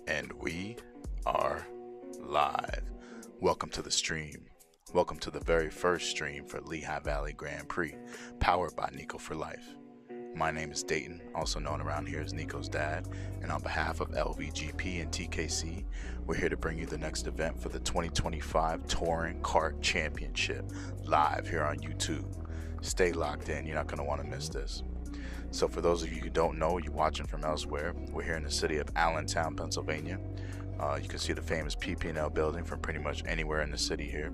And we are live. Welcome to the stream. Welcome to the very first stream for Lehigh Valley Grand Prix, powered by Nico for Life. My name is Dayton, also known around here as Nico's dad, and on behalf of LVGP and TKC, we're here to bring you the next event for the 2025 Touring Kart Championship, live here on YouTube. Stay locked in, you're not going to want to miss this. So for those of you who don't know, you're watching from elsewhere, we're here in the city of Allentown, Pennsylvania. You can see the famous PP&L building from pretty much anywhere in the city here.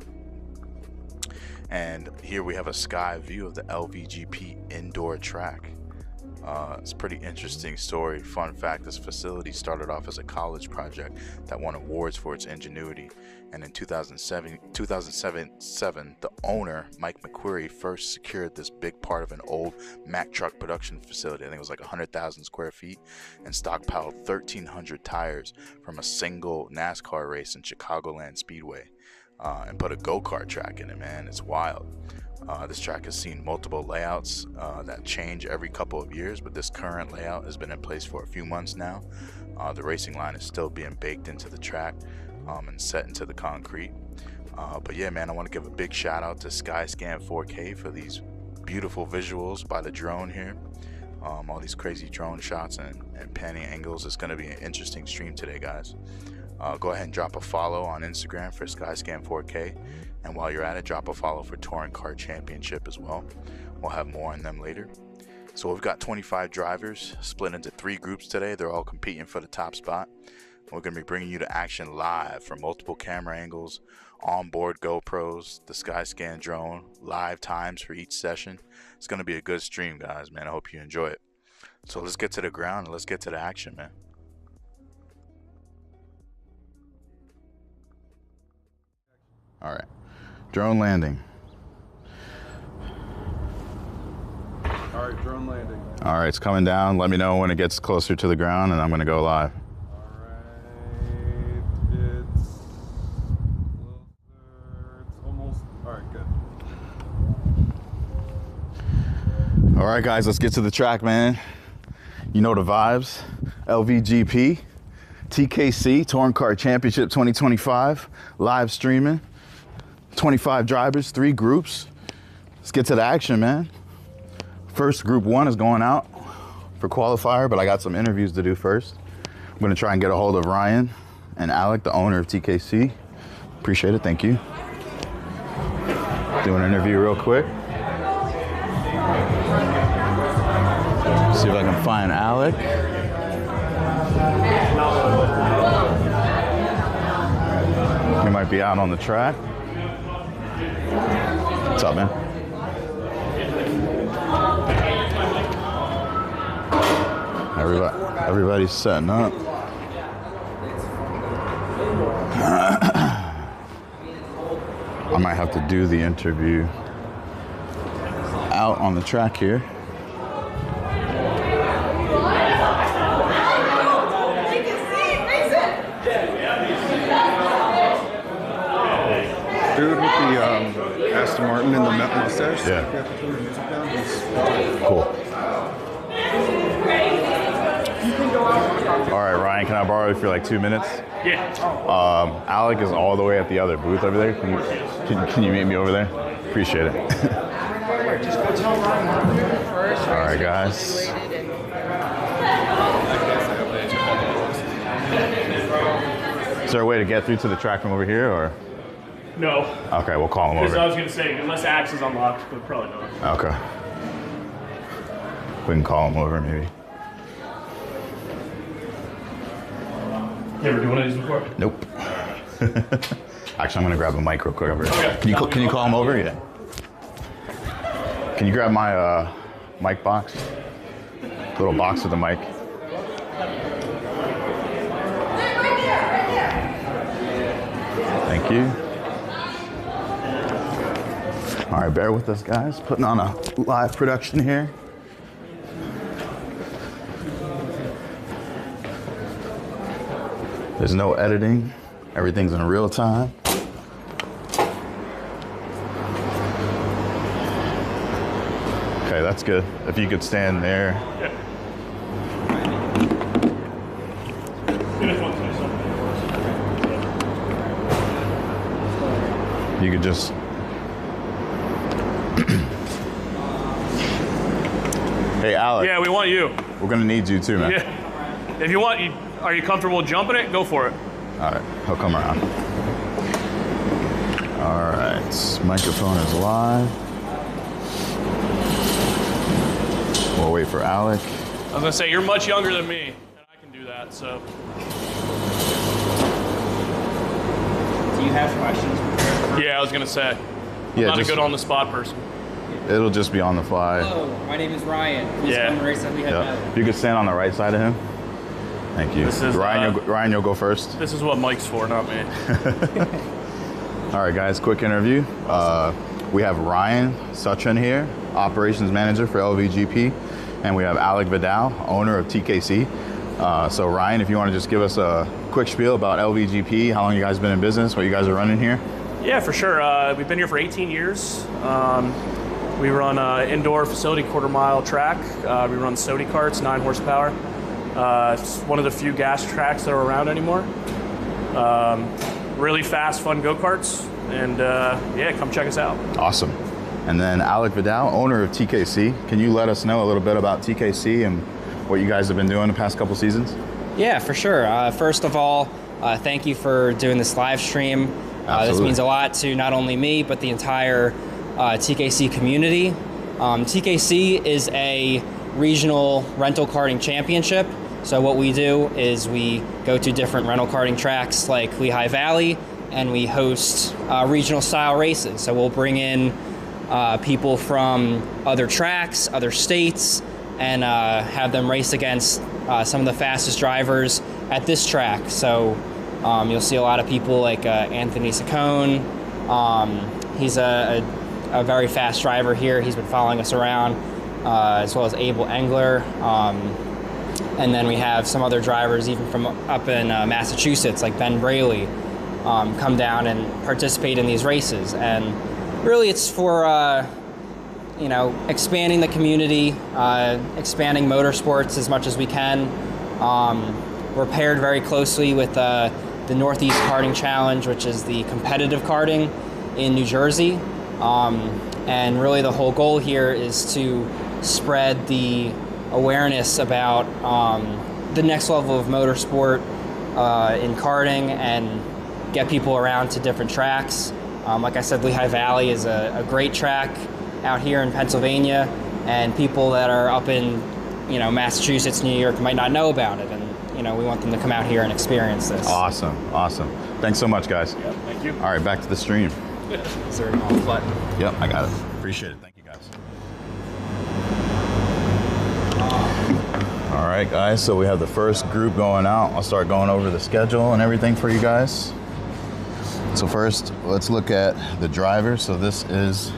And here we have a sky view of the LVGP indoor track. It's a pretty interesting story. Fun fact, this facility started off as a college project that won awards for its ingenuity. And in 2007, the owner, Mike McQuarrie, first secured this big part of an old Mack truck production facility. I think it was like 100,000 square feet, and stockpiled 1,300 tires from a single NASCAR race in Chicagoland Speedway, and put a go-kart track in it, man. It's wild. This track has seen multiple layouts that change every couple of years, but this current layout has been in place for a few months now. The racing line is still being baked into the track and set into the concrete. But yeah, man, I want to give a big shout out to SKYSCAN 4K for these beautiful visuals by the drone here. All these crazy drone shots and panning angles. It's going to be an interesting stream today, guys. Go ahead and drop a follow on Instagram for SKYSCAN 4K. And while you're at it, drop a follow for Touring Kart Championship as well. We'll have more on them later. So we've got 25 drivers split into 3 groups today. They're all competing for the top spot. We're going to be bringing you to action live from multiple camera angles, onboard GoPros, the SKYSCAN drone, live times for each session. It's going to be a good stream, guys, man. I hope you enjoy it. So let's get to the ground and let's get to the action, man. All right. Drone landing. All right, drone landing. All right, it's coming down. Let me know when it gets closer to the ground, and I'm going to go live. All right, it's almost. All right, good. All right, guys, let's get to the track, man. You know the vibes. LVGP, TKC, Touring Kart Championship 2025, live streaming. 25 drivers, 3 groups. Let's get to the action, man. First, group 1 is going out for qualifier, but I got some interviews to do first. I'm gonna try and get a hold of Ryan and Alec, the owner of TKC. Appreciate it, thank you. Do an interview real quick. See if I can find Alec. He might be out on the track. What's up, man? Everybody's setting up. I might have to do the interview out on the track here. Dude with the Aston Martin and the mustache. Yeah. Cool. All right, Ryan, can I borrow you for like 2 minutes? Yeah. Alec is all the way at the other booth over there. Can you meet me over there? Appreciate it. All right, guys. Is there a way to get through to the track from over here, or? No. Okay, we'll call him over. Because I was going to say, unless Axe is unlocked, but probably not. Okay. We can call him over, maybe. You ever do one of these before? Nope. Actually, I'm gonna grab a mic real quick over here. Okay. Can you call him over? Yeah. Can you grab my mic box? Little box with the mic. Thank you. All right, bear with us, guys. Putting on a live production here. There's no editing. Everything's in real time. Okay, that's good. If you could stand there. Yeah. you could just. Hey, Alec. Yeah, we want you. We're gonna need you too, man. Yeah. If you want, are you comfortable jumping it? Go for it. All right, he'll come around. All right, microphone is live. We'll wait for Alec. I was gonna say, you're much younger than me, and I can do that, so. Do you have questions? Yeah, I was gonna say. Yeah, Not just, a good on the spot person. It'll just be on the fly. Hello, my name is Ryan. Please Yeah. come race at Lehigh Yeah. Valley. If you could stand on the right side of him. Thank you. This is, Ryan, you'll go first. This is what Mike's for, not me. All right, guys, quick interview. We have Ryan Suchon here, operations manager for LVGP, and we have Alec Vidal, owner of TKC. So Ryan, if you want to just give us a quick spiel about LVGP, how long you guys been in business, what you guys are running here. Yeah, for sure. We've been here for 18 years. We run indoor facility quarter-mile track. We run SODI karts, 9 horsepower. It's one of the few gas tracks that are around anymore. Really fast, fun go-karts, and yeah, come check us out. Awesome. And then Alec Vidal, owner of TKC. Can you let us know a little bit about TKC and what you guys have been doing the past couple seasons? Yeah, for sure. First of all, thank you for doing this live stream. This means a lot to not only me, but the entire TKC community. TKC is a regional rental karting championship. So what we do is we go to different rental karting tracks like Lehigh Valley, and we host regional style races. So we'll bring in people from other tracks, other states, and have them race against some of the fastest drivers at this track. So you'll see a lot of people like Anthony Suchon. He's a very fast driver here. He's been following us around, as well as Abel Engler. And then we have some other drivers, even from up in Massachusetts, like Ben Braley, come down and participate in these races. And really it's for, expanding the community, expanding motorsports as much as we can. We're paired very closely with the Northeast Karting Challenge, which is the competitive karting in New Jersey. And really the whole goal here is to spread the awareness about the next level of motorsport in karting and get people around to different tracks. Like I said, Lehigh Valley is a great track out here in Pennsylvania, and people that are up in Massachusetts, New York might not know about it, and we want them to come out here and experience this. Awesome. Thanks so much, guys. Yeah, thank you. All right, back to the stream. Is there an off button? Yep, I got it. Appreciate it. Thank you, guys. All right, guys, so we have the first group going out. I'll start going over the schedule and everything for you guys. So first, let's look at the drivers. So this is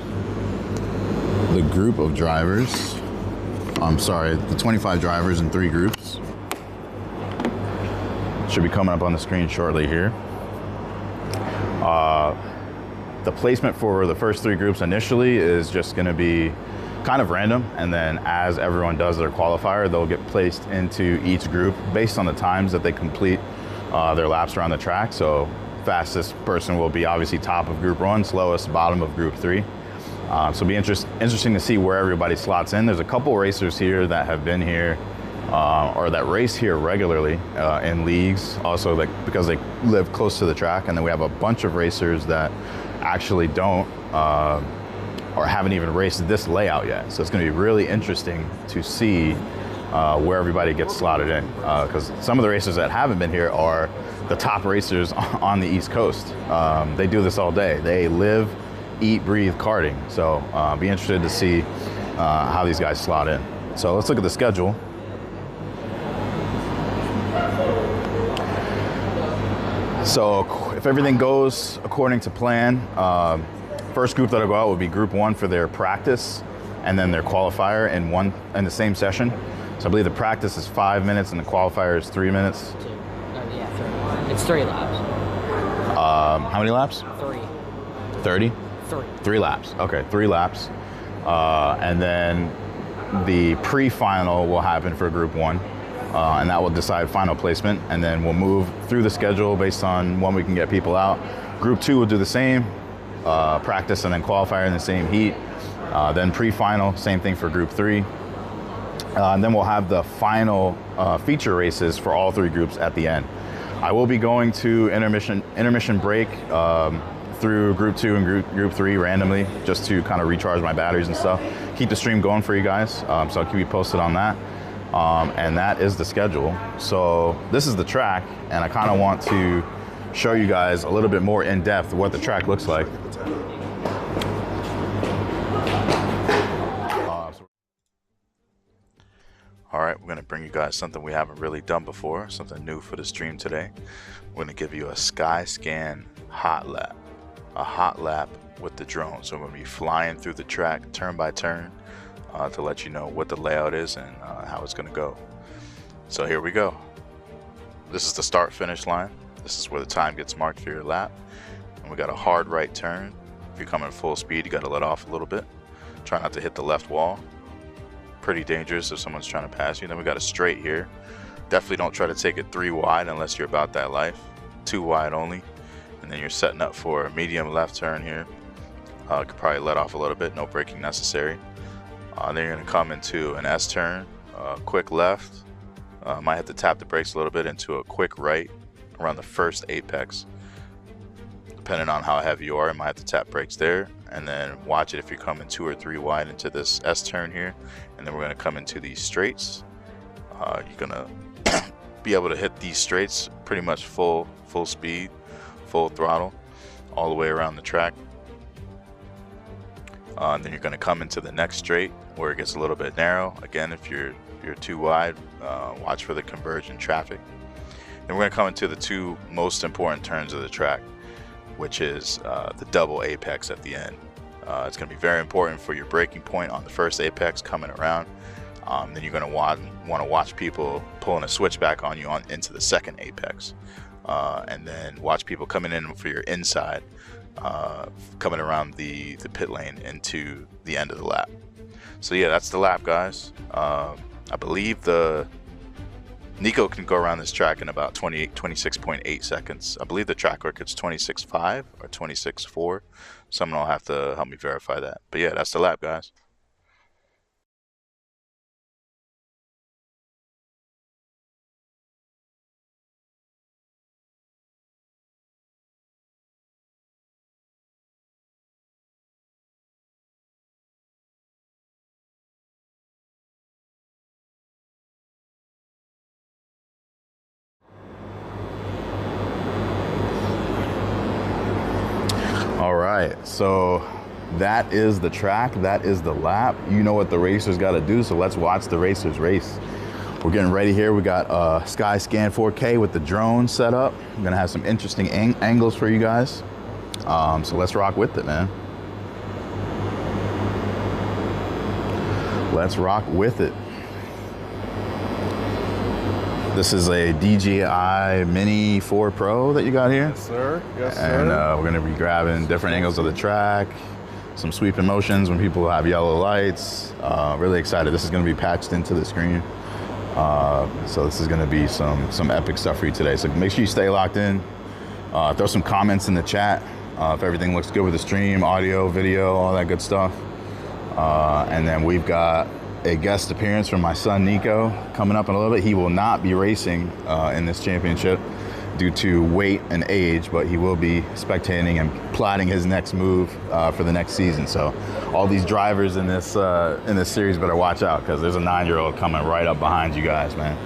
the group of drivers. I'm sorry, the 25 drivers in 3 groups. Should be coming up on the screen shortly here. The placement for the first 3 groups initially is just going to be kind of random, and then as everyone does their qualifier, they'll get placed into each group based on the times that they complete their laps around the track. So fastest person will be obviously top of group 1, slowest bottom of group 3. So it'll be interesting to see where everybody slots in. There's a couple racers here that have been here or that race here regularly in leagues, also because they live close to the track, and then we have a bunch of racers that actually don't or haven't even raced this layout yet. So it's going to be really interesting to see where everybody gets slotted in, because some of the racers that haven't been here are the top racers on the East Coast. They do this all day. They live, eat, breathe karting. So be interested to see how these guys slot in. So let's look at the schedule. So if everything goes according to plan, first group that'll go out will be group 1 for their practice, and then their qualifier in the same session. So I believe the practice is 5 minutes and the qualifier is 3 minutes. Yeah, 3. It's 3 laps. How many laps? 3. 30? 3. 3 laps. Okay, 3 laps. And then the pre-final will happen for group 1. And that will decide final placement, and then we'll move through the schedule based on when we can get people out. Group 2 will do the same. practice and then qualifier in the same heat. Then pre-final, same thing for group 3. And then we'll have the final feature races for all 3 groups at the end. I will be going to intermission break through group 2 and group 3 randomly, just to kind of recharge my batteries and stuff. Keep the stream going for you guys, so I'll keep you posted on that. And that is the schedule. So this is the track, and I kind of want to show you guys a little bit more in depth what the track looks like. All right, we're going to bring you guys something we haven't really done before, something new for the stream today. We're going to give you a SKYSCAN hot lap, a hot lap with the drone. So we're going to be flying through the track turn by turn to let you know what the layout is and how it's going to go. So here we go. This is the start finish line. This is where the time gets marked for your lap. And we got a hard right turn. If you're coming full speed, you got to let off a little bit. Try not to hit the left wall. Pretty dangerous if someone's trying to pass you. Then we got a straight here. Definitely don't try to take it 3 wide unless you're about that life. 2 wide only. And then you're setting up for a medium left turn here. Could probably let off a little bit, no braking necessary. Then you're going to come into an S turn, quick left. Might have to tap the brakes a little bit into a quick right around the first apex. Depending on how heavy you are, you might have to tap brakes there. And then watch it if you're coming 2 or 3 wide into this S turn here. And then we're going to come into these straights. You're going to be able to hit these straights pretty much full speed, full throttle, all the way around the track. And then you're going to come into the next straight where it gets a little bit narrow. Again, if you're too wide, watch for the convergent traffic. Then we're going to come into the 2 most important turns of the track, which is the double apex at the end. It's going to be very important for your braking point on the first apex coming around. Then you're going to want to watch people pulling a switchback on you into the second apex. And then watch people coming in for your inside, coming around the pit lane into the end of the lap. So yeah, that's the lap, guys. I believe Nico can go around this track in about 26.8 seconds. I believe the track record's 26.5 or 26.4. Someone will have to help me verify that. But yeah, that's the lap, guys. All right, so that is the track, that is the lap. You know what the racers got to do, so let's watch the racers race. We're getting ready here. We got SKYSCAN 4K with the drone set up. I'm gonna have some interesting angles for you guys. So let's rock with it, man. Let's rock with it. This is a DJI Mini 4 Pro that you got here. Yes, sir. Yes, sir. And we're gonna be grabbing different angles of the track, some sweeping motions when people have yellow lights. Really excited. This is gonna be patched into the screen. So this is gonna be some epic stuff for you today. So make sure you stay locked in. Throw some comments in the chat if everything looks good with the stream, audio, video, all that good stuff. And then we've got a guest appearance from my son Nico coming up in a little bit. He will not be racing in this championship due to weight and age, but he will be spectating and plotting his next move for the next season. So all these drivers in this series better watch out, because there's a 9-year-old coming right up behind you guys, man.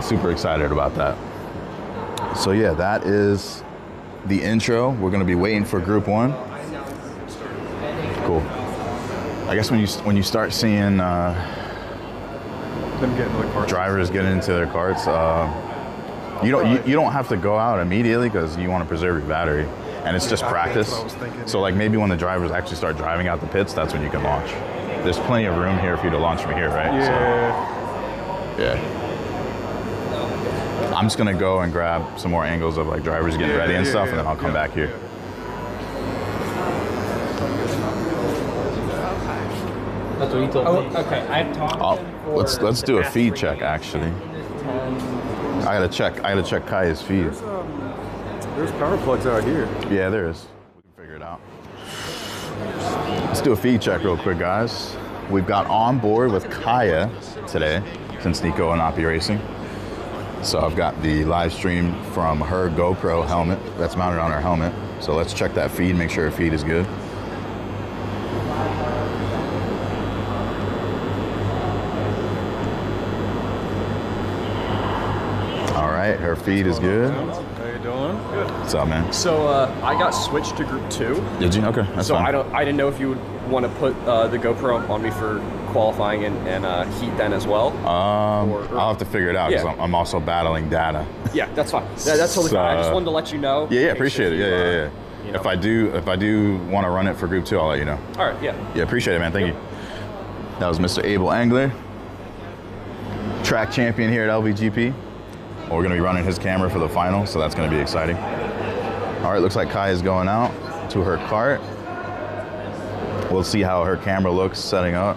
Super excited about that. So yeah, that is the intro. We're gonna be waiting for Group 1. Cool. I guess when you start seeing Them getting the carts. drivers get into their carts, you don't have to go out immediately, because you want to preserve your battery, and it's just practice. So like maybe when the drivers actually start driving out the pits, that's when you can launch. There's plenty of room here for you to launch from here, right? Yeah. So, yeah. I'm just gonna go and grab some more angles of like drivers getting ready and stuff, and then I'll come back here. That's what he told me. Okay, I've talked to him for Let's do a feed check actually. I gotta check Kaya's feed. There's power plugs out here. Yeah, there is. We can figure it out. Let's do a feed check real quick, guys. We've got Onboard with Kaya today, since Nico will not be racing. So I've got the live stream from her GoPro helmet that's mounted on her helmet. So let's check that feed, make sure her feed is good. All right, her feed is good. How you doing? Good. What's up, man? So I got switched to Group 2. Did you? Okay, that's so fine. I didn't know if you would want to put the GoPro on me for qualifying and heat then as well. I'll have to figure it out because Yeah. I'm also battling data. Yeah, that's fine. That's totally fine. I just wanted to let you know. Yeah, appreciate it. Yeah. You know. If I do want to run it for Group 2, I'll let you know. All right, yeah. Yeah, appreciate it, man. Thank you. That was Mr. Abel Engler, track champion here at LVGP. Well, we're going to be running his camera for the final, so that's going to be exciting. All right, looks like Kai is going out to her cart. We'll see how her camera looks setting up.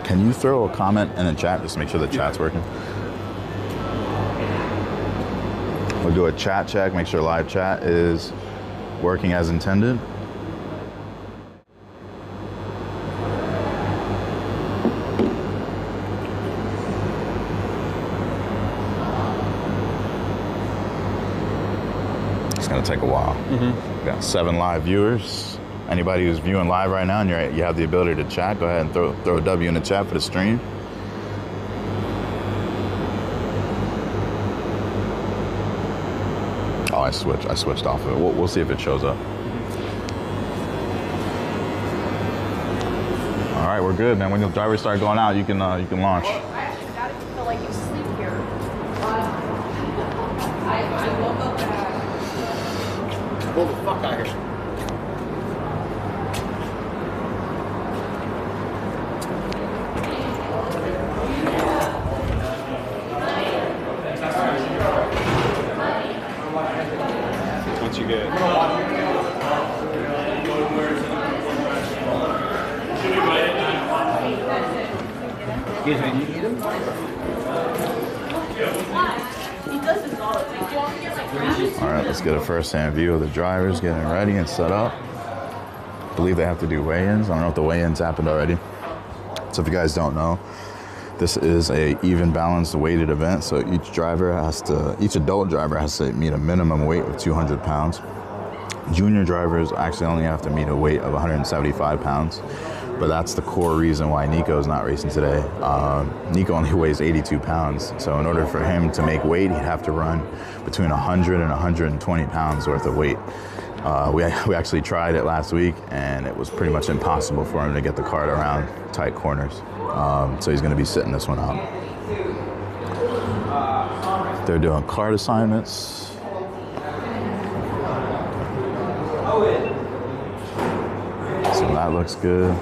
Can you throw a comment in the chat just to make sure the chat's working? We'll do a chat check, make sure live chat is working as intended. It's gonna take a while. We've got 7 live viewers. Anybody who's viewing live right now and you have the ability to chat, go ahead and throw a W in the chat for the stream. Oh, I switched off of it. We'll see if it shows up. All right, we're good, man. When the drivers start going out, you can launch. I actually got it to feel like you sleep here. I woke up and Pull the fuck out of here. Once you get Excuse me, you need them? All right, let's get a first-hand view of the drivers getting ready and set up. I believe they have to do weigh-ins. I don't know if the weigh-ins happened already. So if you guys don't know, this is a even balanced weighted event. So each adult driver has to meet a minimum weight of 200 pounds. Junior drivers actually only have to meet a weight of 175 pounds. But that's the core reason why Nico's not racing today. Nico only weighs 82 pounds. So in order for him to make weight, he'd have to run between 100 and 120 pounds worth of weight. We actually tried it last week, and it was pretty much impossible for him to get the cart around tight corners. So he's going to be sitting this one out. They're doing cart assignments. So that looks good.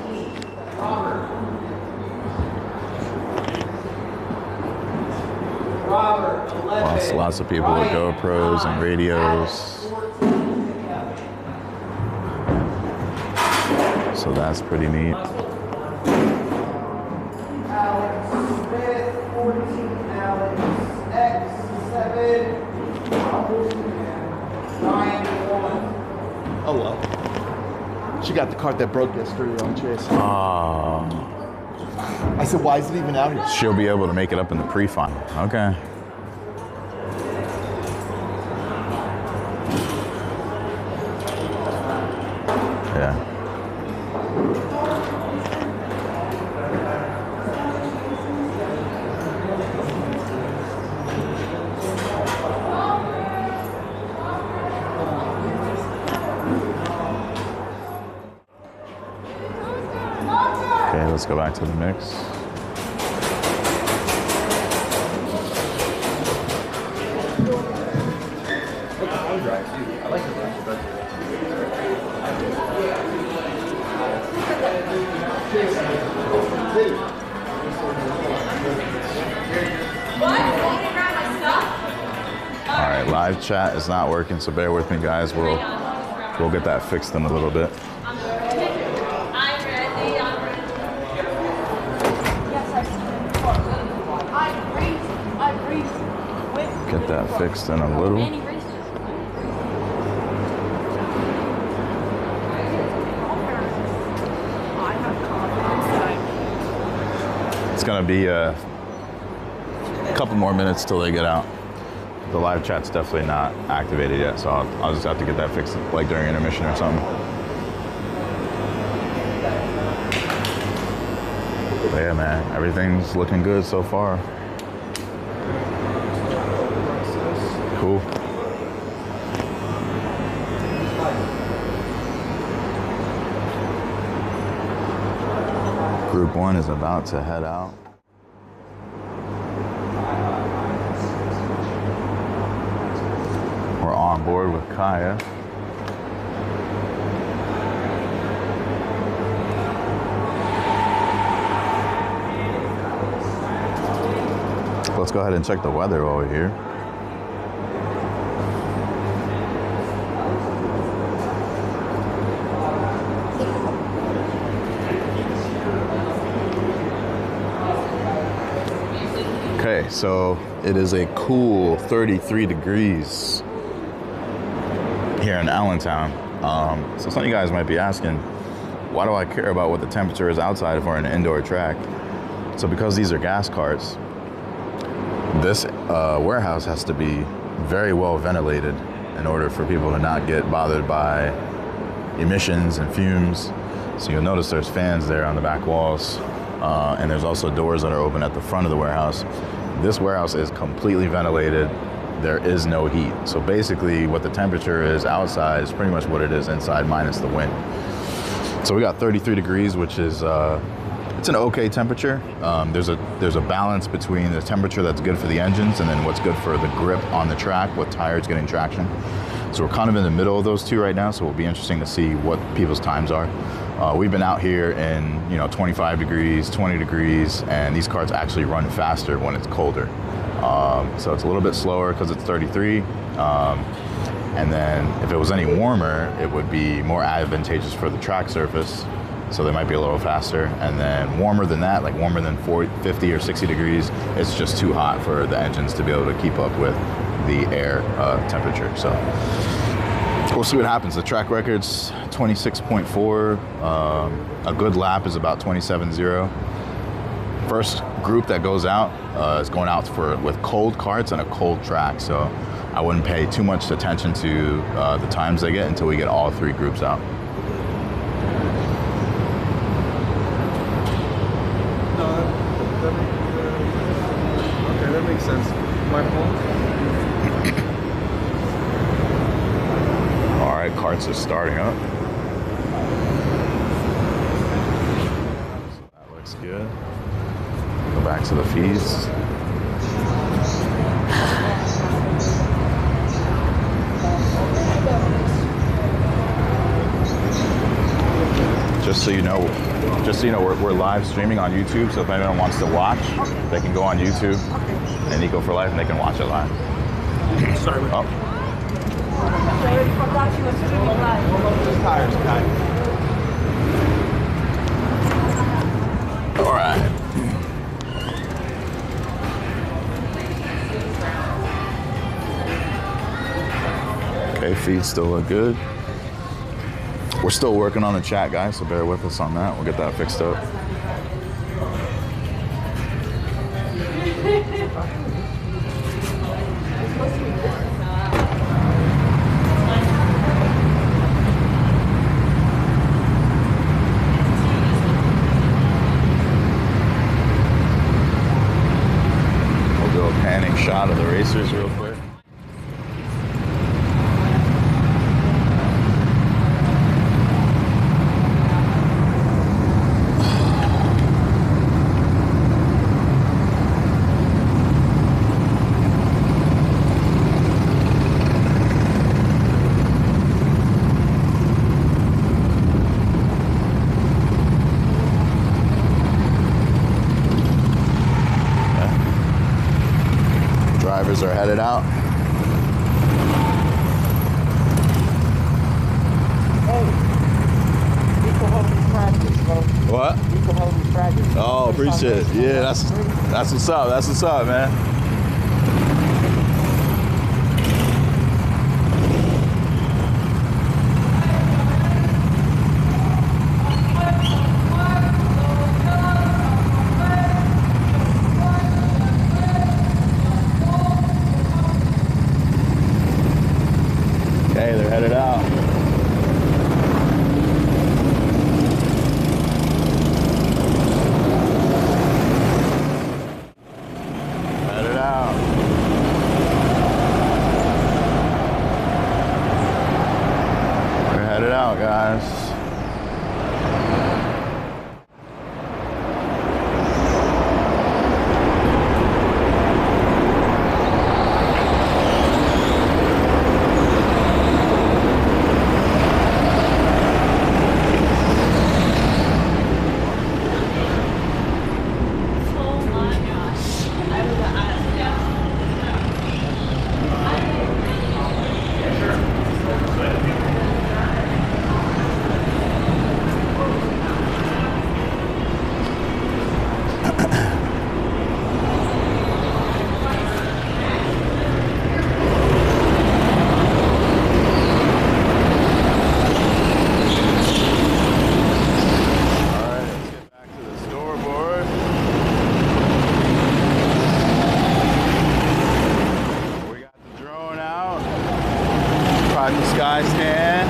Lots of people with GoPros and radios. So that's pretty neat. Oh well. She got the cart that broke yesterday on Chase. I said, why is it even out here? She'll be able to make it up in the pre-final. Okay. Yeah. Okay, let's go back to the mix. All right, live chat is not working, so bear with me, guys. We'll get that fixed in a little bit. Get that fixed in a little. gonna be a couple more minutes till they get out. The live chat's definitely not activated yet, so I'll just have to get that fixed like during intermission or something. But yeah, man, everything's looking good so far. Cool. Group 1 is about to head out. We're on board with Kaya. Let's go ahead and check the weather while we're here. Okay, so it is a cool 33 degrees here in Allentown. So some of you guys might be asking, why do I care about what the temperature is outside if we're in an indoor track? So because these are gas carts, this warehouse has to be very well ventilated in order for people to not get bothered by emissions and fumes. So you'll notice there's fans there on the back walls, and there's also doors that are open at the front of the warehouse. This warehouse is completely ventilated. There is no heat. So basically what the temperature is outside is pretty much what it is inside minus the wind. So we got 33 degrees, which is, it's an okay temperature. There's a balance between the temperature that's good for the engines and then what's good for the grip on the track with tires getting traction. So we're kind of in the middle of those two right now, so it'll be interesting to see what people's times are. We've been out here in 25 degrees, 20 degrees, and these carts actually run faster when it's colder. So it's a little bit slower because it's 33. And then if it was any warmer, it would be more advantageous for the track surface. So they might be a little faster. And then warmer than that, like warmer than 50 or 60 degrees, it's just too hot for the engines to be able to keep up with the air temperature. So we'll see what happens. The track record's 26.4. A good lap is about 27.0. First group that goes out is going out with cold carts and a cold track. So I wouldn't pay too much attention to the times they get until we get all three groups out. Okay, that makes sense. My fault. All right, carts are starting up. That looks good. Go back to the feeds. Just so you know, we're live streaming on YouTube. So if anyone wants to watch, they can go on YouTube and Eco for Life, and they can watch it live. Sorry. Oh. I already forgot you were streaming live. Just tires, guy. All right. Okay, feeds still look good. We're still working on the chat, guys, so bear with us on that. We'll get that fixed up. We'll do a panning shot of the racers real quick. Drivers are headed out. What? Oh, appreciate it. Yeah, that's what's up. That's what's up, man. it out, guys. SKYSCAN.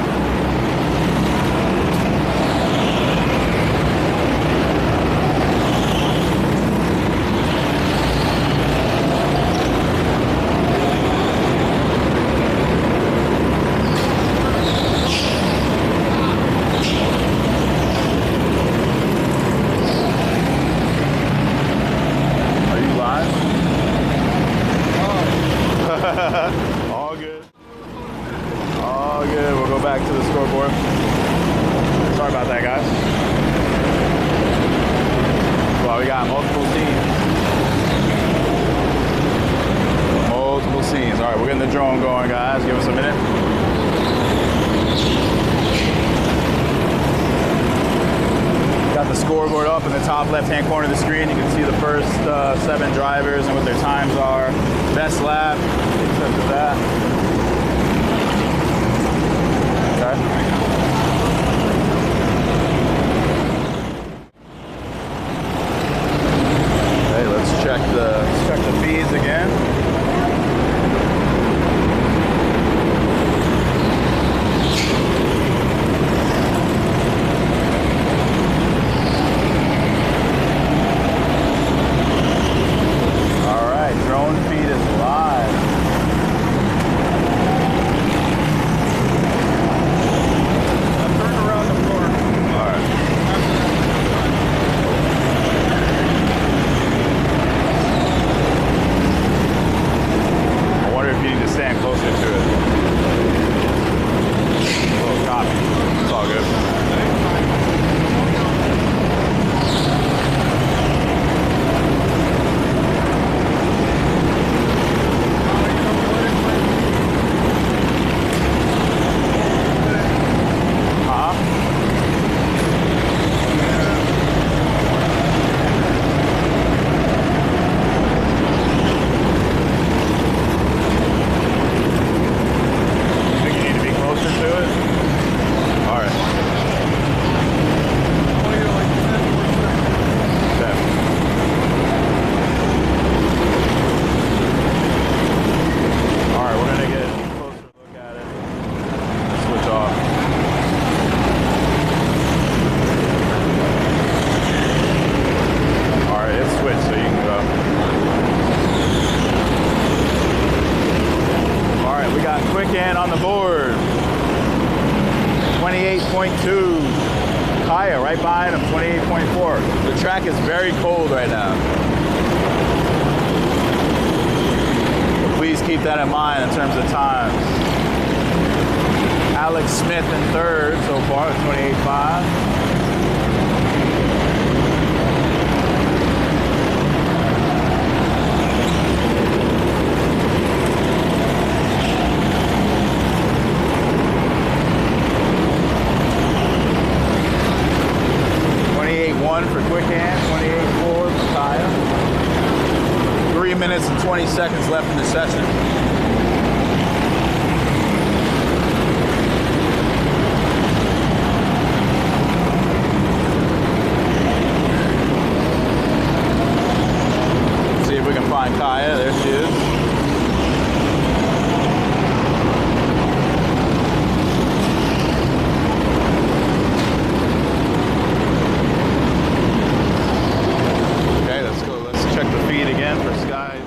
Are you live? All good. All good. We'll go back to the scoreboard. Sorry about that, guys. Well, we got multiple scenes. Multiple scenes. All right, we're getting the drone going, guys. Give us a minute. Got the scoreboard up in the top left-hand corner of the screen. You can see the first 7 drivers and what their times are. Best lap, except for that. Okay. Okay, let's check the feeds again. All right, drone feed is live. Stand closer to it. A little copy. It's all good. On the board, 28.2. Kaya right behind him, 28.4. The track is very cold right now. So please keep that in mind in terms of times. Alec Smith in third so far, 28.5. For quick hand, 28.4 for Kaya. 3 minutes and 20 seconds left in the session. Let's see if we can find Kaya. There she is. Check the feed again for SKYSCAN.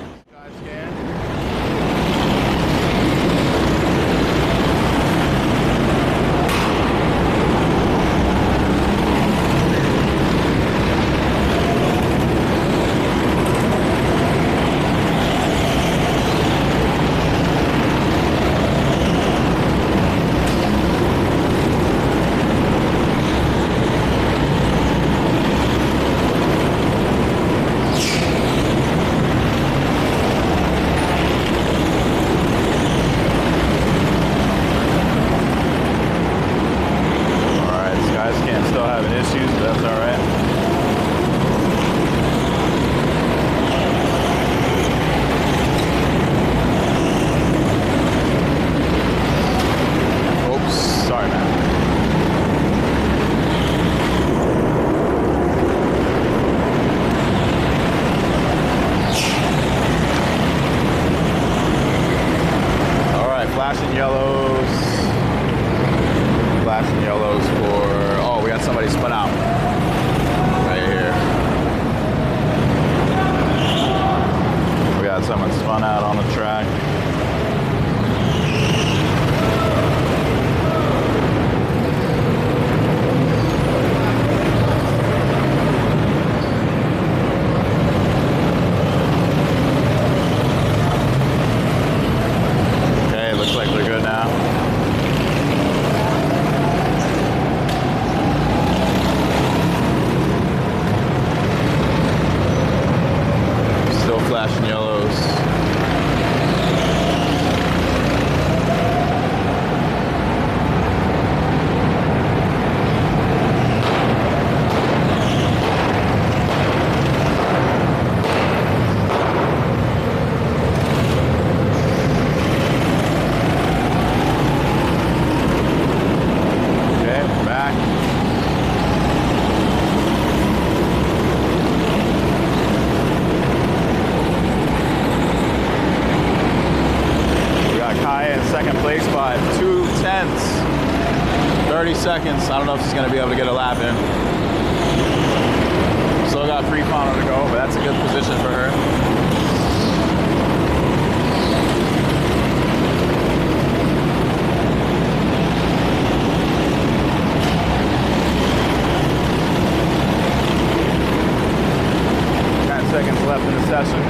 still having issues, but that's all right. Oops, sorry, man. All right, flashing yellows. Flashing yellows for, oh, we got somebody spun out right here. We got someone spun out on the track. Okay, looks like they're good now. Flashing yellows. Okay, we're back. Second place by 2/10. 30 seconds. I don't know if she's going to be able to get a lap in. Still got pre-final to go, but that's a good position for her. Seconds left in the session.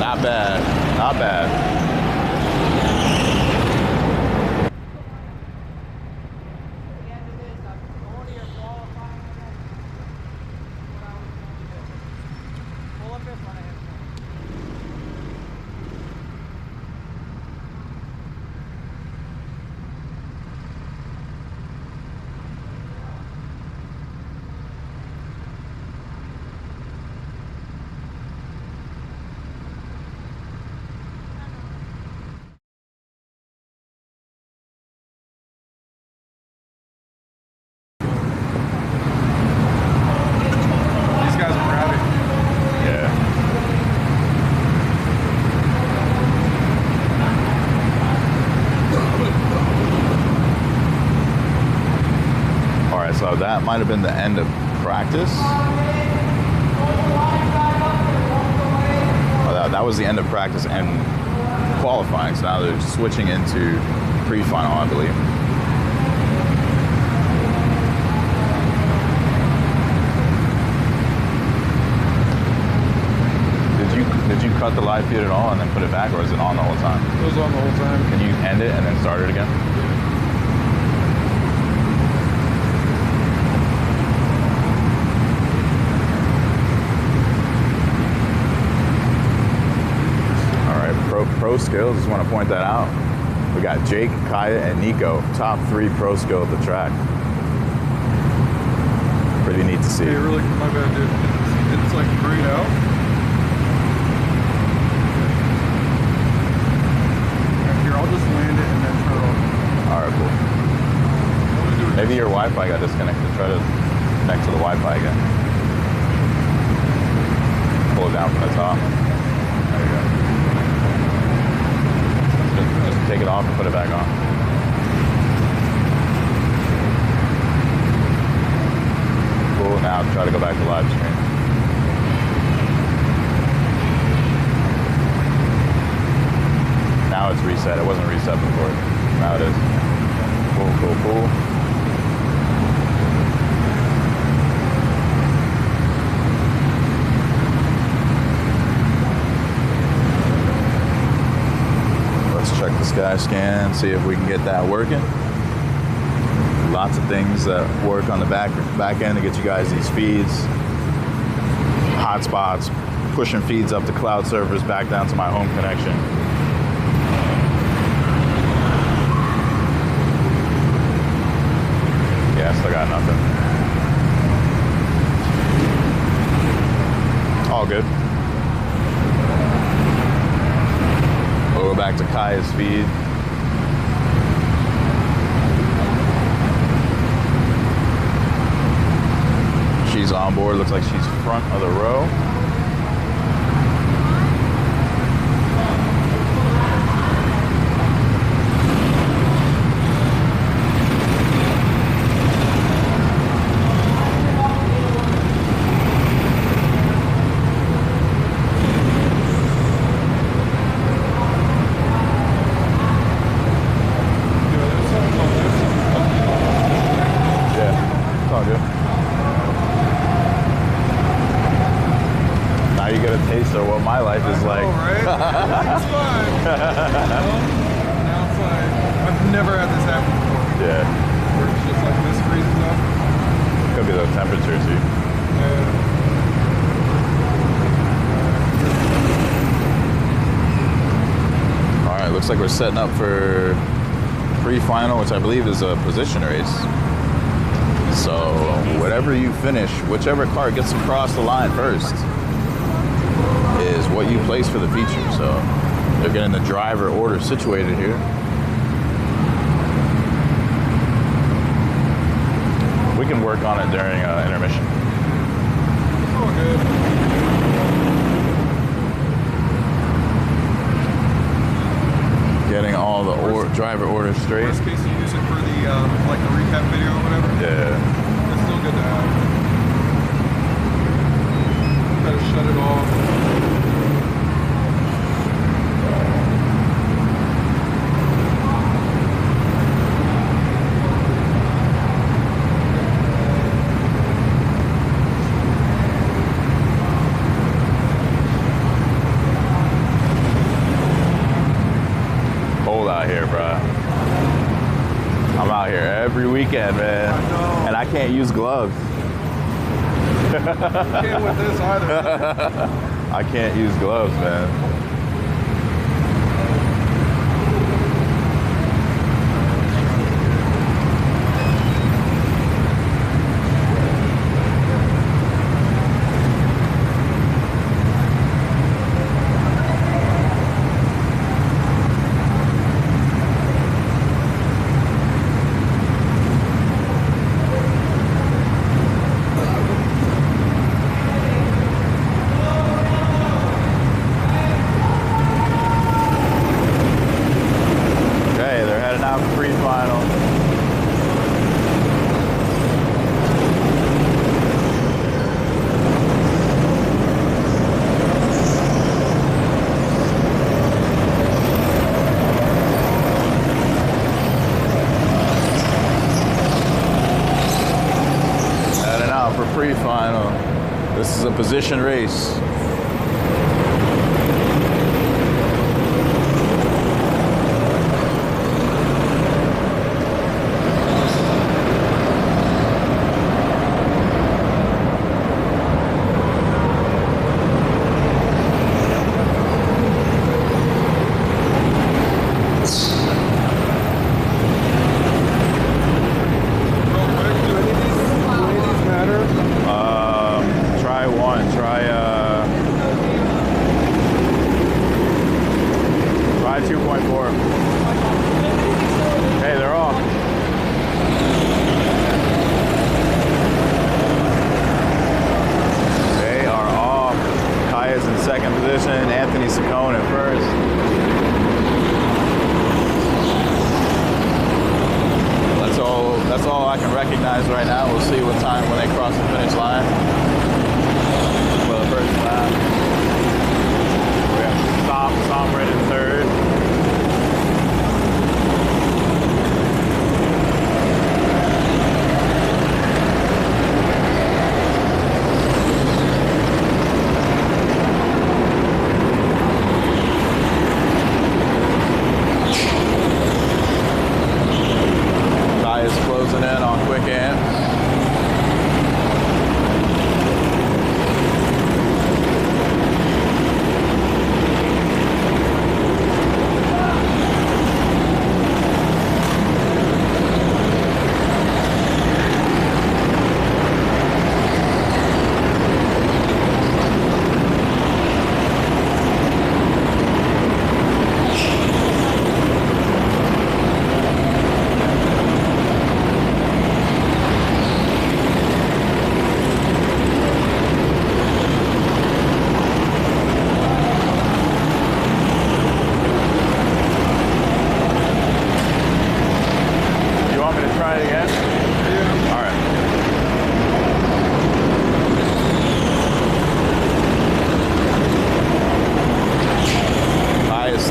Not bad. Not bad. So that might have been the end of practice. Oh, that was the end of practice and qualifying. So now they're switching into pre-final, I believe. Did you cut the live feed at all and then put it back, or is it on the whole time? It was on the whole time. Can you end it and then start it again? Pro skills, just want to point that out. We got Jake, Kaya, and Nico, top 3 pro skill at the track. Pretty neat to see. Hey, really, my bad, dude. It's like grayed out. Here, I'll just land it and then turn it off. All right, cool. Maybe your Wi-Fi got disconnected. Try to connect to the Wi-Fi again. Pull it down from the top. There you go. Just take it off and put it back on. Cool, now try to go back to live stream. Now it's reset. It wasn't reset before. Now it is. Cool, cool, cool. Check the SKYSCAN, see if we can get that working. Lots of things that work on the back end to get you guys these feeds. Hotspots, pushing feeds up to cloud servers back down to my home connection. Yeah, I still got nothing. All good. We'll go back to Kaya's feed. She's on board. Looks like she's front of the row. My life is like. Right? It's fine. Now it's like, I've never had this happen before. Yeah. Where it's just like this freezes up. Could be the temperature too. Yeah. All right, looks like we're setting up for pre-final, which I believe is a position race. So whatever you finish, whichever car gets across the line first is what you place for the feature. So they're getting the driver order situated here. We can work on it during intermission. Oh, good. Getting all the driver orders straight. Worst case, you use it for the like the recap video or whatever. Yeah. It's still good to have. Gotta shut it off. Every weekend, man. And I can't use gloves. You can't with this either. I can't use gloves, man. Pre-final. This is a position race. Suchon at first. That's all I can recognize right now. We'll see what time when they cross the finish line. For the first lap. We have Somred in third. Closing in on quick hands.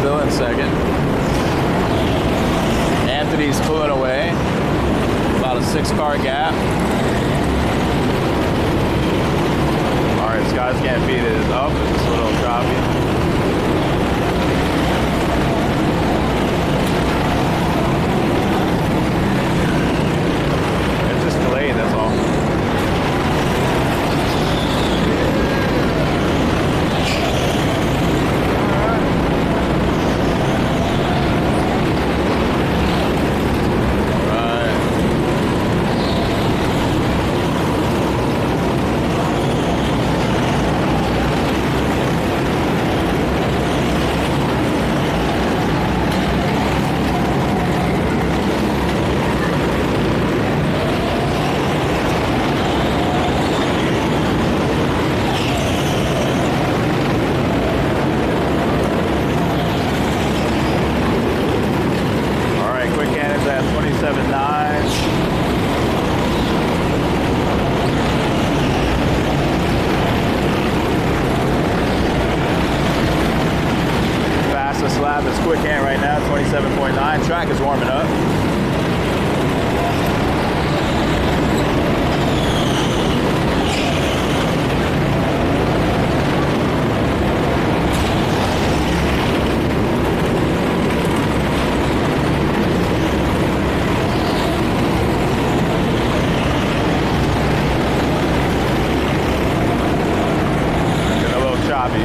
still in second. Anthony's pulling away. About a 6-car gap. All right, SKYSCAN feed is up. It's just a little choppy. It's just delayed, that's all. Track is warming up. Getting a little choppy.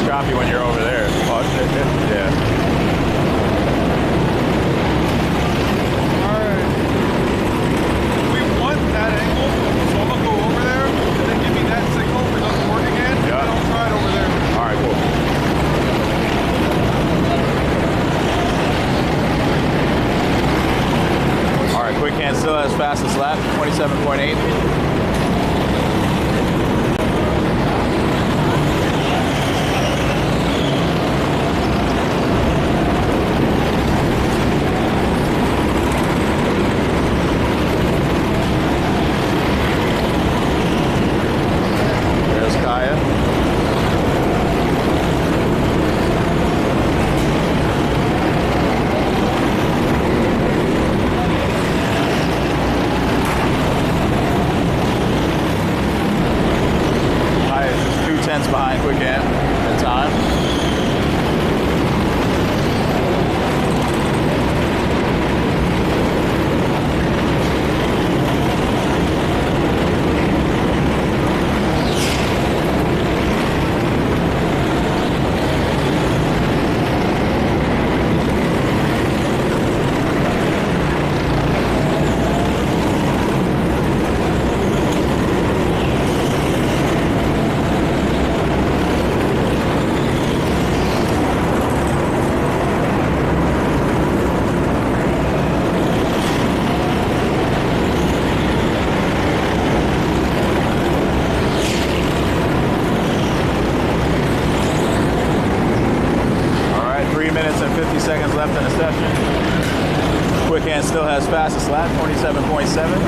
Choppy when you're over there. Yeah. Alright. We want that angle, so I'm gonna go over there and then give me that signal for us to work again. Yeah. And I'll try it over there. Alright, cool. Alright, quick hand still has fastest lap, 27.8. Behind quick hand at time. Seconds left in the session. Quick hand still has fastest lap, 27.7.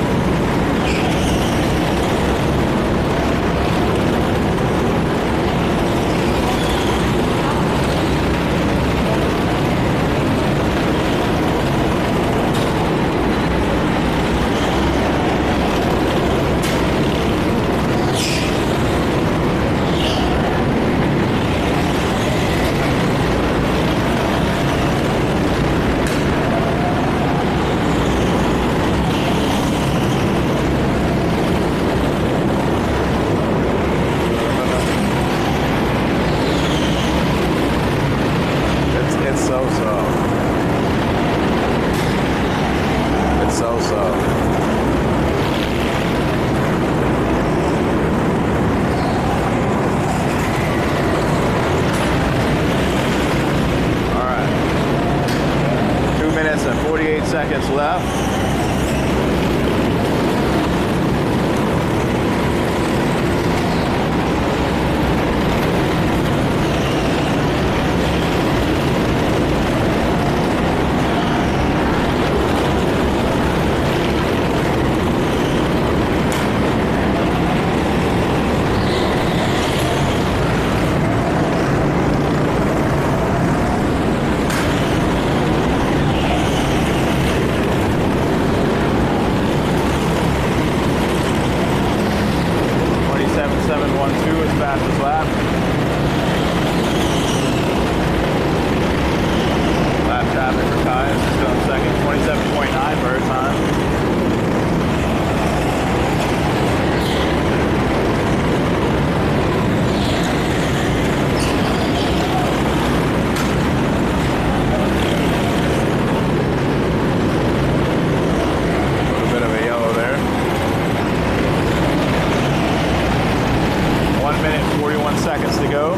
seconds to go.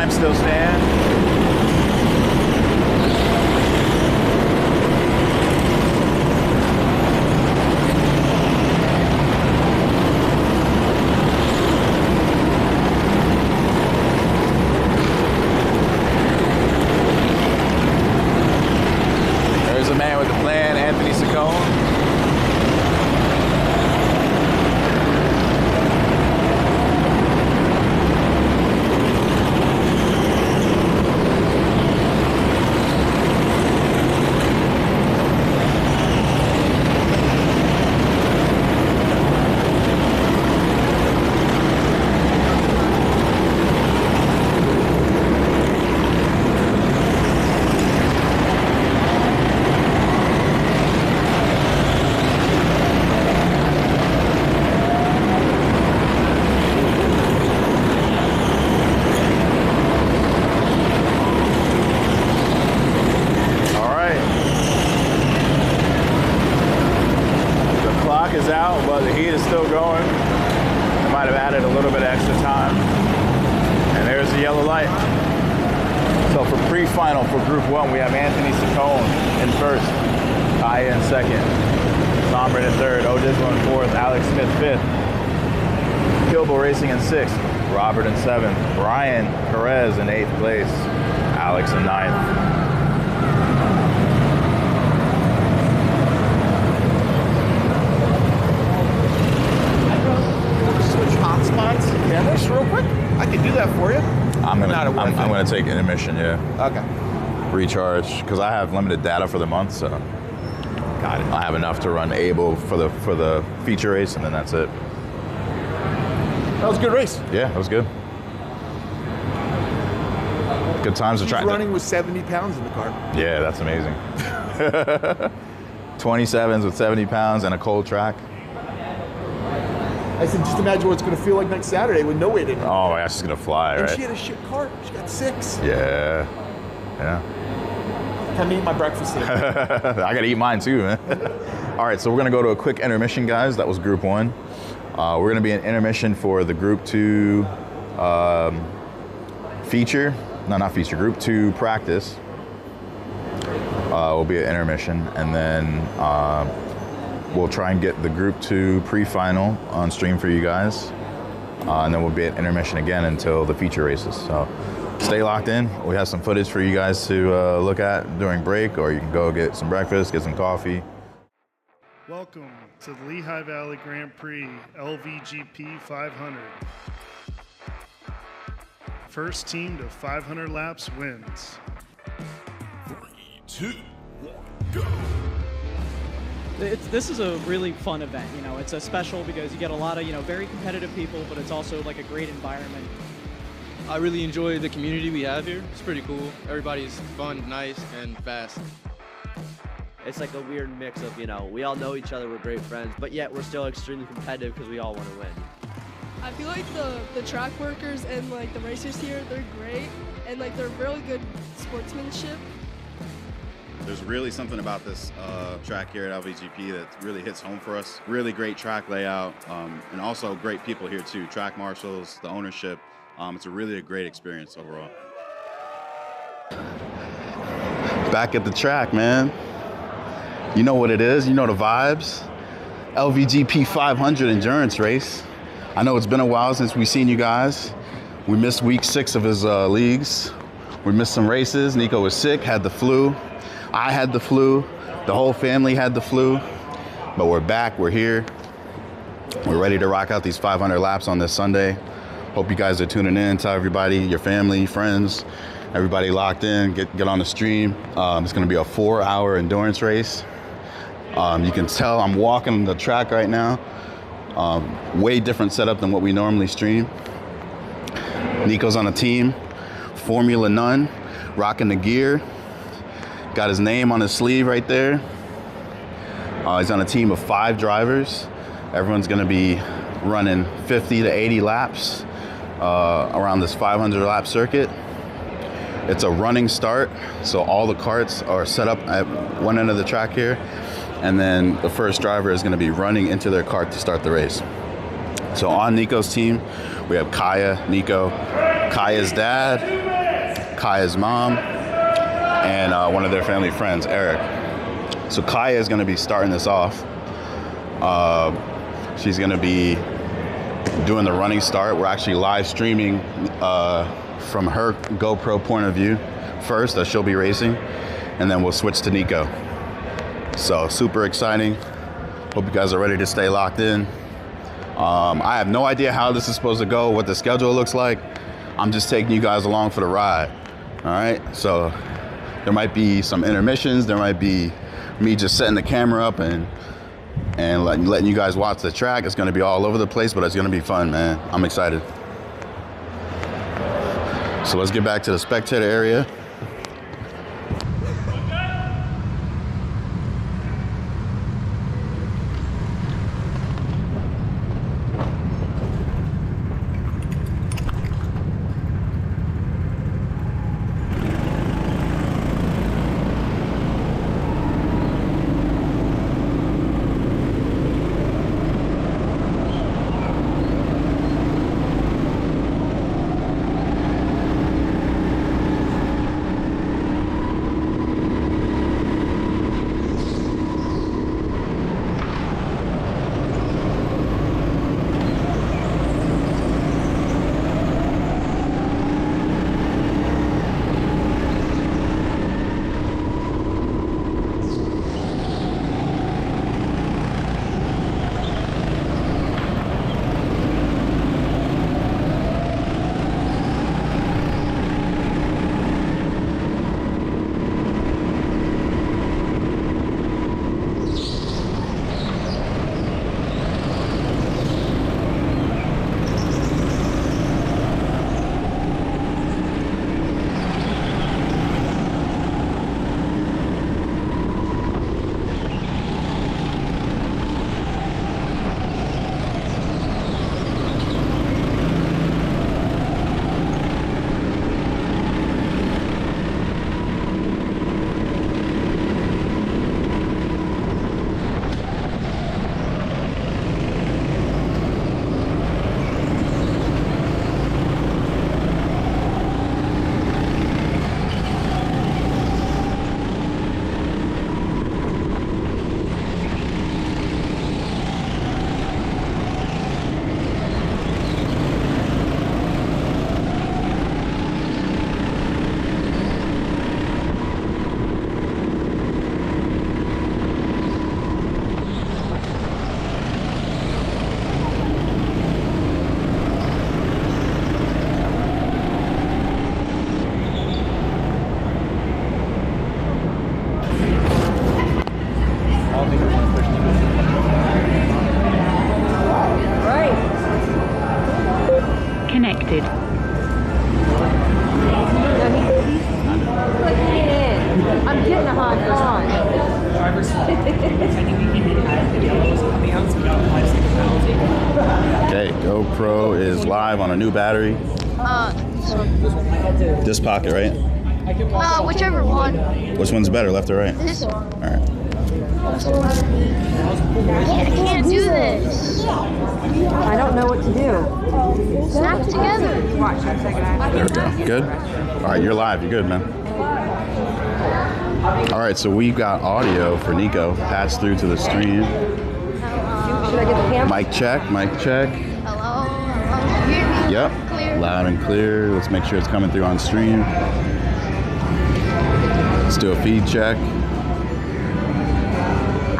Still stand. There's a man with a plan, Anthony Suchon. Is out, but the heat is still going. I might have added a little bit of extra time. And there's the yellow light. So for pre-final for Group 1, we have Anthony Suchon in first, Kaya in second, Sombra in third, Odislo in fourth, Alex Smith fifth, Kilbo Racing in sixth, Robert in seventh, Brian Perez in eighth place, Alex in ninth. Hotspots, cameras, real quick. I can do that for you. I'm gonna take intermission, yeah. Okay. Recharge, because I have limited data for the month, so got it. I have enough to run Able for the feature race, and then that's it. That was a good race. Yeah, that was good. Good times to try. Running with 70 pounds in the car. Yeah, that's amazing. 27s with 70 pounds and a cold track. I said, just imagine what it's going to feel like next Saturday with no weight in it. Oh my gosh, she's going to fly, and right? she had a shit car. She got 6. Yeah. Time to eat my breakfast here. I got to eat mine too, man. All right, so we're going to go to a quick intermission, guys. That was Group 1. We're going to be in intermission for the Group 2 feature. No, not feature. Group 2 practice. Will be at intermission. And then we'll try and get the Group 2 pre-final on stream for you guys. And then we'll be at intermission again until the feature races. So stay locked in. We have some footage for you guys to look at during break, or you can go get some breakfast, get some coffee. Welcome to the Lehigh Valley Grand Prix LVGP 500. First team to 500 laps wins. 3, 2, 1, go. This is a really fun event. You know, it's a special because you get a lot of, very competitive people, but it's also like a great environment. I really enjoy the community we have here. It's pretty cool. Everybody's fun, nice, and fast. It's like a weird mix of, we all know each other, we're great friends, but yet we're still extremely competitive because we all want to win. I feel like the track workers and like the racers here, they're great, and like they're really good sportsmanship. There's really something about this track here at LVGP that really hits home for us. Really great track layout, and also great people here too. Track marshals, the ownership. It's a great experience overall. Back at the track, man. You know what it is, you know the vibes. LVGP 500 endurance race. I know it's been a while since we've seen you guys. We missed week 6 of his leagues. We missed some races. Nico was sick, had the flu. I had the flu. The whole family had the flu. But we're back, we're here. We're ready to rock out these 500 laps on this Sunday. Hope you guys are tuning in. Tell everybody, your family, friends, everybody locked in. Get on the stream. It's going to be a 4-hour endurance race. You can tell I'm walking the track right now. Way different setup than what we normally stream. Nico's on the team. Formula None, rocking the gear. Got his name on his sleeve right there. He's on a team of 5 drivers. Everyone's gonna be running 50 to 80 laps around this 500 lap circuit. It's a running start, so all the carts are set up at one end of the track here, and then the first driver is gonna be running into their cart to start the race. So on Nico's team, we have Kaya, Nico, Kaya's dad, Kaya's mom, and one of their family friends, Eric. So Kaya is going to be starting this off. She's going to be doing the running start. We're actually live streaming from her GoPro point of view first, that she'll be racing, and then we'll switch to Nico. So super exciting. Hope you guys are ready to stay locked in. I have no idea how this is supposed to go, what the schedule looks like. I'm just taking you guys along for the ride. All right, so there might be some intermissions. There might be me just setting the camera up and letting you guys watch the track. It's gonna be all over the place, but it's gonna be fun, man. I'm excited. So let's get back to the spectator area. Connected. I'm getting a hot on. Okay, GoPro is live on a new battery. This pocket, right? Whichever one. Which one's better, left or right? This one. All right. I can't do this. I don't know what to do. Snap it together. There we go. Good? All right, you're live. You're good, man. All right, so we've got audio for Nico patched through to the stream. Should I get the camera? Mic check, mic check. Hello? Can you hear me? Yep. Clear. Loud and clear. Let's make sure it's coming through on stream. Let's do a feed check.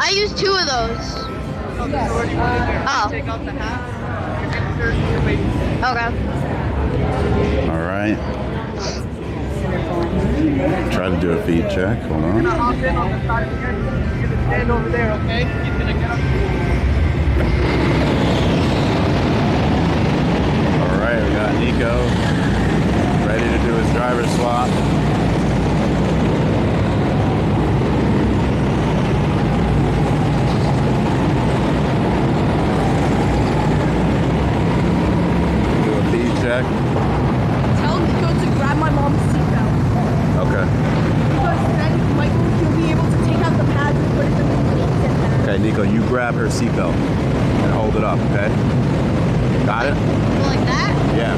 I use 2 of those. Oh. Okay. All right. Try to do a feed check. Hold on. Stand over there, okay? He's gonna get up. All right, we got Nico ready to do his driver swap. Do a feed check. Tell Nico to grab my mom's seatbelt. Okay. Because then he'll be able to take out the pads and put it in the seat. Okay, Nico, you grab her seatbelt and hold it up, okay? Got it? Like that? Yeah.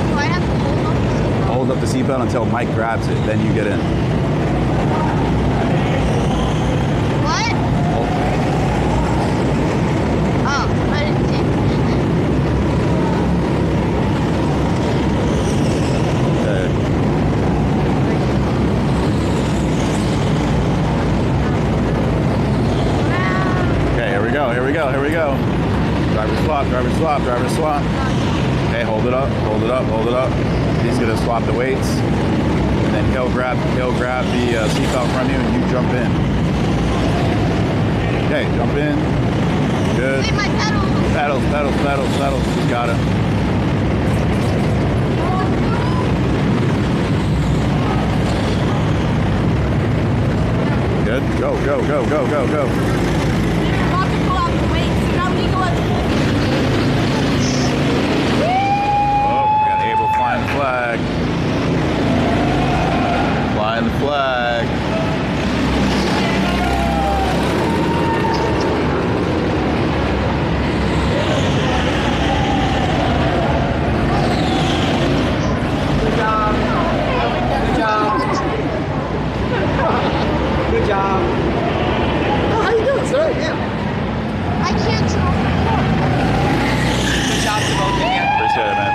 Do I have to hold on? Hold up the seatbelt until Mike grabs it, then you get in. What? Oh, I didn't see. Okay. Okay, here we go, here we go, here we go. Driver swap, driver swap, driver swap. Okay, hold it up, hold it up, hold it up. He's gonna swap the weights. And then he'll grab the seatbelt from you and you jump in. Okay, jump in. Good. Wait, my pedals. Pedals, pedals, pedals, pedals. You got it. Good. Go, go, go, go, go, go. Oh, we got Abel flying the flag. Flying the flag. Good job. Good job. Good job. Oh, how you doing, sir? Yeah. I can't tell. Good job to both of you. Appreciate it, man.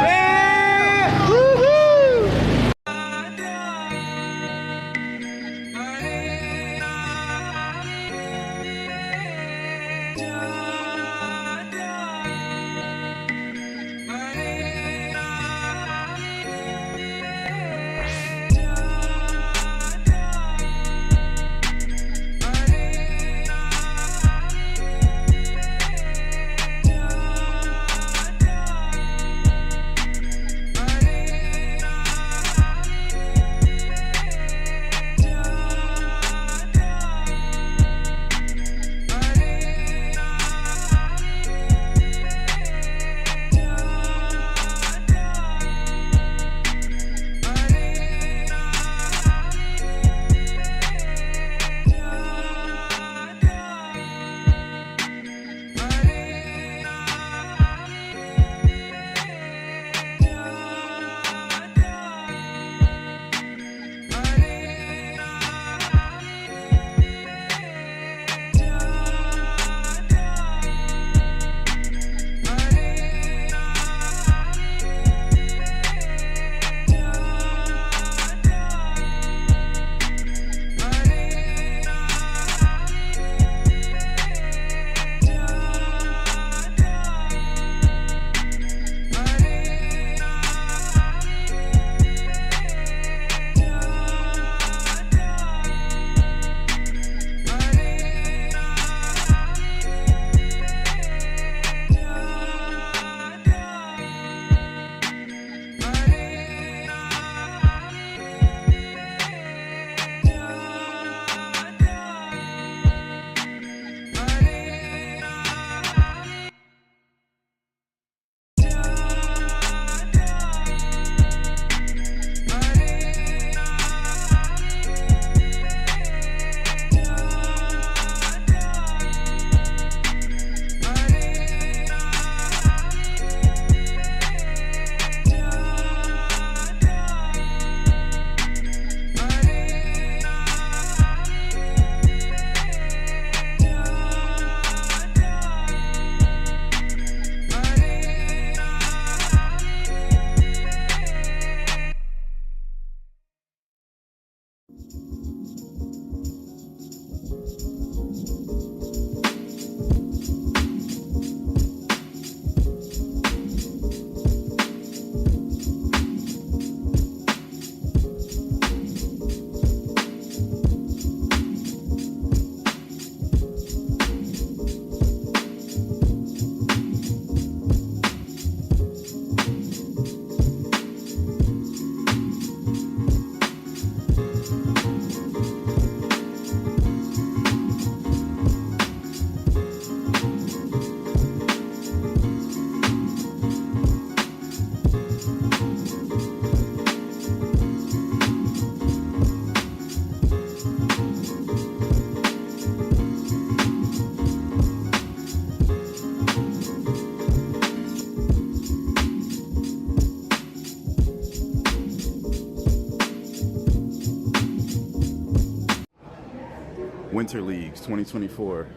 Winter Leagues 2024.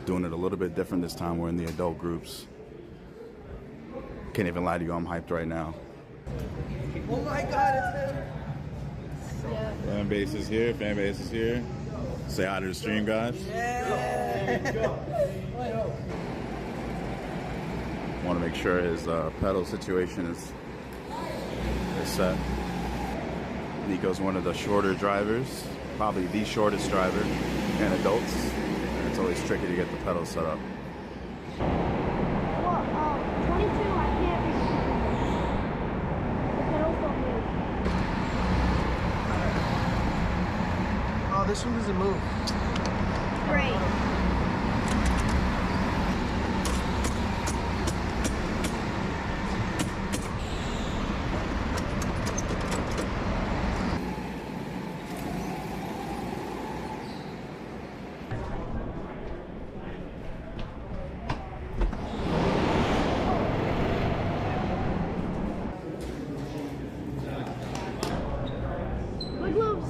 Doing it a little bit different this time. We're in the adult groups. Can't even lie to you, I'm hyped right now. Oh my God, it's him! Yeah. Fan base is here, fan base is here. Say hi to the stream, guys. Want to make sure his pedal situation is set. Nico's one of the shorter drivers, probably the shortest driver in adults. And it's always tricky to get the pedals set up. Well, 22, I can't be. The pedals don't move. Oh, this one doesn't move. Great. My gloves.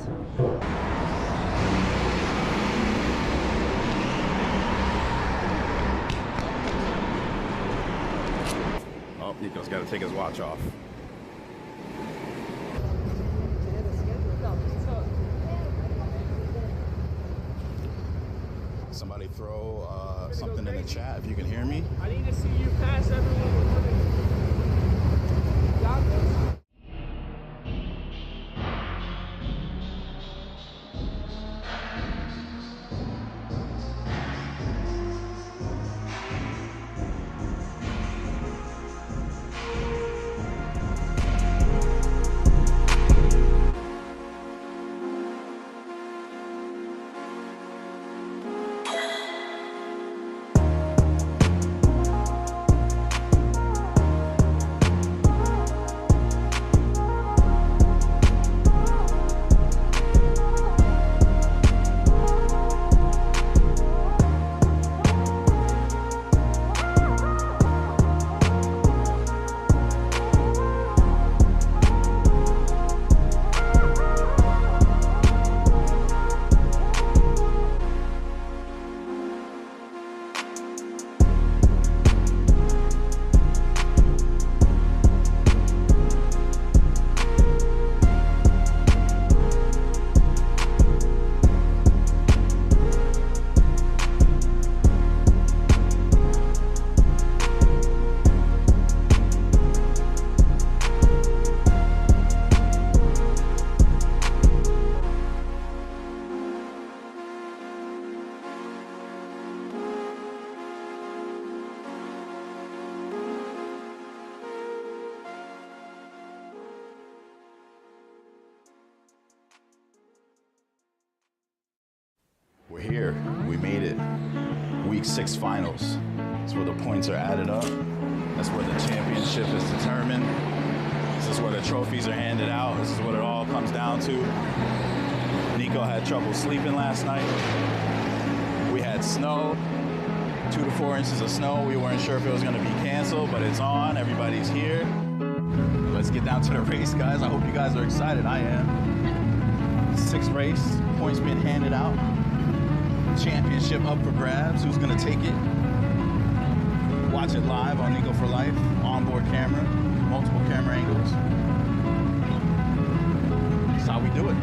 Oh, Nico's got to take his watch off. Somebody throw something in the chat if you can hear me. I need to see you pass everyone. Got this? We're here. We made it. Week 6 finals. That's where the points are added up. That's where the championship is determined. This is where the trophies are handed out. This is what it all comes down to. Nico had trouble sleeping last night. We had snow, 2 to 4 inches of snow. We weren't sure if it was going to be canceled, but it's on. Everybody's here. Let's get down to the race, guys. I hope you guys are excited. I am. 6th race, points being handed out. Championship up for grabs. Who's gonna take it? Watch it live on Nico for Life. Onboard camera, multiple camera angles. That's how we do it.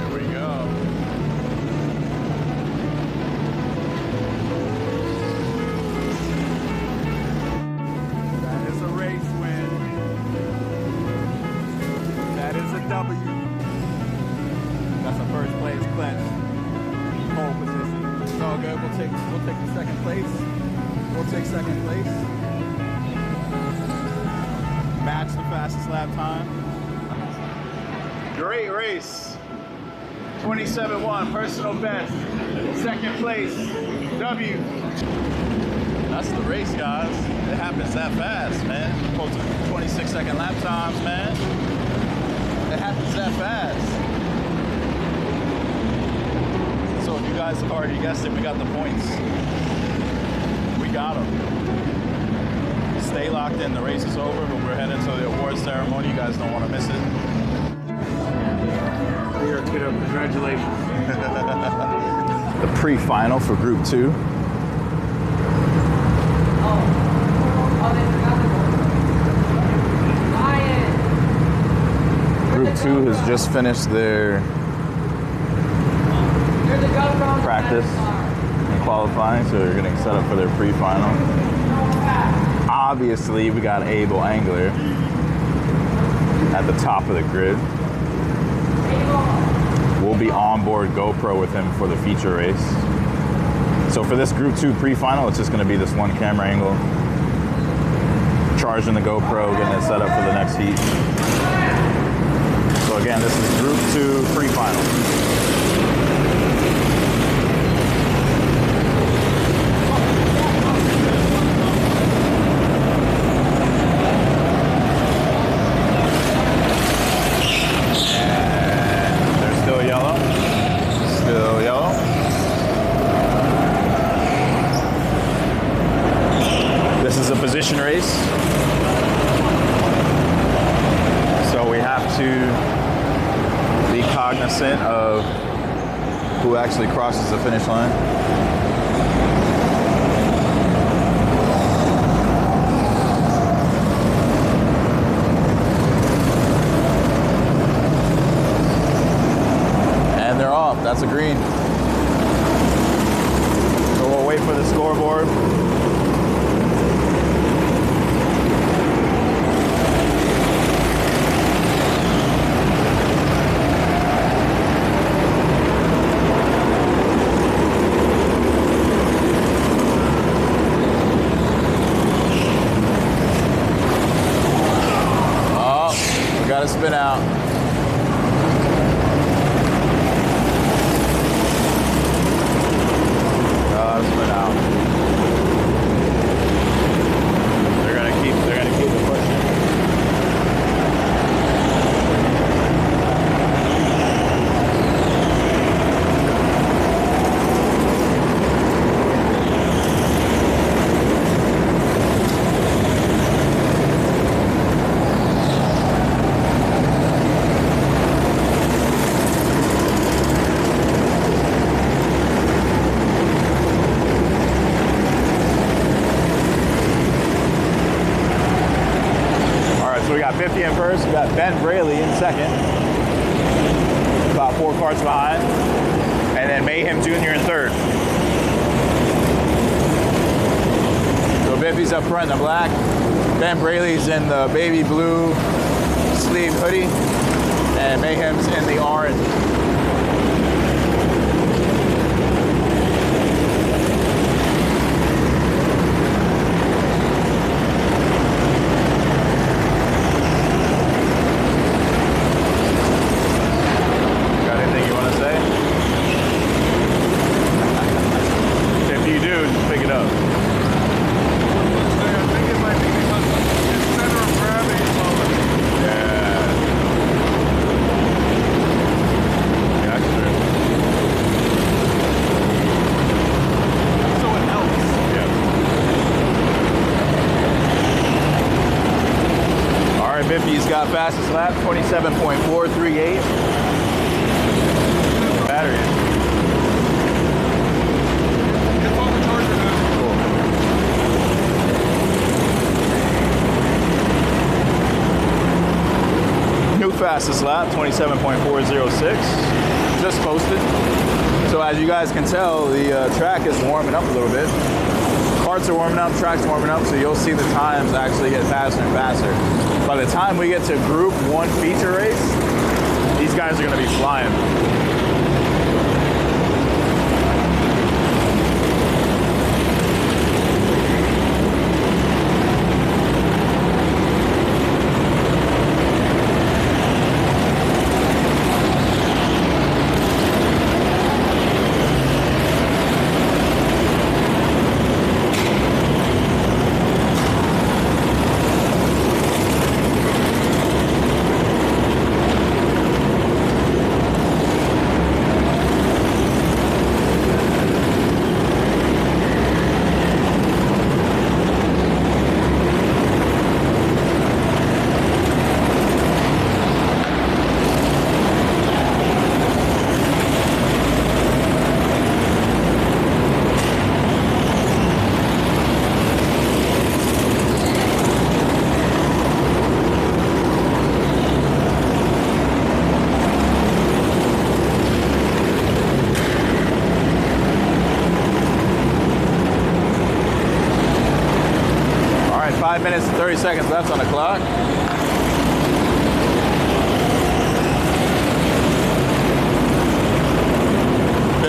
Here we go. That is a race win. That is a W. That's a first place clinch. Pole position. It's all good. We'll take the second place. We'll take second place. Match the fastest lap time. Great race. 27-1, personal best. Second place, W. That's the race, guys. It happens that fast, man. Close to 26-second lap times, man. It happens that fast. So if you guys have already guessed it, we got the points. We got them. Stay locked in. The race is over, but we're heading to the awards ceremony. You guys don't want to miss it. Kiddo, congratulations. The pre-final for Group 2. Group 2 has just finished their practice and qualifying, so they're getting set up for their pre-final. Obviously, we got Abel Angler at the top of the grid. We'll be on board GoPro with him for the feature race. So for this Group 2 pre-final, it's just going to be this one camera angle. Charging the GoPro, getting it set up for the next heat. So again, this is Group 2 pre-final. Position race. So we have to be cognizant of who actually crosses the finish line. And they're off. That's a green. So we'll wait for the scoreboard. Spin out. Spin out. They're gonna keep it pushing. In first, we got Ben Braley in second, about 4 cars behind, and then Mayhem Jr. in third. So Biffy's up front in the black, Ben Braley's in the baby blue sleeve hoodie, and Mayhem's in the orange. Got fastest lap, 27.438. Battery. Cool. New fastest lap, 27.406. Just posted. So as you guys can tell, the track is warming up a little bit. Karts are warming up, track's warming up, so you'll see the times actually get faster and faster. By the time we get to Group 1 feature race, these guys are going to be flying. 5 minutes and 30 seconds left on the clock.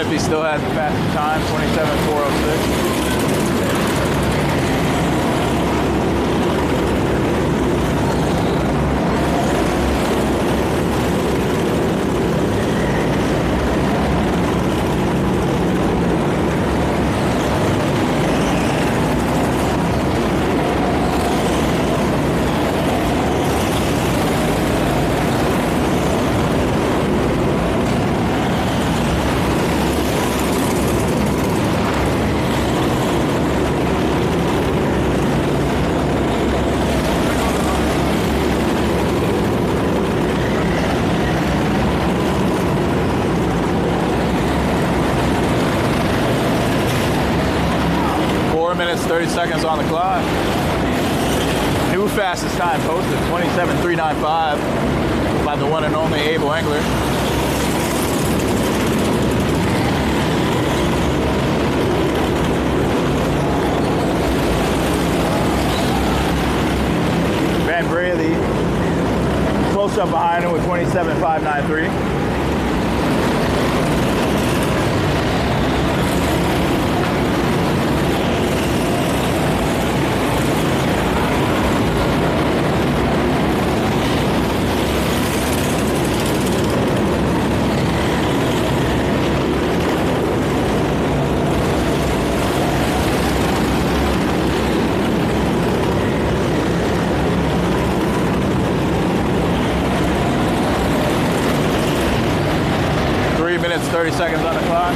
He still has the fastest time, 27.406. Minutes, 30 seconds on the clock. New fastest time posted, 27.395 by the one and only Abel Engler. Van Braley close up behind him with 27.593. 30 seconds on the clock.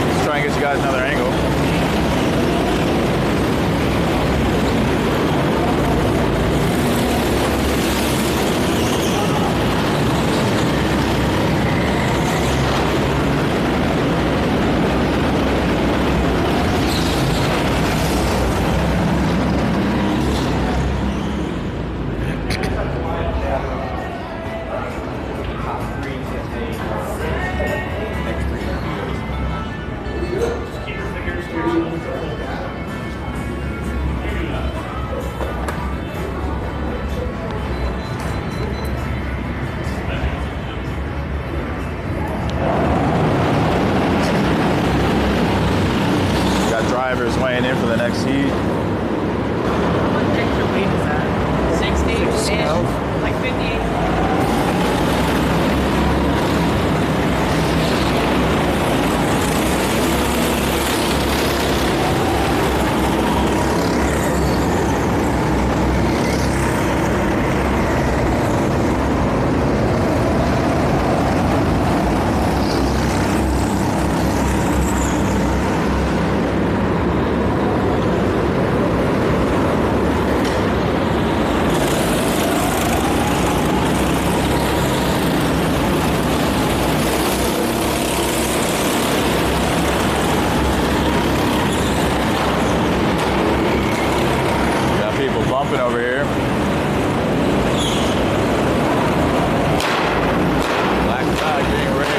Let's try and get you guys another angle. Weighing in for the next heat. What extra weight is that? 60-ish? Like 58? Over here. Black flag being raised.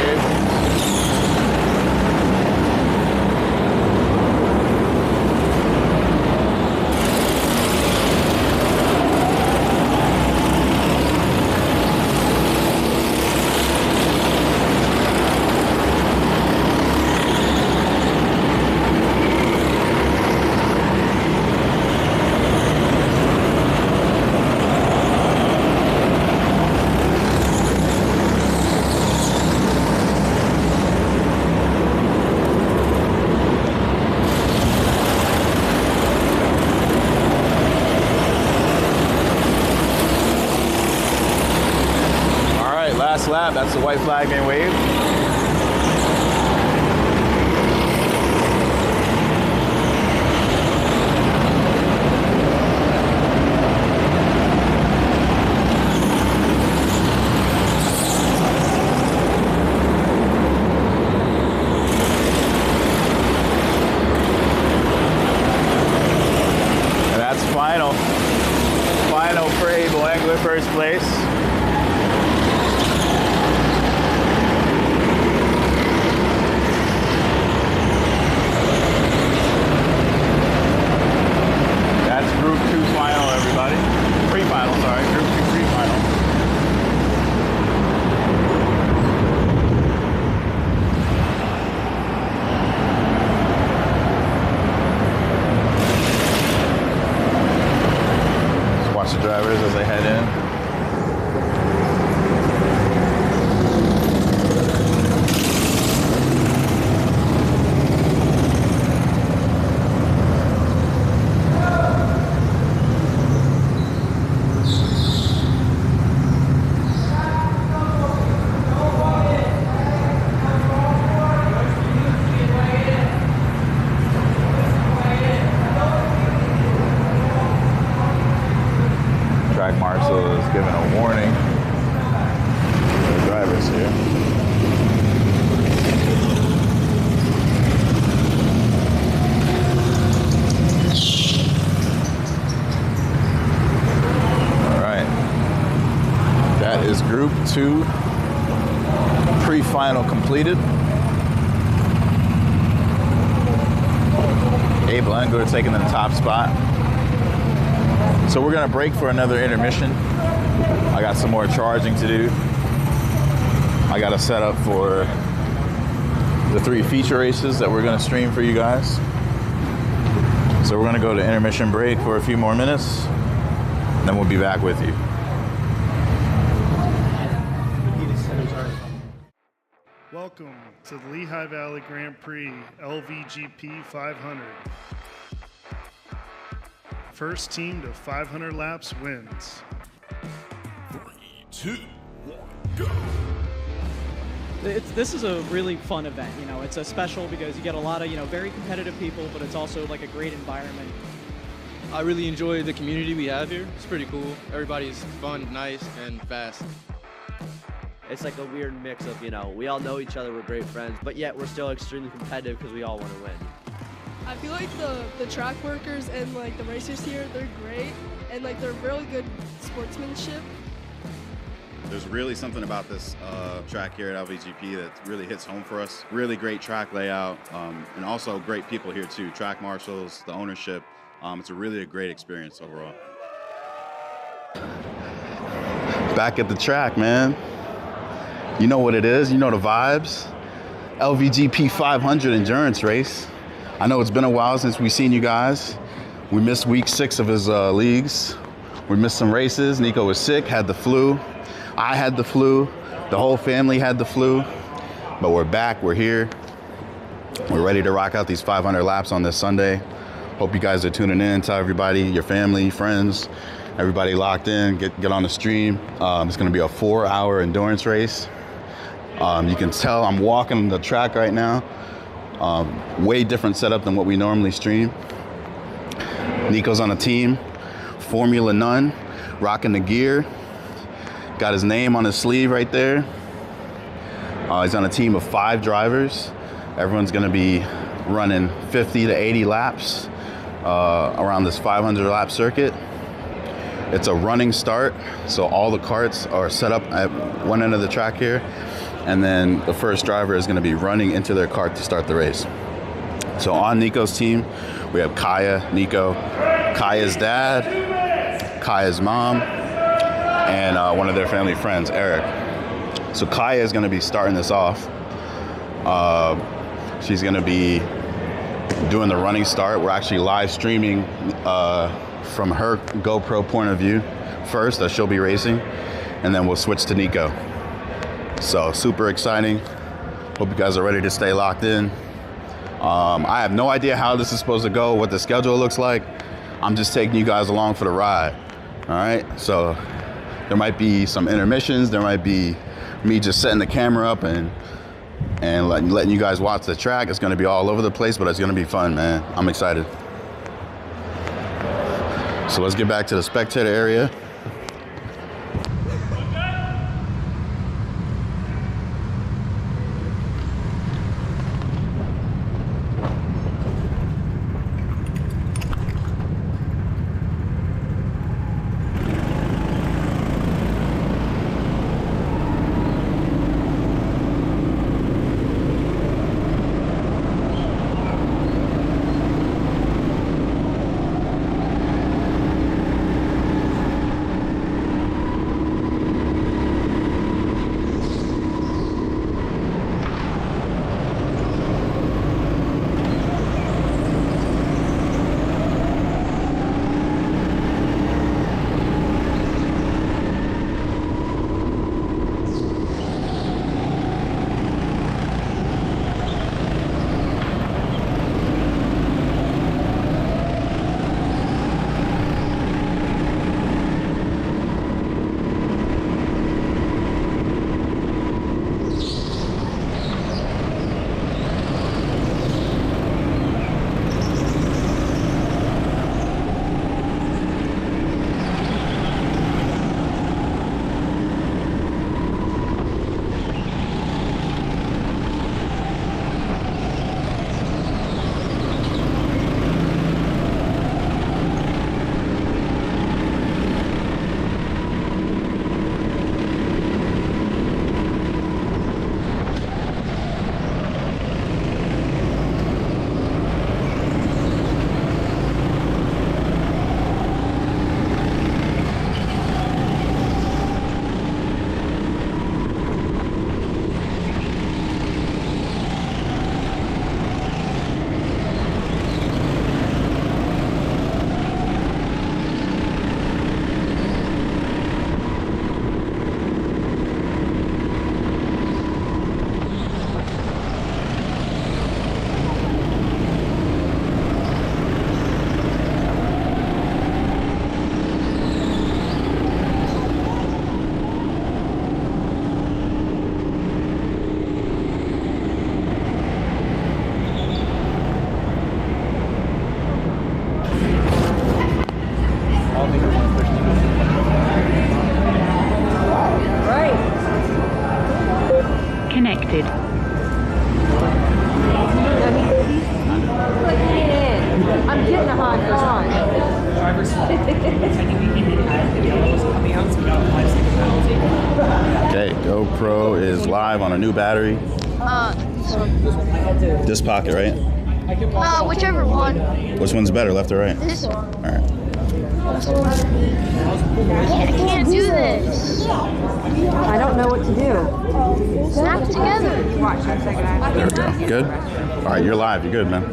Last lap, that's the white flag being waved. Final Prix Boangler first place. That's Group 2 final, everybody. Pre-final, sorry. Group 2 pre-final. Watch the drivers as they head in. Track marshal is giving a warning to the drivers here. All right, that is Group 2 pre-final completed. Abe Langler taking the top spot. So we're gonna break for another intermission. I got some more charging to do. I got a setup for the 3 feature races that we're gonna stream for you guys. So we're gonna go to intermission break for a few more minutes, and then we'll be back with you. Welcome to the Lehigh Valley Grand Prix LVGP 500. First team to 500 laps wins. 3, 2, 1, go. This is a really fun event. You know, it's a special because you get a lot of, very competitive people, but it's also like a great environment. I really enjoy the community we have here. It's pretty cool. Everybody's fun, nice, and fast. It's like a weird mix of, we all know each other, we're great friends, but yet we're still extremely competitive because we all want to win. I feel like the track workers and like the racers here, they're great, and like they're really good sportsmanship. There's really something about this track here at LVGP that really hits home for us. Really great track layout, and also great people here too. Track marshals, the ownership. It's a great experience overall. Back at the track, man. You know what it is, you know the vibes. LVGP 500 endurance race. I know it's been a while since we've seen you guys. We missed week 6 of his leagues. We missed some races. Nico was sick, had the flu. I had the flu. The whole family had the flu. But we're back, we're here. We're ready to rock out these 500 laps on this Sunday. Hope you guys are tuning in. Tell everybody, your family, friends, everybody locked in, get on the stream. It's gonna be a 4-hour endurance race. You can tell I'm walking the track right now. Way different setup than what we normally stream. Nico's on a team, Formula None, rocking the gear. Got his name on his sleeve right there. He's on a team of 5 drivers. Everyone's gonna be running 50 to 80 laps around this 500 lap circuit. It's a running start, so all the carts are set up at one end of the track here, and then the first driver is gonna be running into their cart to start the race. So on Nico's team, we have Kaya, Nico, Kaya's dad, Kaya's mom, and one of their family friends, Eric. So Kaya is gonna be starting this off. She's gonna be doing the running start. We're actually live streaming from her GoPro point of view first, that she'll be racing, and then we'll switch to Nico. So super exciting. Hope you guys are ready to stay locked in. I have no idea how this is supposed to go, what the schedule looks like. I'm just taking you guys along for the ride. All right, so there might be some intermissions. There might be me just setting the camera up and letting you guys watch the track. It's gonna be all over the place, but it's gonna be fun, man. I'm excited. So let's get back to the spectator area. Okay, GoPro is live on a new battery. This pocket, right? Whichever one. Which one's better, left or right? This one. All right. I can't do this. I don't know what to do. Snap together. Watch, one second. There we go. Good? All right, you're live. You're good, man.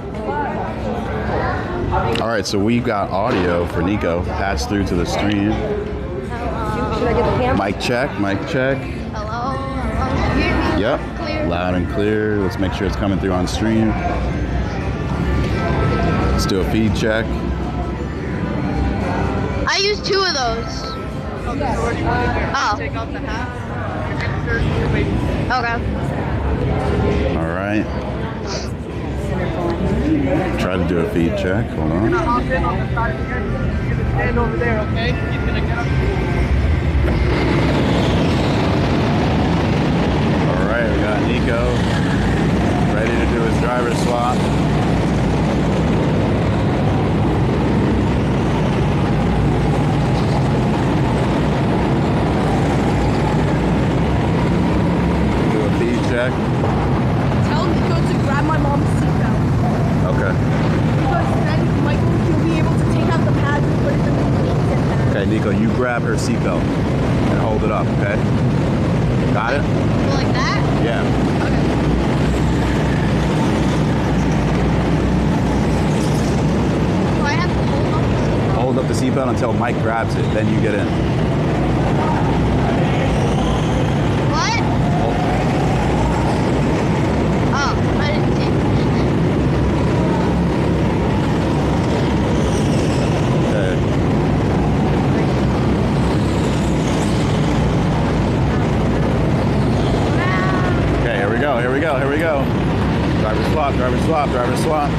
All right, so we've got audio for Nico patched through to the stream. Should I get the camera? Mic check, mic check. Hello? Can you hear me? Yep. Clear. Loud and clear. Let's make sure it's coming through on stream. Let's do a feed check. I used 2 of those. Oh. Take off the hat. Okay. All right. Try to do a feed check. Hold on. Stand over there, okay? He's gonna get up. All right, we got Nico ready to do his driver swap. Do a feed check. Tell Nico to grab my mom's seatbelt. Okay. Because then he'll be able to take out the pads and put it in the Okay, Nico, you grab her seatbelt and hold it up, okay? Got it? Like that? Yeah. Do I have to hold on? Hold up the seatbelt until Mike grabs it, then you get in. What? Oh, I didn't see. Okay, here we go, here we go, here we go. Driver swap, driver swap, driver swap.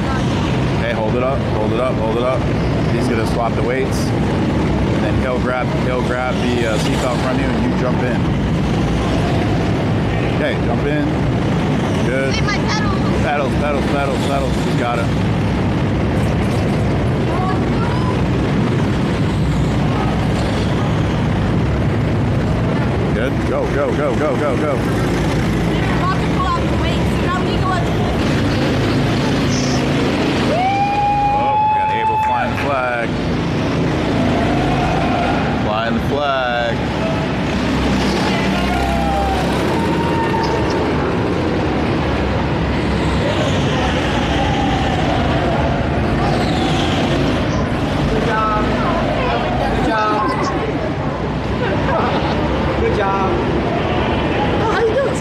Okay, hold it up, hold it up, hold it up. He's gonna swap the weights. And then he'll grab the seatbelt from you and you jump in. Okay, jump in. Good. Wait, my pedals. Pedals, pedals, pedals, pedals. You got it. Good. Go, go, go, go, go, go. Oh, we got Abel flying the flag. Flying the flag. Good job. Good job. Good job. Oh, how you doing?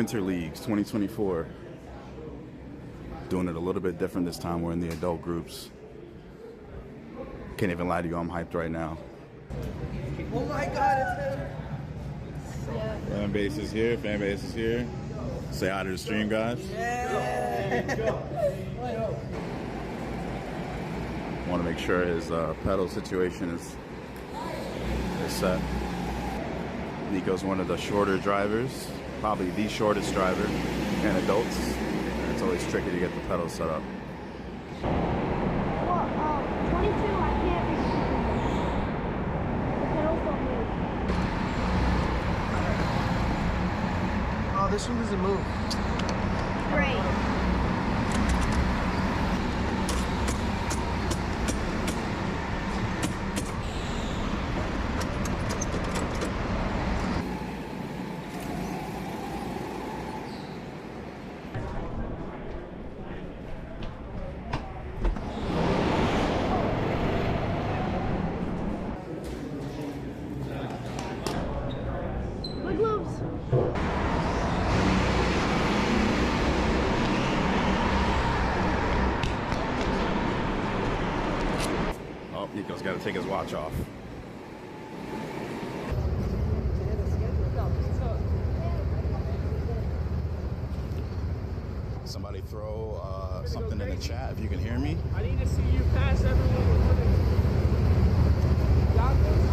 Winter Leagues 2024. Doing it a little bit different this time. We're in the adult groups. Can't even lie to you, I'm hyped right now. Oh my God, it's him. Yeah. Fan base is here. Fan base is here. Say hi to the stream, guys. Want to make sure his pedal situation is set. Nico's one of the shorter drivers, probably the shortest driver in adults. And it's always tricky to get the pedals set up. Well, 22, I can't reach. The pedals don't move. Oh, this one doesn't move. Great. Good moves. Oh, Nico's got to take his watch off. Somebody throw something in the chat if you can hear me. I need to see you pass everyone. Got this?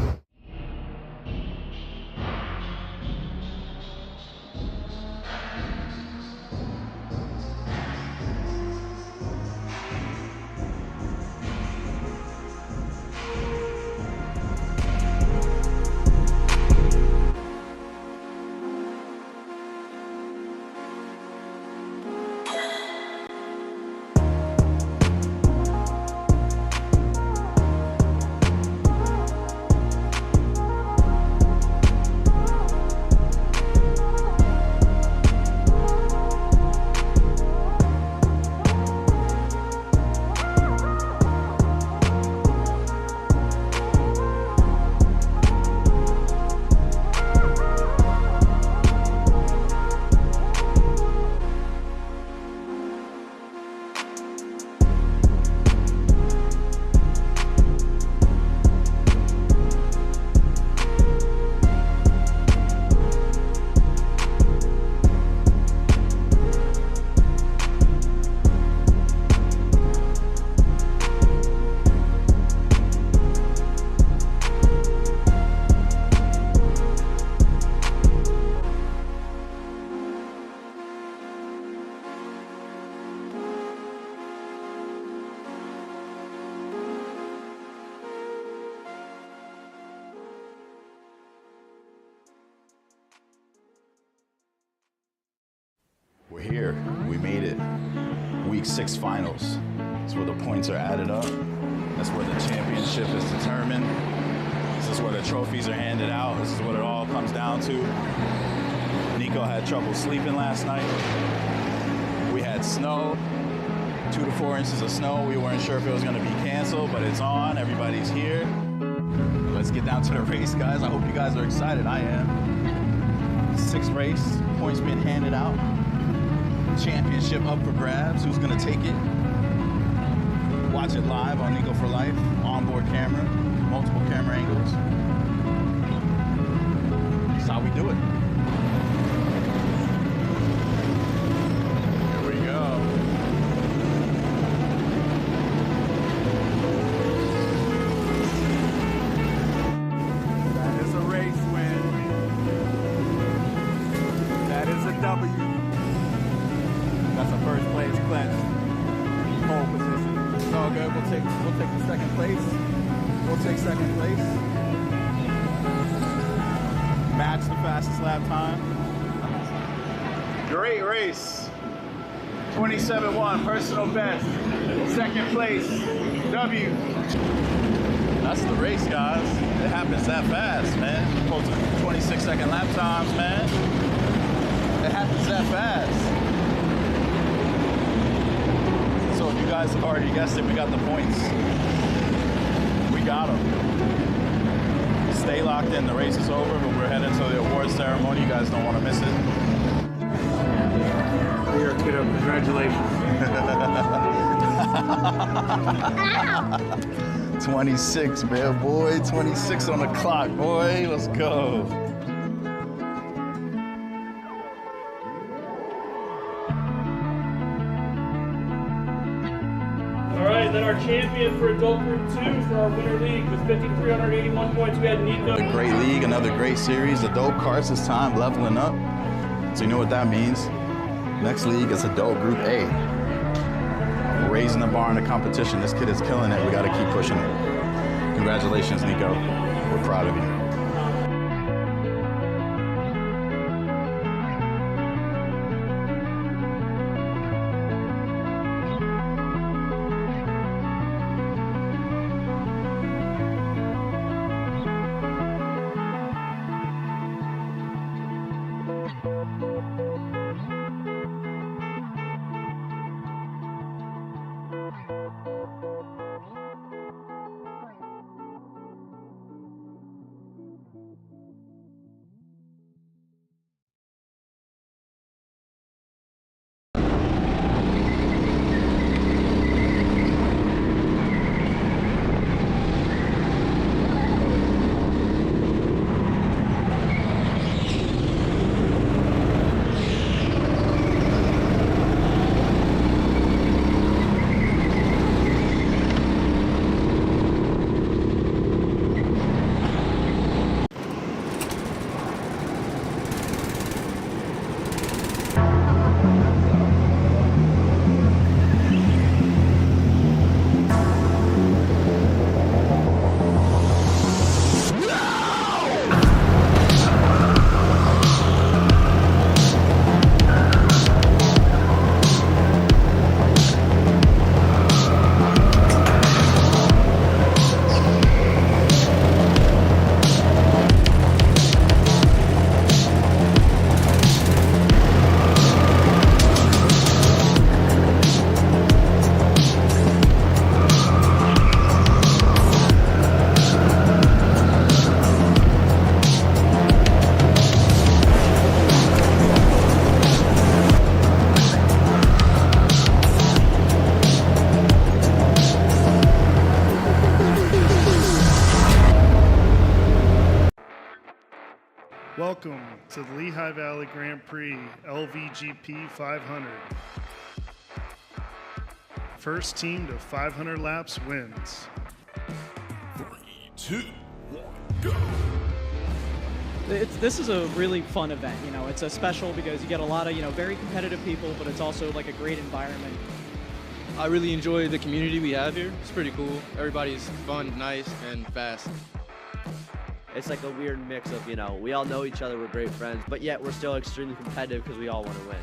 We're here. We made it. Week 6 finals. That's where the points are added up. That's where the championship is determined. This is where the trophies are handed out. This is what it all comes down to. Nico had trouble sleeping last night. We had snow, 2 to 4 inches of snow. We weren't sure if it was going to be canceled, but it's on. Everybody's here. Let's get down to the race, guys. I hope you guys are excited. I am. 6th race, points being handed out. Championship up for grabs. Who's gonna take it? Watch it live on Nico for Life. Onboard camera, multiple camera angles. That's how we do it. Here we go. That is a race win. That is a W. That's a first place clinch. Pole position. It's all good. We'll take the second place. We'll take second place. Match the fastest lap time. Great race. 27-1, personal best. Second place, W. That's the race, guys. It happens that fast, man. Close to 26-second lap times, man. It happens that fast. So if you guys have already guessed it, we got the points. We got them. Stay locked in. The race is over, but we're heading to the awards ceremony. You guys don't want to miss it. You're a kiddo. Congratulations. 26, man, boy. 26 on the clock, boy. Let's go. All right, then our champion for adult group 2 for our winter league with 5,381 points, we had Nico. A great league, another great series. Adult karts this time, leveling up. So you know what that means. Next league is adult group A. Raising the bar in the competition. This kid is killing it. We got to keep pushing it. Congratulations, Nico. We're proud of you. Welcome to the Lehigh Valley Grand Prix LVGP 500. First team to 500 laps wins. 3, 2, 1, go! This is a really fun event. You know, it's a special because you get a lot of, very competitive people, but it's also like a great environment. I really enjoy the community we have here. It's pretty cool. Everybody's fun, nice, and fast. It's like a weird mix of, we all know each other, we're great friends, but yet we're still extremely competitive because we all want to win.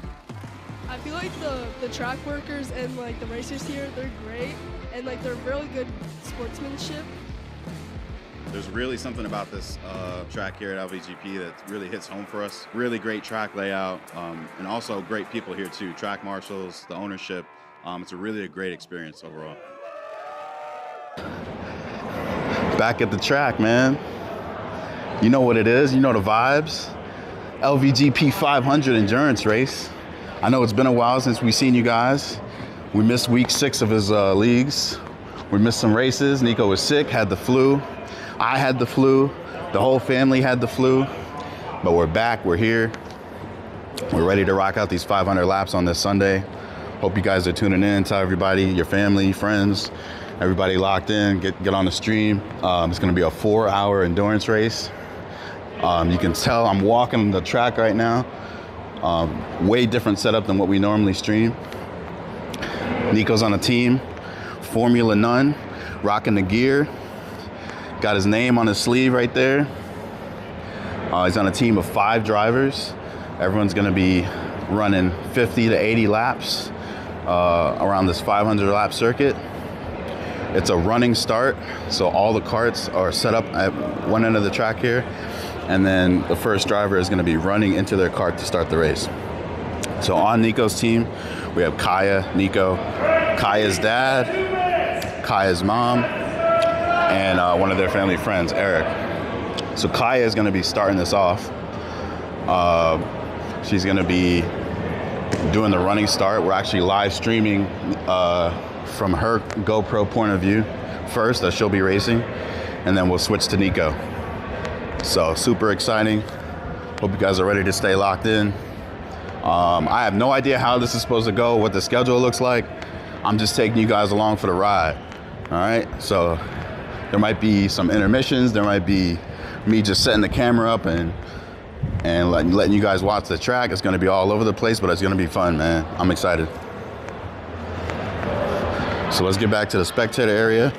I feel like the track workers and like the racers here, they're great, and like they're really good sportsmanship. There's really something about this track here at LVGP that really hits home for us. Really great track layout, and also great people here too. Track marshals, the ownership. It's a great experience overall. Back at the track, man. You know what it is, you know the vibes. LVGP 500 endurance race. I know it's been a while since we've seen you guys. We missed week 6 of his leagues. We missed some races. Nico was sick, had the flu. I had the flu. The whole family had the flu. But we're back, we're here. We're ready to rock out these 500 laps on this Sunday. Hope you guys are tuning in. Tell everybody, your family, friends, everybody locked in, get on the stream. It's gonna be a 4-hour endurance race. You can tell I'm walking the track right now. Way different setup than what we normally stream. Nico's on a team, Formula None, rocking the gear. Got his name on his sleeve right there. He's on a team of 5 drivers. Everyone's gonna be running 50 to 80 laps around this 500 lap circuit. It's a running start, so all the karts are set up at one end of the track here, and then the first driver is going to be running into their kart to start the race. So on Nico's team, we have Kaya, Nico, Kaya's dad, Kaya's mom, and one of their family friends, Eric. So Kaya is going to be starting this off. She's going to be doing the running start. We're actually live streaming from her GoPro point of view first, that she'll be racing, and then we'll switch to Nico. So super exciting. Hope you guys are ready to stay locked in. I have no idea how this is supposed to go, what the schedule looks like. I'm just taking you guys along for the ride. All right, so there might be some intermissions. There might be me just setting the camera up and letting you guys watch the track. It's gonna be all over the place, but it's gonna be fun, man. I'm excited. So let's get back to the spectator area.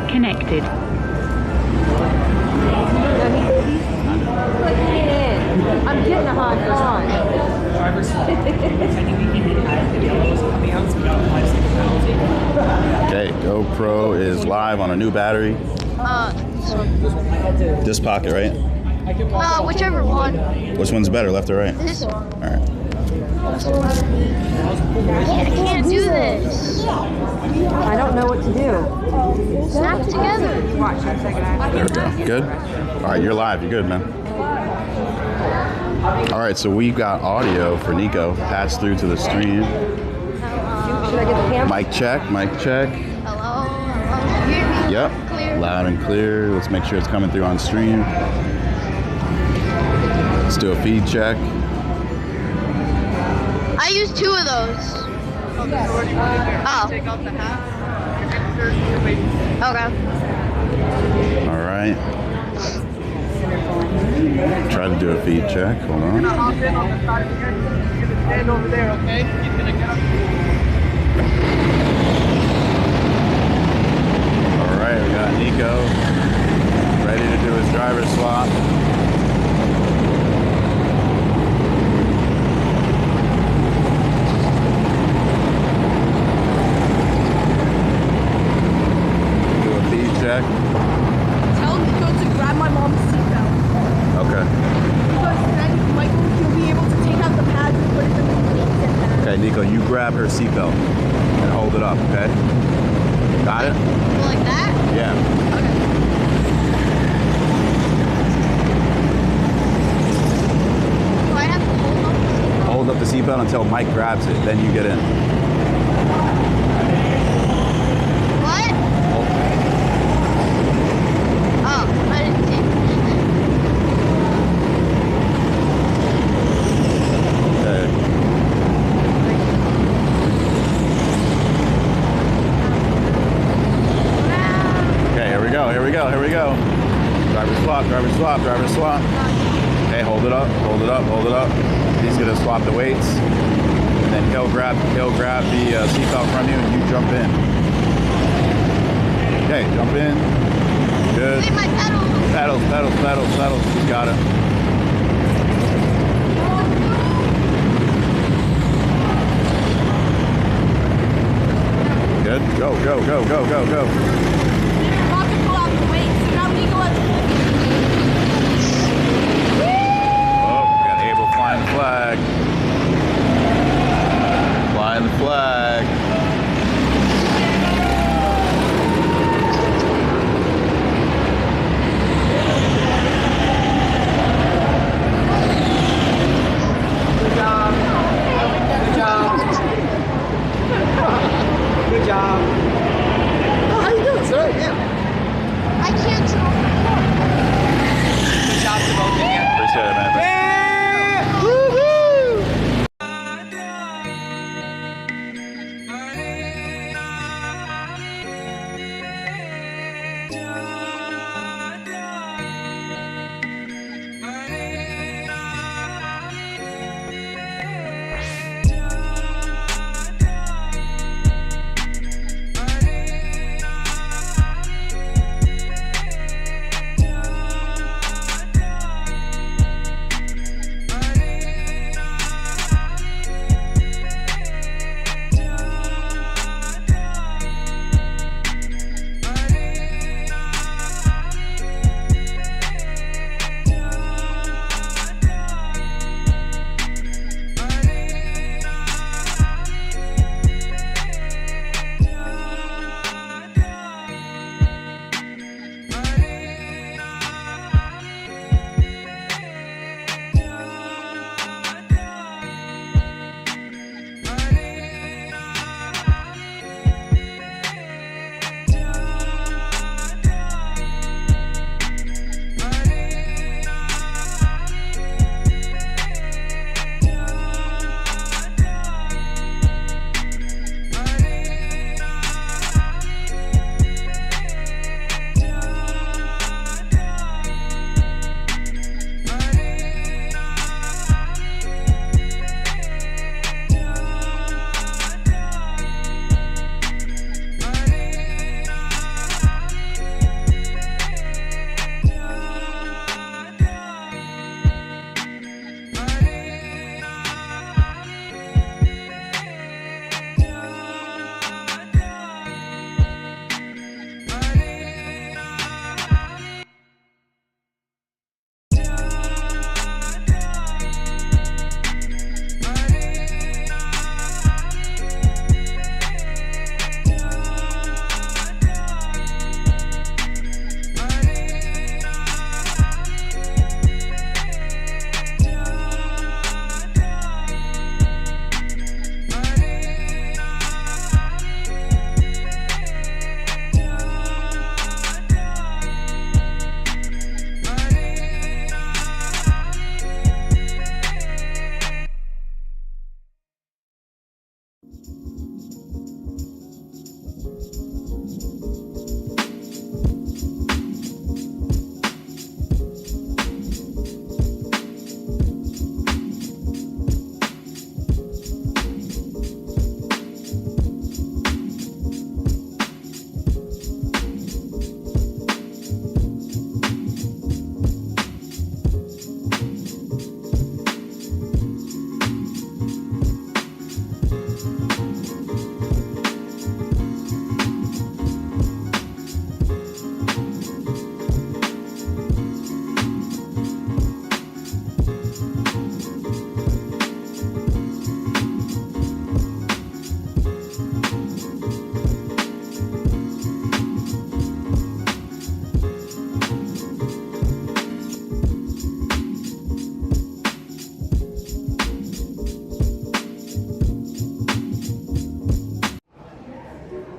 Connected. I'm getting a hot on. Okay, GoPro is live on a new battery. This pocket, right? Whichever one. Which one's better, left or right? This one. All right. I can't do this. I don't know what to do. Snap together. There we go. Good? All right, you're live. You're good, man. All right, so we've got audio for Nico patched through to the stream. Should I get the camera? Mic check, mic check. Hello. Hello. You hear me? Yep. Clear. Loud and clear. Let's make sure it's coming through on stream. Let's do a feed check. I use 2 of those. Oh. Take off the hat. Okay. All right. Try to do a feed check. Hold on. Hop in on the side here. You're gonna stand over there, okay? He's gonna get up. All right, we got Nico ready to do his driver swap. Do a feed check. Tell Nico to grab my mom's seatbelt. Okay. Because then Michael, he'll be able to take out the pads and put it in the seat. Okay, Nico, you grab her seatbelt and hold it up, okay? Got it? Like that? Yeah. up the seatbelt until Mike grabs it, then you get in. What? Oh, I didn't see. Okay. Okay, here we go, here we go, here we go. Driver swap, driver swap, driver swap. Okay, hold it up, hold it up, hold it up. He's gonna swap the weights. And then he'll grab the seatbelt from you and you jump in. Okay, jump in. Good. Wait, my pedals. Pedals, pedals, pedals, pedals. You got it. Good. Go, go, go, go, go, go. Flying the flag. Flying the flag. Good job. Good job. Good job. Oh, how you doing, sir? Yeah. I can't tell. Good job to both of you. Appreciate it, man.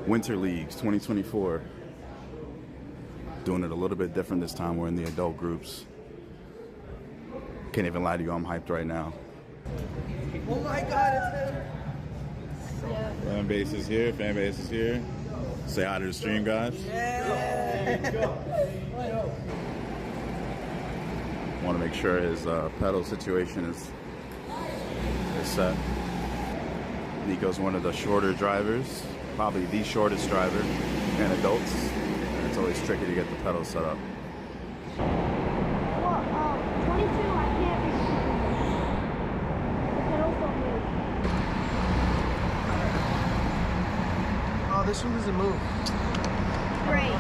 Winter Leagues 2024. Doing it a little bit different this time. We're in the adult groups. Can't even lie to you, I'm hyped right now. Oh my God, it's him! Fan base is here. Fan base is here. Say hi to the stream, guys. Want to make sure his pedal situation is set. Nico's one of the shorter drivers, probably the shortest driver in adults. It's always tricky to get the pedals set up. Well, 22, I can't be. The pedals don't move. Oh, this one doesn't move. Great.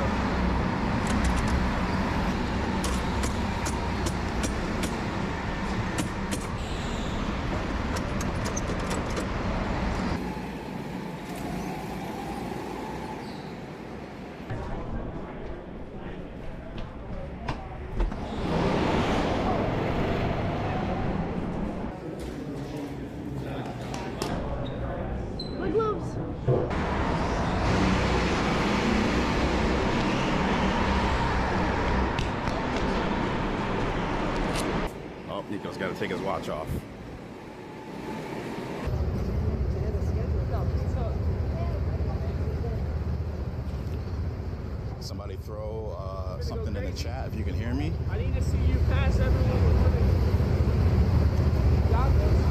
Good gloves. Oh, Nico's got to take his watch off. Somebody throw something in the chat if you can hear me. I need to see you pass everyone. Got this?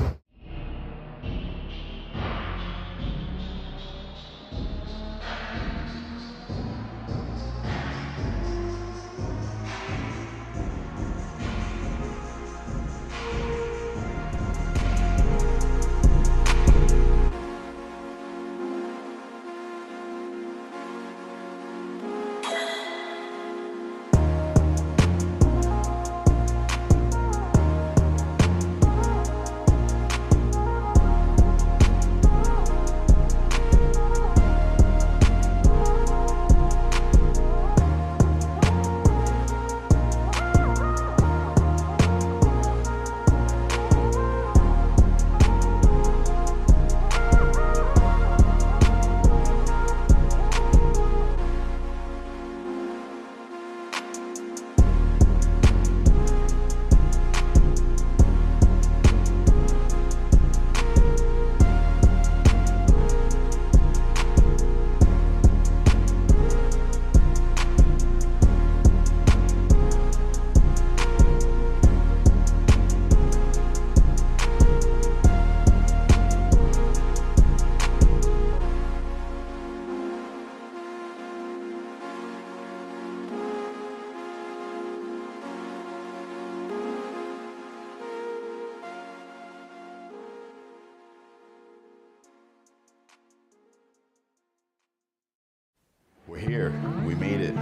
We're here. We made it.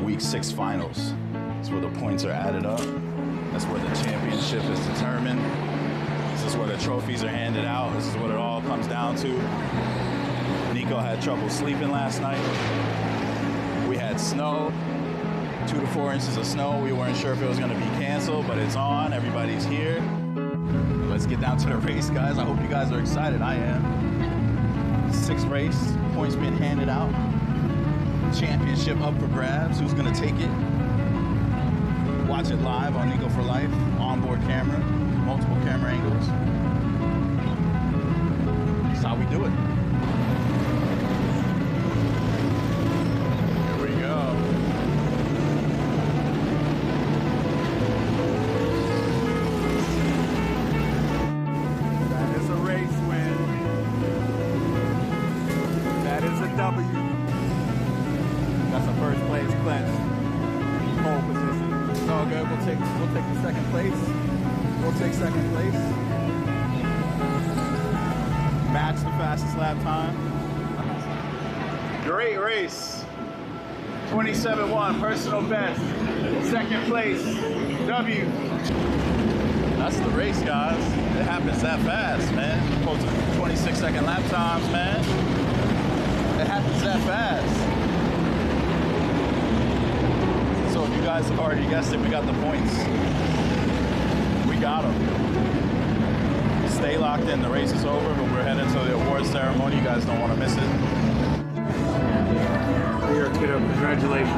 Week 6 finals. That's where the points are added up. That's where the championship is determined. This is where the trophies are handed out. This is what it all comes down to. Nico had trouble sleeping last night. We had snow, 2 to 4 inches of snow. We weren't sure if it was going to be canceled, but it's on. Everybody's here. Let's get down to the race, guys. I hope you guys are excited. I am. 6th race, points being handed out. Championship up for grabs. Who's gonna take it? Watch it live on Nico for Life. Onboard camera, multiple camera angles. That's how we do it. Here we go. That is a race win. That is a W. That's a first place clinch. Pole position. It's all good. We'll take the second place. We'll take second place. Match the fastest lap time. Great race. 27-1, personal best. Second place, W. That's the race, guys. It happens that fast, man. Opposed to 26-second lap times, man. It happens that fast. So if you guys have already guessed it, we got the points. We got them. Stay locked in. The race is over, but we're heading to the awards ceremony. You guys don't want to miss it. it up. Congratulations.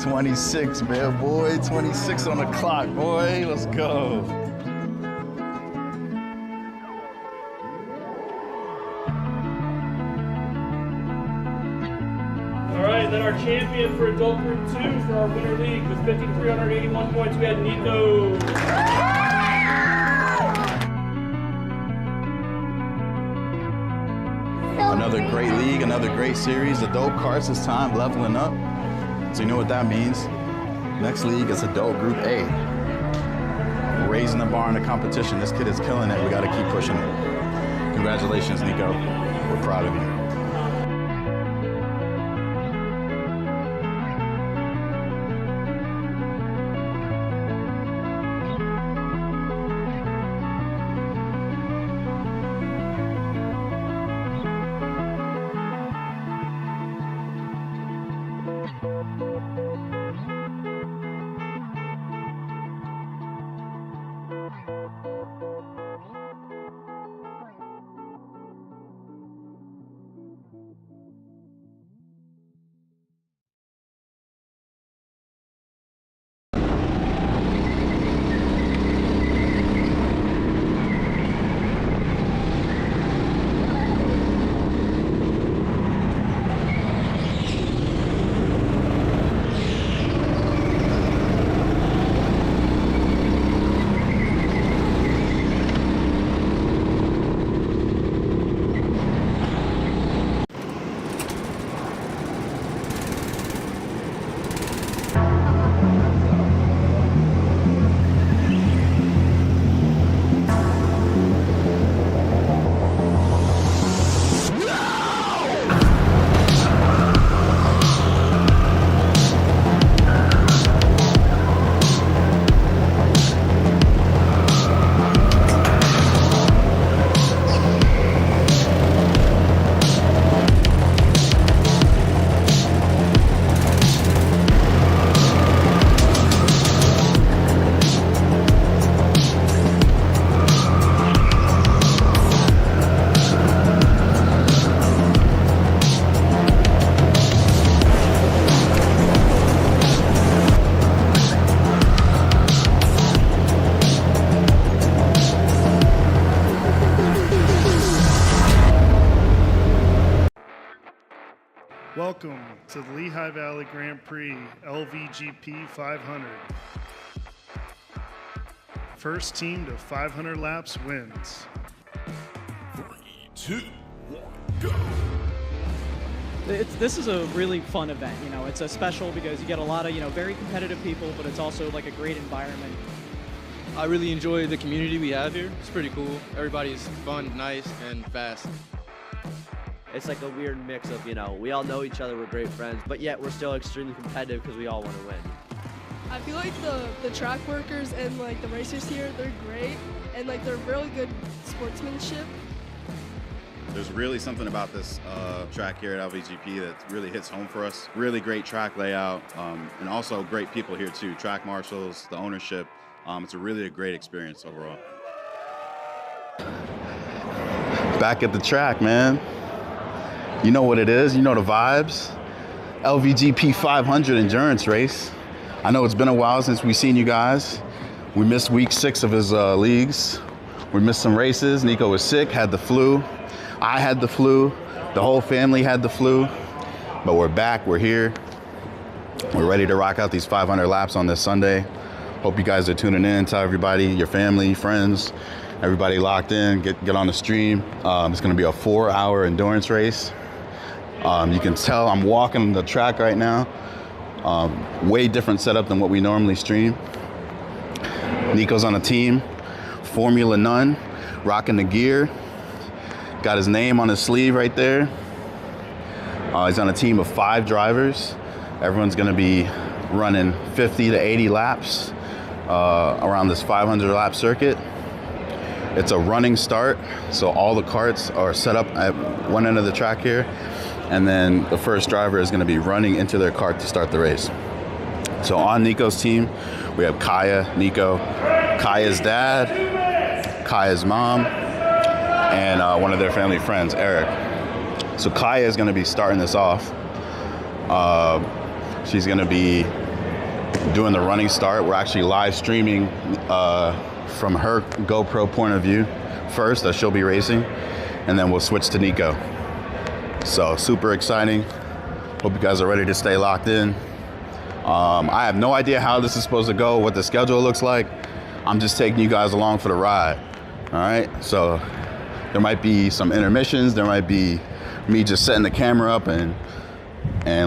26, man, boy. 26 on the clock, boy. Let's go. All right, then our champion for Adult Group 2 for our Winter League with 5,381 points, we had Nico. Another great league, another great series. Adult karts this time, leveling up. So you know what that means. Next league is Adult Group A. Raising the bar in the competition. This kid is killing it. We got to keep pushing it. Congratulations, Nico. We're proud of you. Welcome to the Lehigh Valley Grand Prix LVGP 500. First team to 500 laps wins. 3, 2, 1, go! This is a really fun event. You know, it's a special because you get a lot of, very competitive people, but it's also like a great environment. I really enjoy the community we have here. It's pretty cool. Everybody's fun, nice, and fast. It's like a weird mix of, we all know each other, we're great friends, but yet we're still extremely competitive because we all want to win. I feel like the track workers and like the racers here, they're great, and like they're really good sportsmanship. There's really something about this track here at LVGP that really hits home for us. Really great track layout, and also great people here too. Track marshals, the ownership. It's a great experience overall. Back at the track, man. You know what it is, you know the vibes. LVGP 500 endurance race. I know it's been a while since we've seen you guys. We missed week 6 of his leagues. We missed some races. Nico was sick, had the flu. I had the flu. The whole family had the flu. But we're back, we're here. We're ready to rock out these 500 laps on this Sunday. Hope you guys are tuning in. Tell everybody, your family, friends, everybody locked in, get on the stream. It's gonna be a 4-hour endurance race. You can tell I'm walking the track right now. Way different setup than what we normally stream. Nico's on a team, Formula None, rocking the gear. Got his name on his sleeve right there. He's on a team of 5 drivers. Everyone's gonna be running 50 to 80 laps around this 500 lap circuit. It's a running start, so all the karts are set up at one end of the track here, and then the first driver is gonna be running into their kart to start the race. So on Nico's team, we have Kaya, Nico, Kaya's dad, Kaya's mom, and one of their family friends, Eric. So Kaya is going to be starting this off. She's going to be doing the running start. We're actually live streaming from her GoPro point of view first, that she'll be racing, and then we'll switch to Nico. So super exciting. Hope you guys are ready to stay locked in. I have no idea how this is supposed to go, what the schedule looks like. I'm just taking you guys along for the ride. All right, so there might be some intermissions. There might be me just setting the camera up and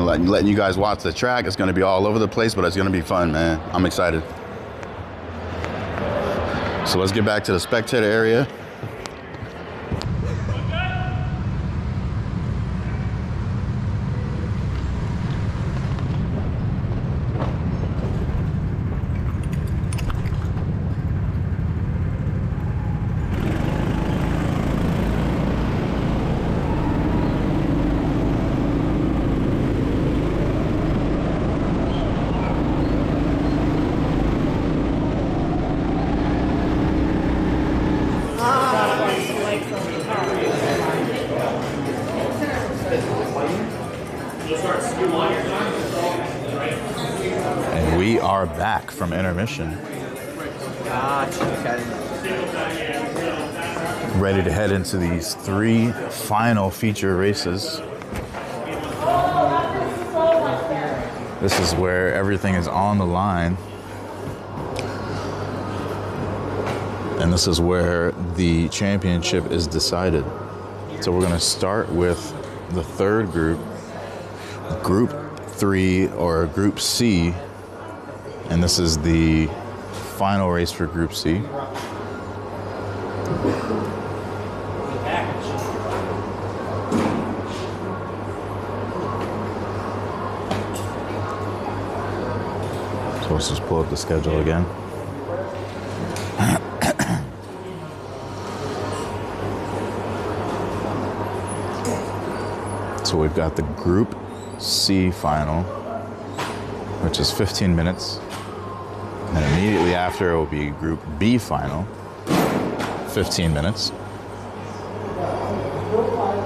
letting you guys watch the track. It's gonna be all over the place, but it's gonna be fun, man. I'm excited. So let's get back to the spectator area. And we are back from intermission. Ready to head into these 3 final feature races. This is where everything is on the line. And this is where the championship is decided. So we're gonna start with the third group, Group 3 or Group C. And this is the final race for Group C. So let's just pull up the schedule again. So we've got the Group C final, which is 15 minutes. And then immediately after it will be Group B final, 15 minutes.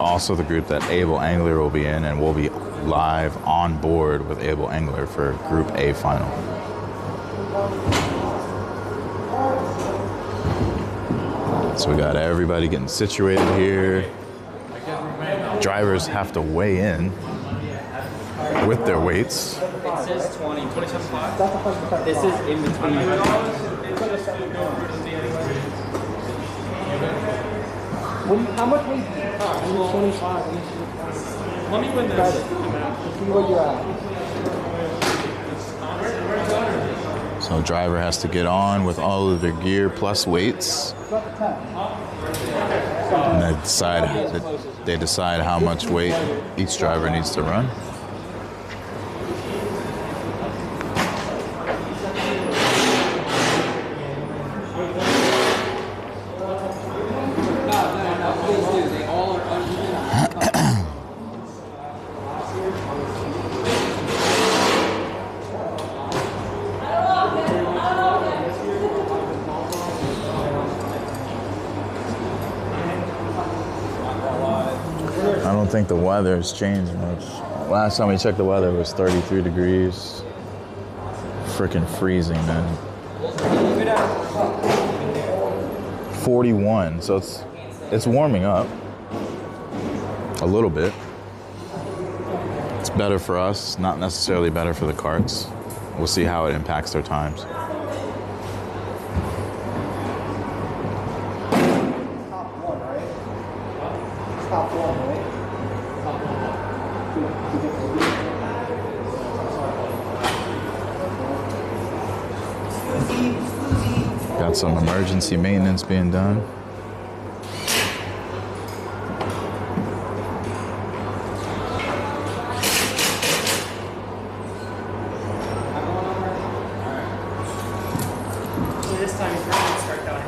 Also the group that Abel Angler will be in, and we'll be live on board with Abel Angler for Group A final. So we got everybody getting situated here. Drivers have to weigh in with their weights. It says 20, 27.5. This is in between. How much weight? 25. Let me win this. See where you're at. So driver has to get on with all of their gear plus weights. And they decide how much weight each driver needs to run. I don't think the weather has changed much. Last time we checked the weather, it was 33 degrees. Freaking freezing, man. 41, so it's warming up a little bit. It's better for us, not necessarily better for the karts. We'll see how it impacts their times. Got some emergency maintenance being done. This time you're going to start going.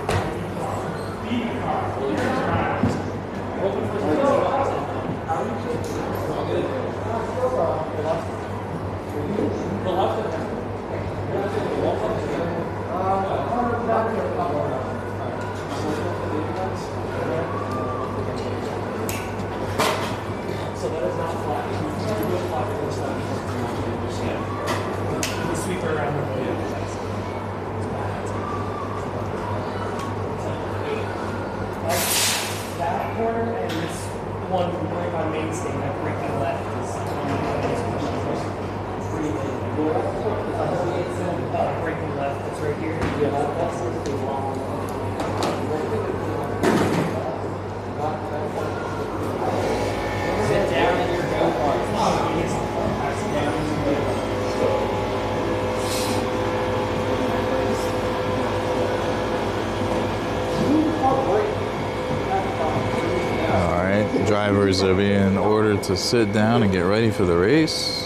one right by mainstay, that braking left is braking left, that's right here. Yeah, that's the long. Sit down in your go-kart. All right, drivers are being ordered to sit down and get ready for the race.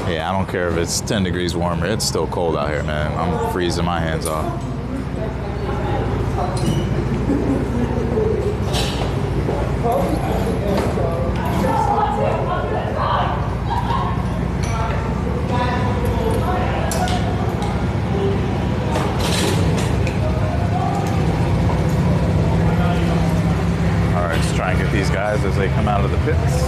Yeah, I don't care if it's 10 degrees warmer. It's still cold out here, man. I'm freezing my hands off. All right, let's try and get these guys as they come out of the pits.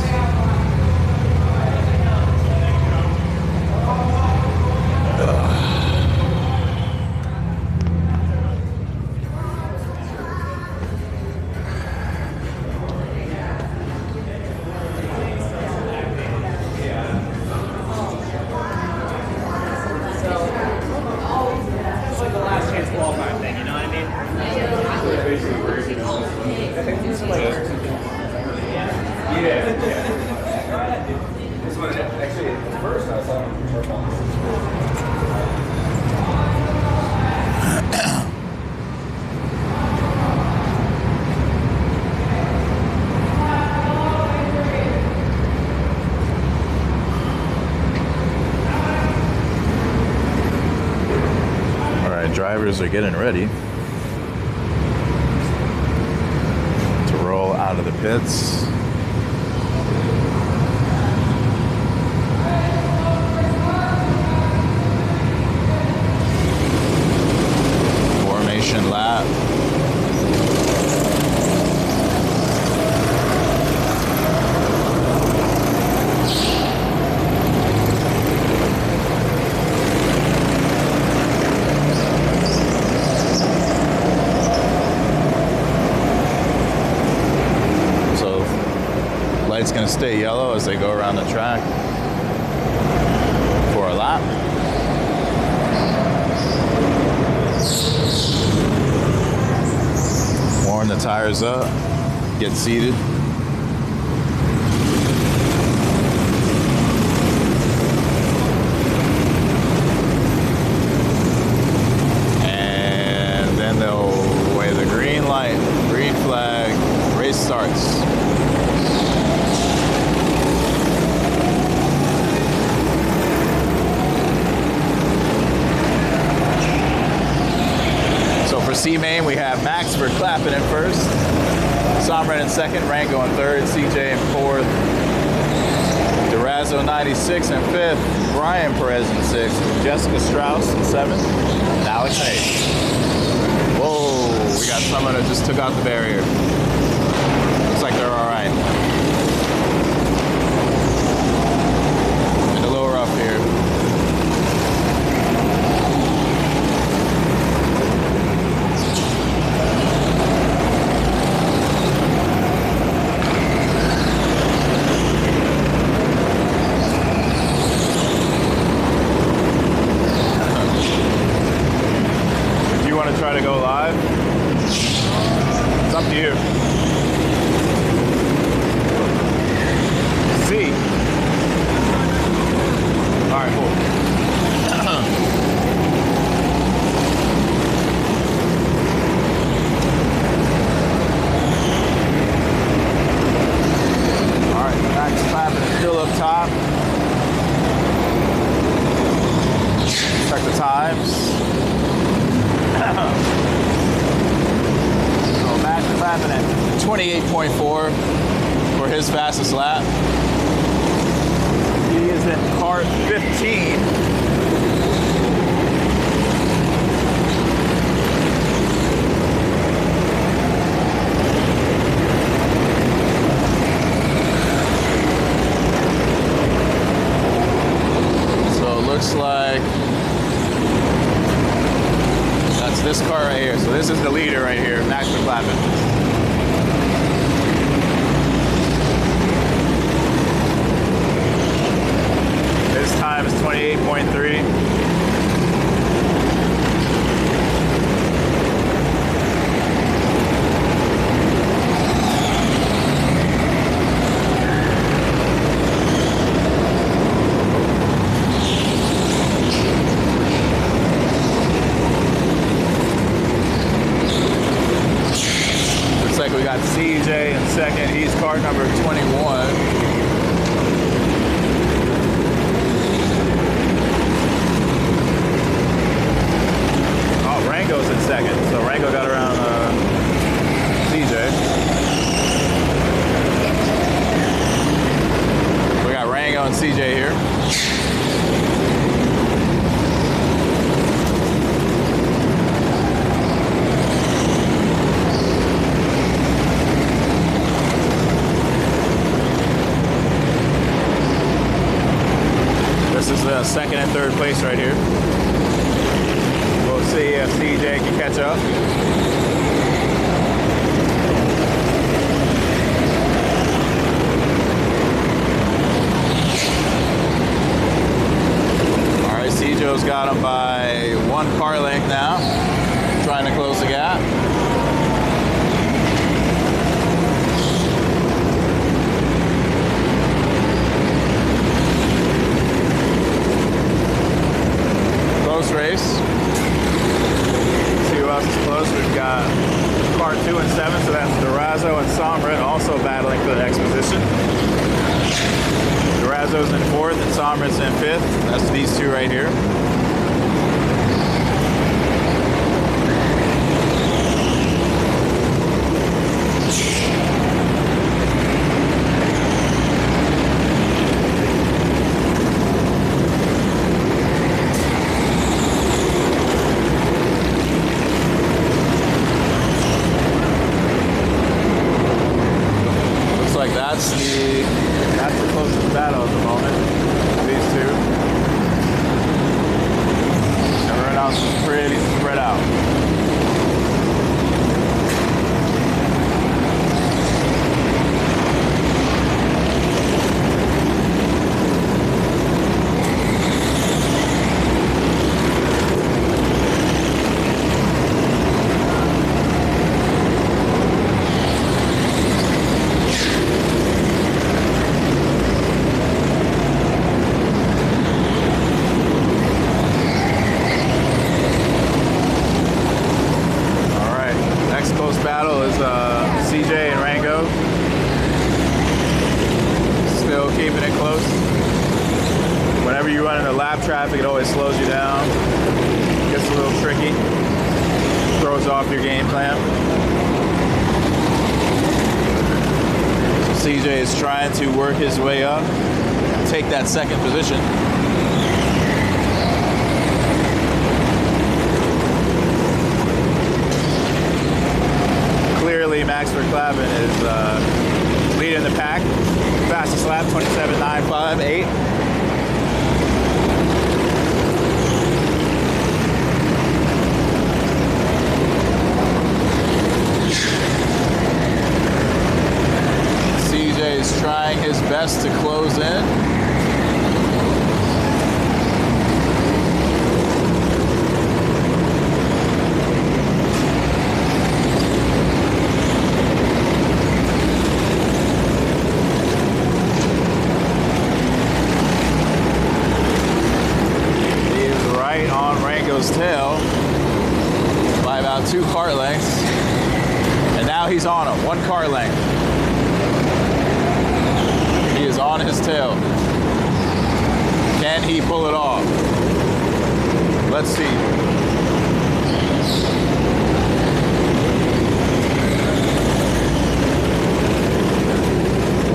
It's like the last chance qualifying thing, you know what I mean? This one, actually, at first I saw All right, drivers are getting ready to roll out of the pits. Formation lap. So light's gonna stay yellow as they go around the track for a lap. Warm the tires up, get seated. And then they'll wave the green light, green flag, race starts. So for C-Main, we have Max Verklappen in first, Somren in second, Rango in third, CJ in fourth, Durazo 96 in fifth, Brian Perez in sixth, Jessica Strauss in seventh, and Alex in eighth. Whoa, we got someone that just took out the barrier. Looks like they're all right. And a little rough here. Try to go live. It's up to you. See. All right, cool. All right, Max Verklappen is still up top. Check the times. So Max Verklappen at 28.4 for his fastest lap. He is in kart 15. So it looks like that's this car right here. So this is the leader right here, Max Verstappen. His time is 28.3. We got CJ in second. He's car number 21. Oh, Rango's in second. So Rango got around CJ. We got Rango and CJ here. This is the second and third place right here. We'll see if CJ can catch up. All right, CJ's got him by 1 car length now, trying to close the gap. Close race. See who else is close. We've got car 2 and 7, so that's Durazo and Somrit also battling for the next position. Durazo's in 4th and Somrit's in 5th. That's these two right here. That's the closest battle at the moment. These two. Everyone else is pretty spread out. Battle is CJ and Rango. Still keeping it close. Whenever you run into lap traffic, it always slows you down. Gets a little tricky. Throws off your game plan. So CJ is trying to work his way up, take that second position. Clearly, Max Verstappen is leading the pack. Fastest lap, 27.958. CJ is trying his best to close in. Tail by about 2 car lengths, and now he's on him, 1 car length. He is on his tail. Can he pull it off? Let's see.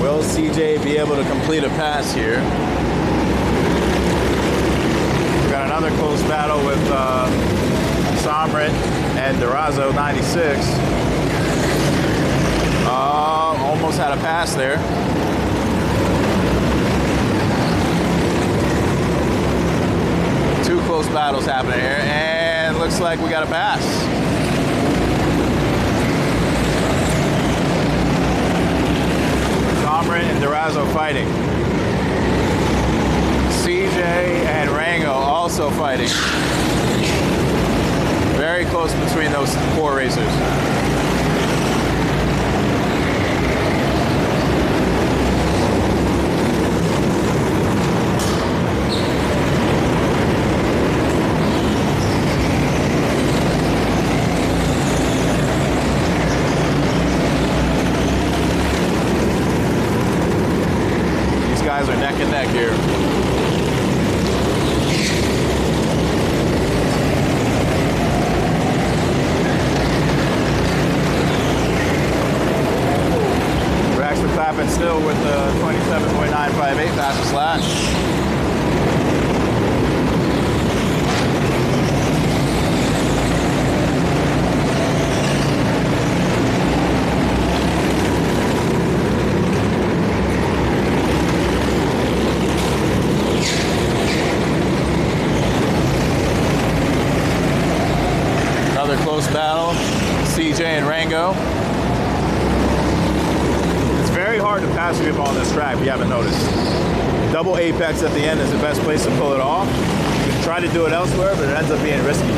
Will CJ be able to complete a pass here? Got another close battle with Somrit and Durazo, 96. Almost had a pass there. Two close battles happening here, and looks like we got a pass. Cameron and Durazo fighting. CJ and Rango also fighting. Very close between those 4 racers. Guys are neck and neck here. We're actually clapping still with the 27.958 fastest lap. Close battle, CJ and Rango. It's very hard to pass people on this track if you haven't noticed. Double apex at the end is the best place to pull it off. You can try to do it elsewhere, but it ends up being risky.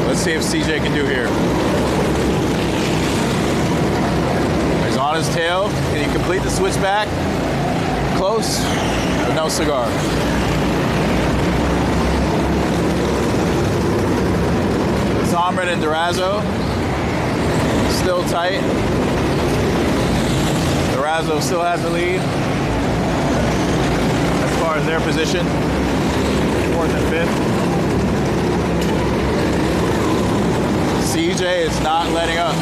Let's see if CJ can do here. He's on his tail. Can he complete the switchback? Close, but no cigar. Somrin and Durazo still tight. Durazo still has the lead as far as their position, 4th and 5th. CJ is not letting up.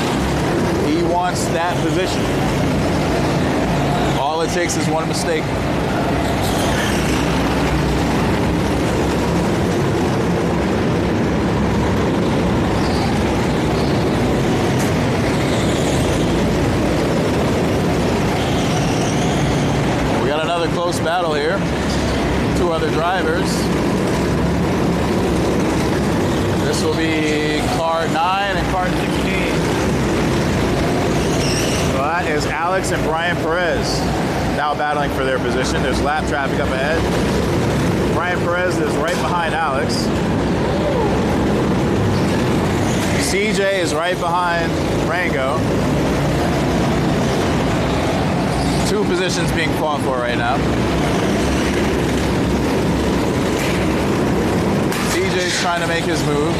He wants that position. All it takes is one mistake. We got another close battle here. 2 other drivers. This will be car 9 and car 16. Well, that is Alex and Brian Perez now battling for their position. There's lap traffic up ahead. Brian Perez is right behind Alex. CJ is right behind Rango. 2 positions being fought for right now. CJ's trying to make his move.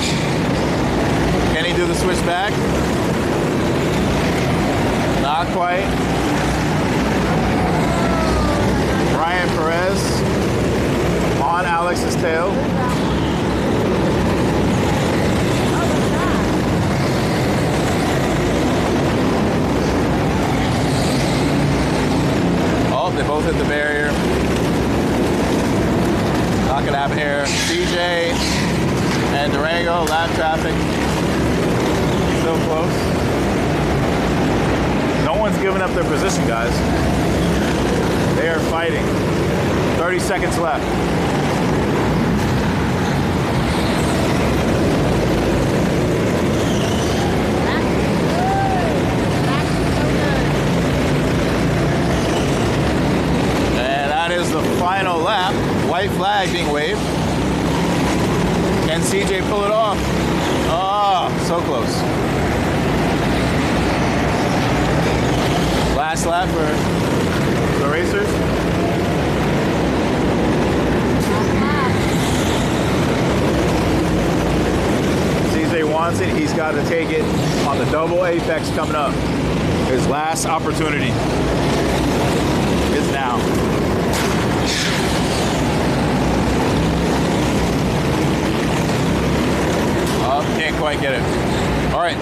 Can he do the switchback? Not quite. Brian Perez on Alex's tail. Oh, they both hit the barrier. Not gonna happen here. CJ and Durango, lap traffic. Still close. No one's giving up their position, guys. They are fighting. 30 seconds left. And that is the final lap. White flag being waved. Can CJ pull it off? Oh, so close. Last lap for the racers. CJ wants it. He's got to take it on the double apex coming up. His last opportunity is now. Oh, can't quite get it. All right.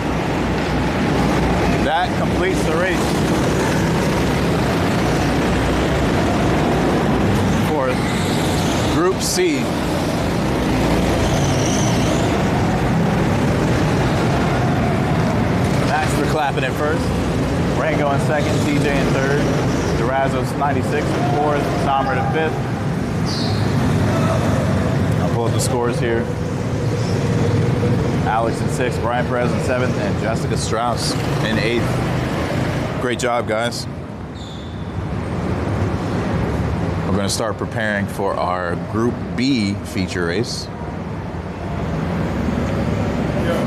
That completes the race. Group C. Max for clapping it first. Rango in second, CJ in third. Brazos 96 in fourth, Sommer in fifth. I'll pull up the scores here. Alex in sixth, Brian Perez in seventh, and Jessica Strauss in eighth. Great job, guys. We're going to start preparing for our Group B feature race.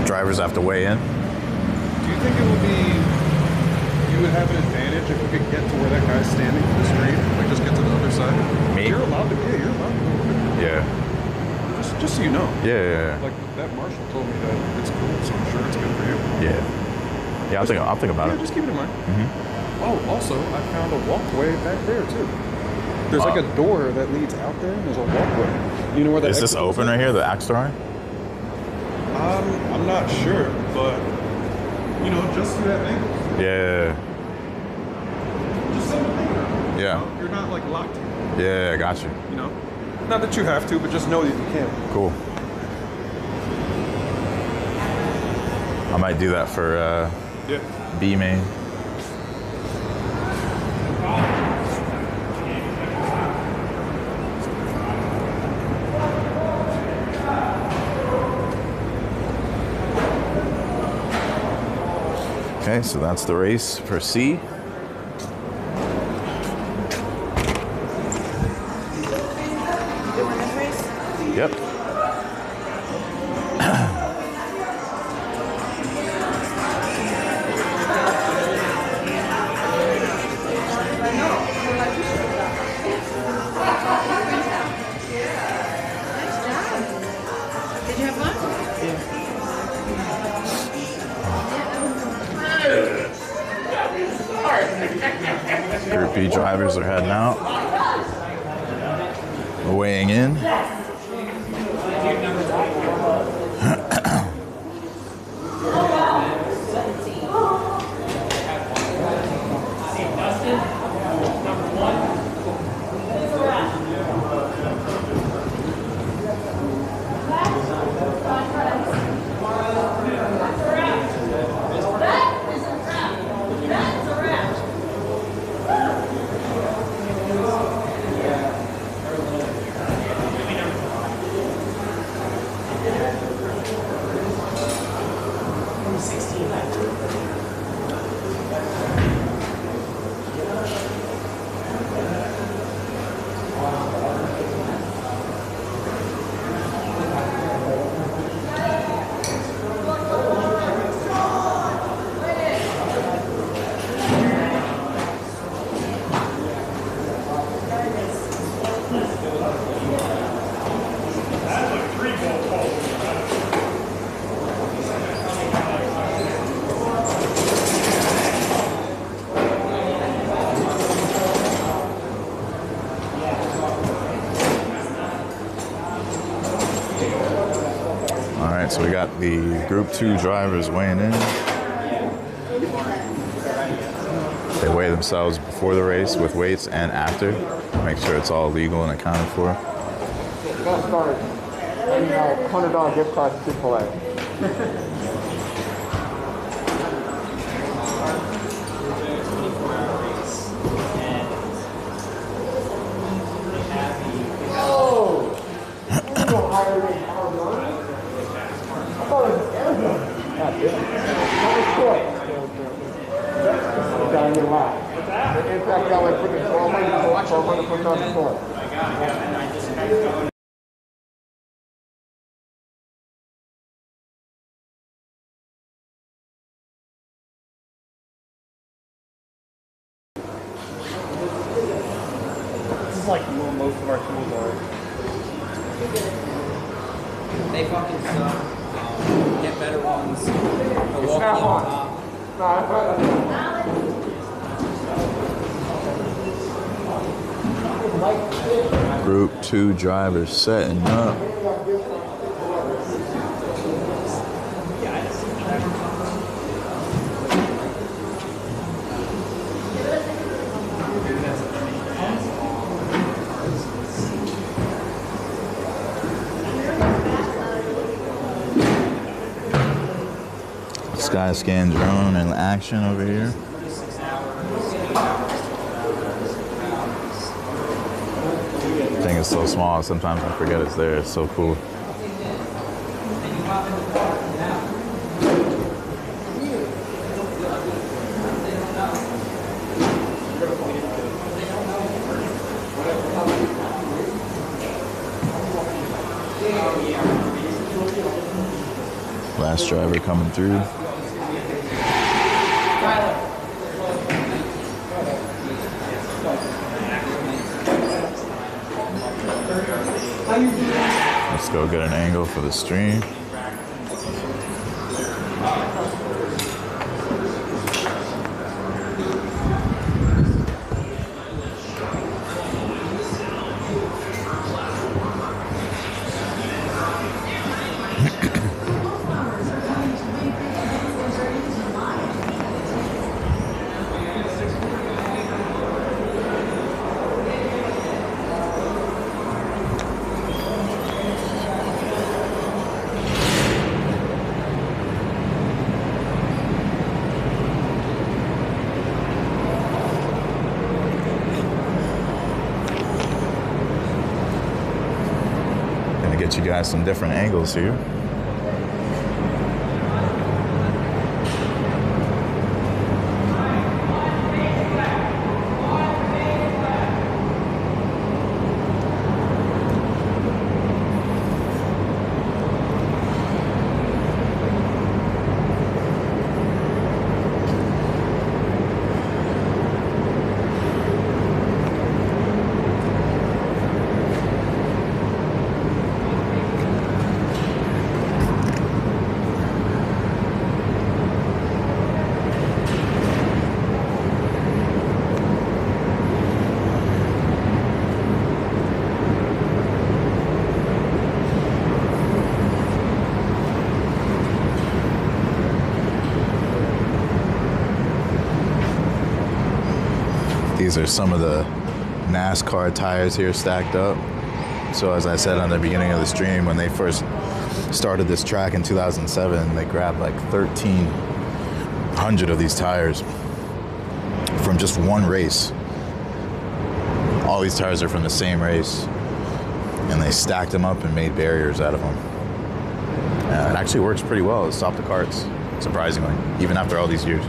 Drivers have to weigh in. Do you think it will be, you would have an advantage if we could get to where that guy's standing for the screen? Like just get to the other side? Me? You're allowed to, yeah, you're allowed to go over there. Yeah. Just so you know. Yeah. Like that marshal told me that it's cool, so I'm sure it's good for you. Yeah. Yeah, I'll think about it. Just keep it in mind. Mm-hmm. Oh, also, I found a walkway back there too. There's like a door that leads out there, and there's a walkway. You know where that is this open right here, the axe throwing? I'm not sure, but you know, just through that angle. Yeah. Just something. Yeah. You know, you're not like locked in. Yeah, I got you. You know, not that you have to, but just know that you can. Cool. I might do that for B main. Okay, so that's the race for C. You won this race? Yep. Did you have fun? Group B drivers are heading out. Weighing in. So we got the Group 2 drivers weighing in. They weigh themselves before the race with weights and after. Make sure it's all legal and accounted for. Got started. $100 gift card to Chick-fil-A. This is like where most of our tools are. They fucking suck. Get better ones. The walkie on top. Group 2 drivers setting up. SKYSCAN drone in action over here. is so small. Sometimes I forget it's there. It's so cool. Last driver coming through. Let's go get an angle for the stream. Get you guys some different angles here. These are some of the NASCAR tires here stacked up. So as I said on the beginning of the stream, when they first started this track in 2007, they grabbed like 1,300 of these tires from just one race. All these tires are from the same race, and they stacked them up and made barriers out of them. It actually works pretty well to stop the carts, surprisingly, even after all these years.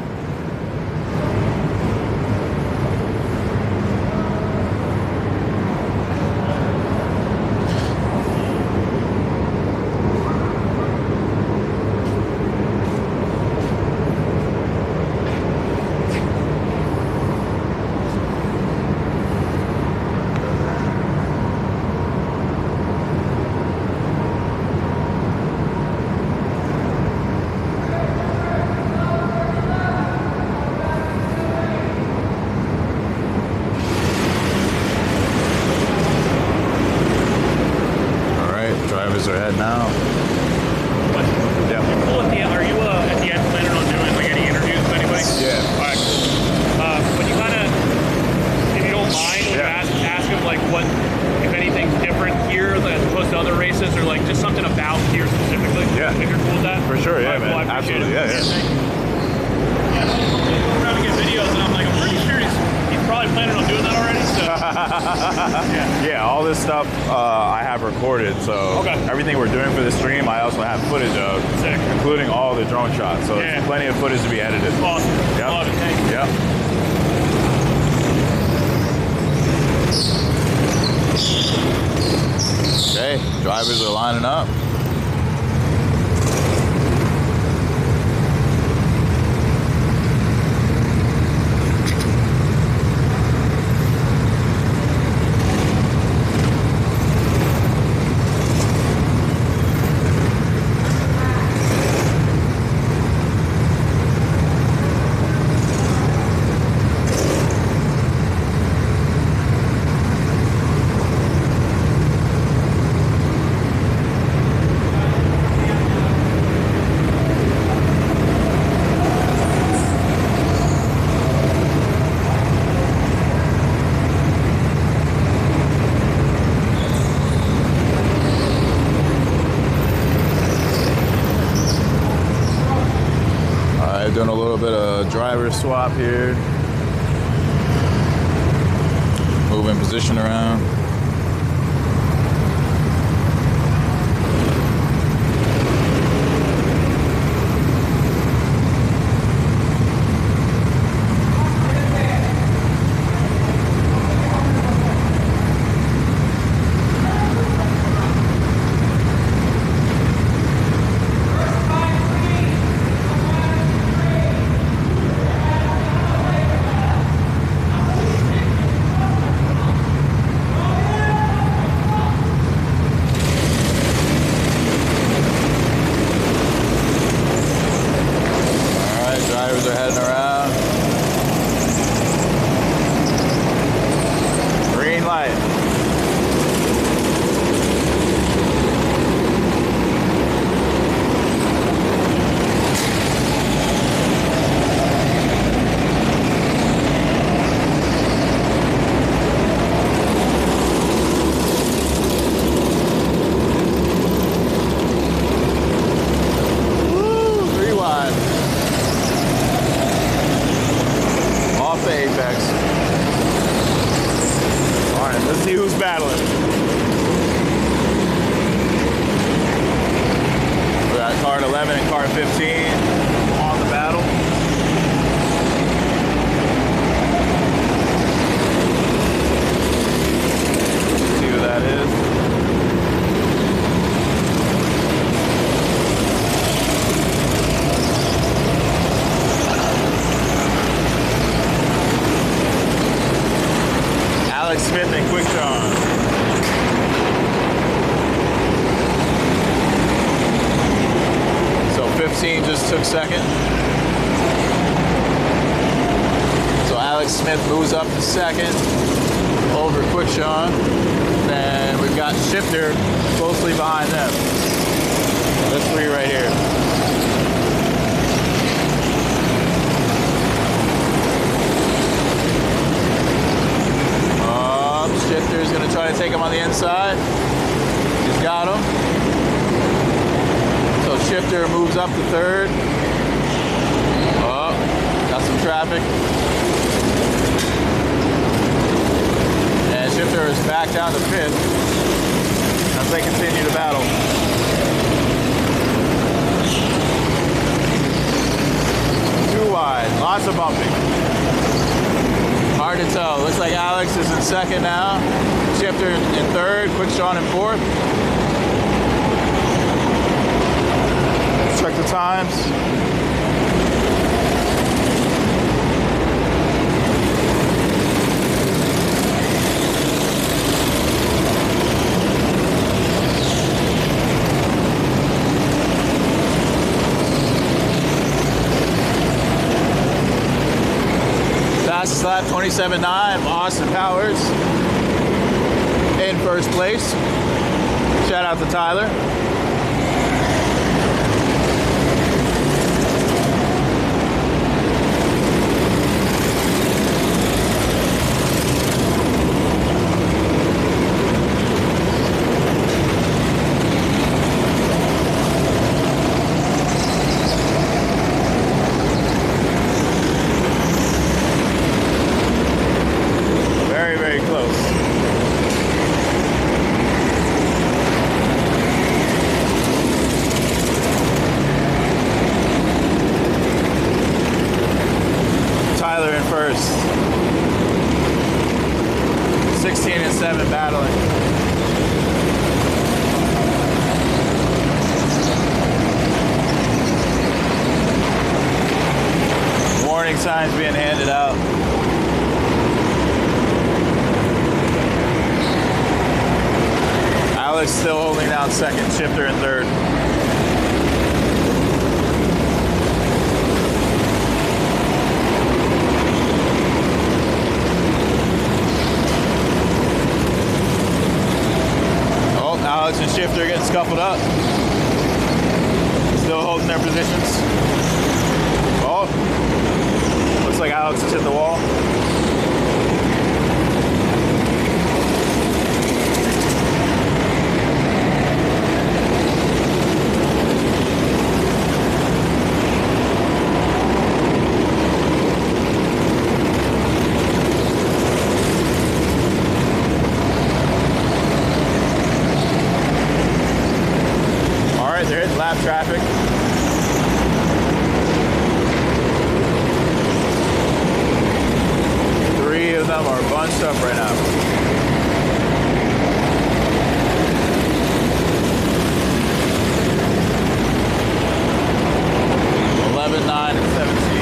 Drivers are lining up. Doing a little bit of driver swap here. Moving position around. 11 and car 15 on the battle. See who that is. Alex Smith and Suchon. So 15 just took second. So Alex Smith moves up to second over Suchon. Then we've got Shifter closely behind them. There's three right here. Shifter's gonna try to take him on the inside. He's got him. So Shifter moves up to third. Oh, got some traffic. And Shifter is back down to fifth as they continue to battle. Too wide, lots of bumping. Hard to tell. Looks like Alex is in second now. Shifter in third. Suchon in fourth. Let's check the times. Fastest lap 27.9, Austin Powers in first place. Shout out to Tyler. First. 16 and 7 battling. Warning signs being handed out. Alex still holding down second, Shifter in third. Alex and Shifter getting scuffled up. Still holding their positions. Oh, looks like Alex has hit the wall. They're hitting lap traffic. Three of them are bunched up right now. $11, $9, and 17.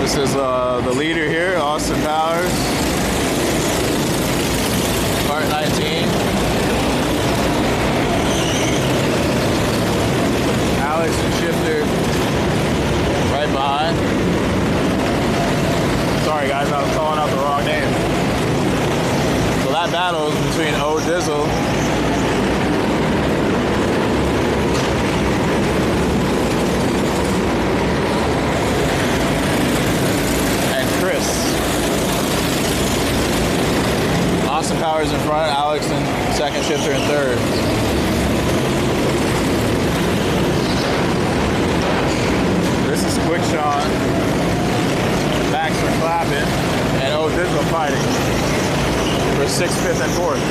This is the leader here, Austin Powers, Part 19. Alex and Shifter right behind. Sorry guys, I was calling out the wrong name. So that battle is between O Dizzle Austin Powers in front, Alex in second, Shifter in third. Quick Sean, Max for clapping, and Dizzle fighting for 6th, 5th, and 4th.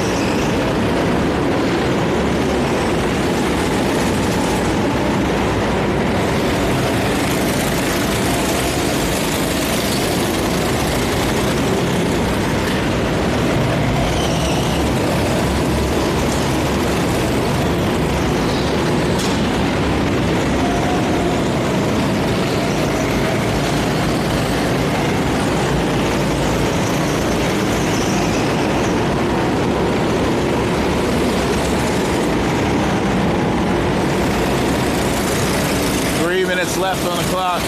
Left on the clock.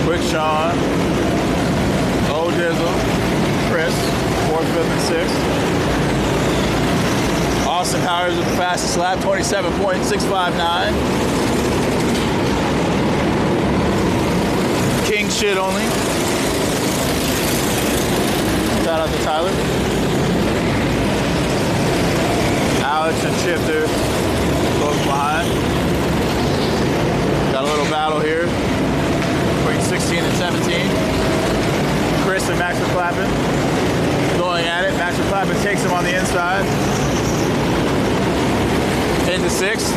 Quick Sean, Dizzle, Chris, 4th, 5th, and 6th. Austin Powers with the fastest lap, 27.659. King shit only. Shout out to Tyler. Alex and Shifter both behind. Got a little battle here between 16 and 17. Chris and Max McClappin going at it. Max McClappin takes him on the inside. Into 6th.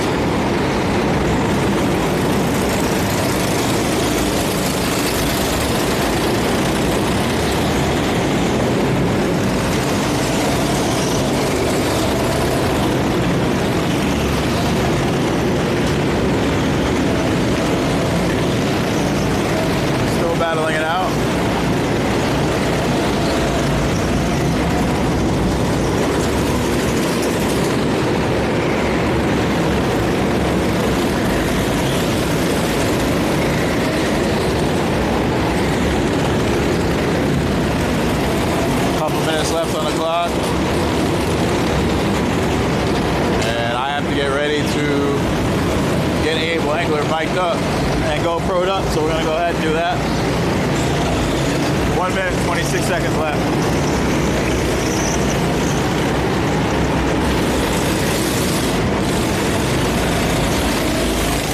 Battling it out. Couple minutes left on the clock. And I have to get ready to get Abel Engler mic'd up and GoPro'd up, so we're gonna go ahead and do that. 1 minute, 26 seconds left.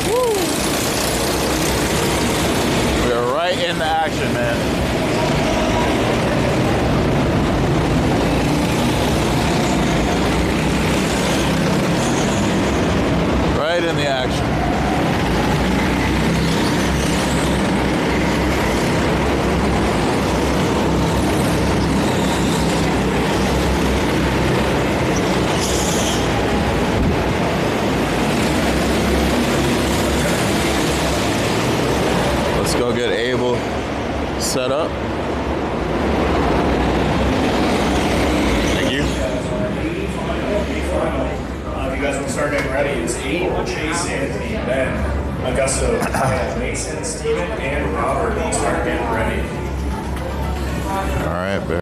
Woo! We are right in the action, man. Right in the action. Go get Abel set up. Thank you. If you guys want to start getting ready, it's Abel, Chase, Anthony, Ben, Augusto, Kyle, Mason, Steven, and Robert. Start getting ready. All right, Ben.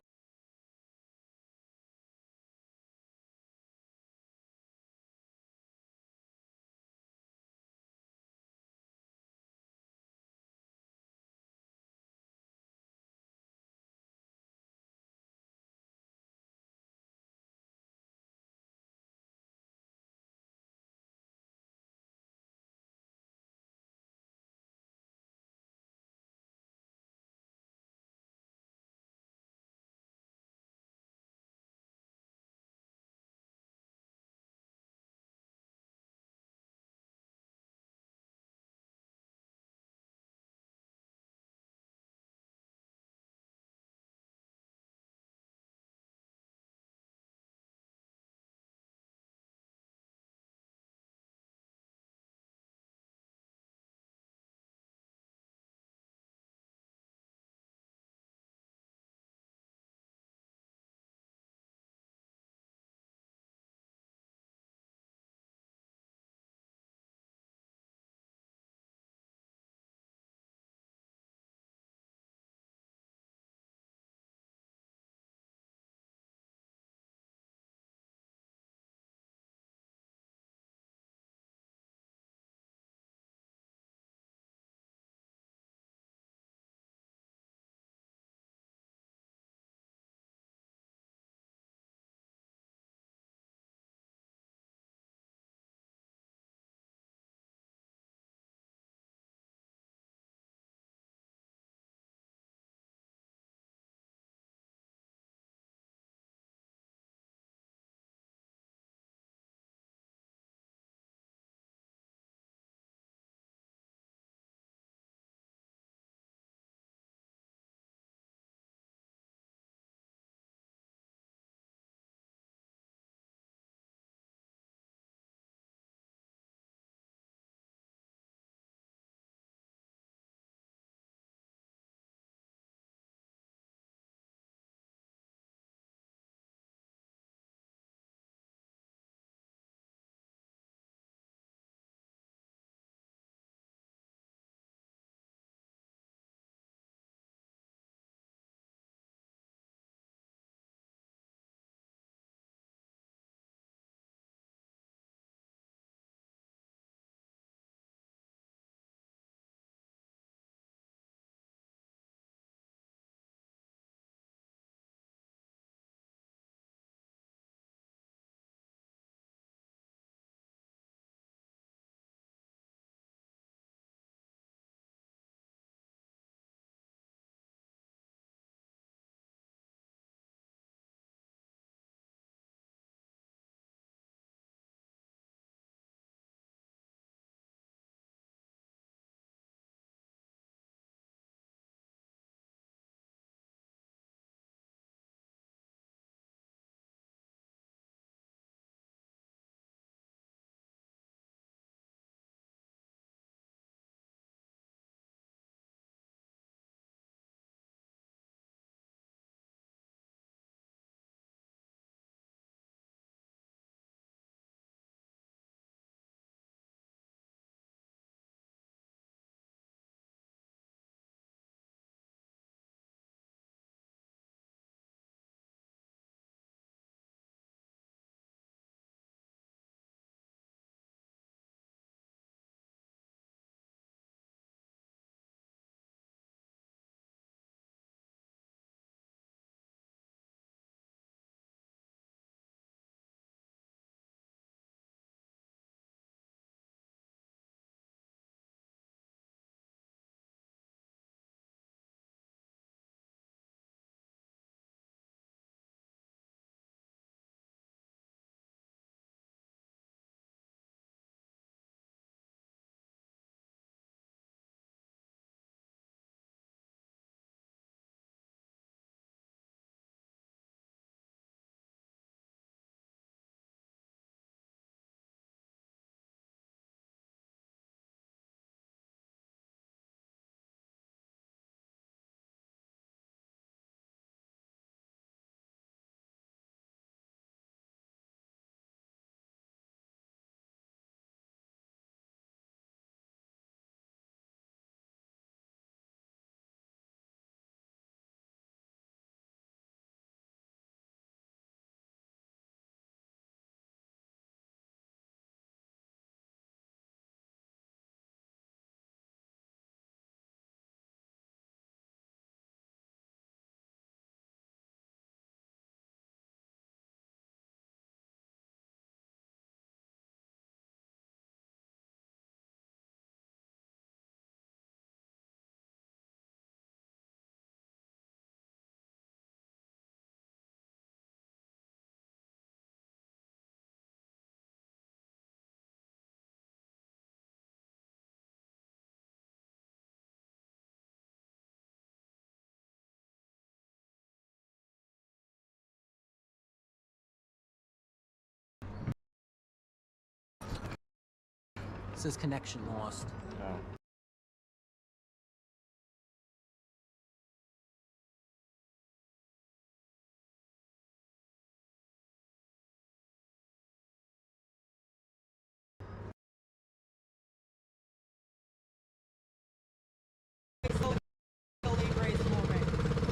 It says connection lost. Oh.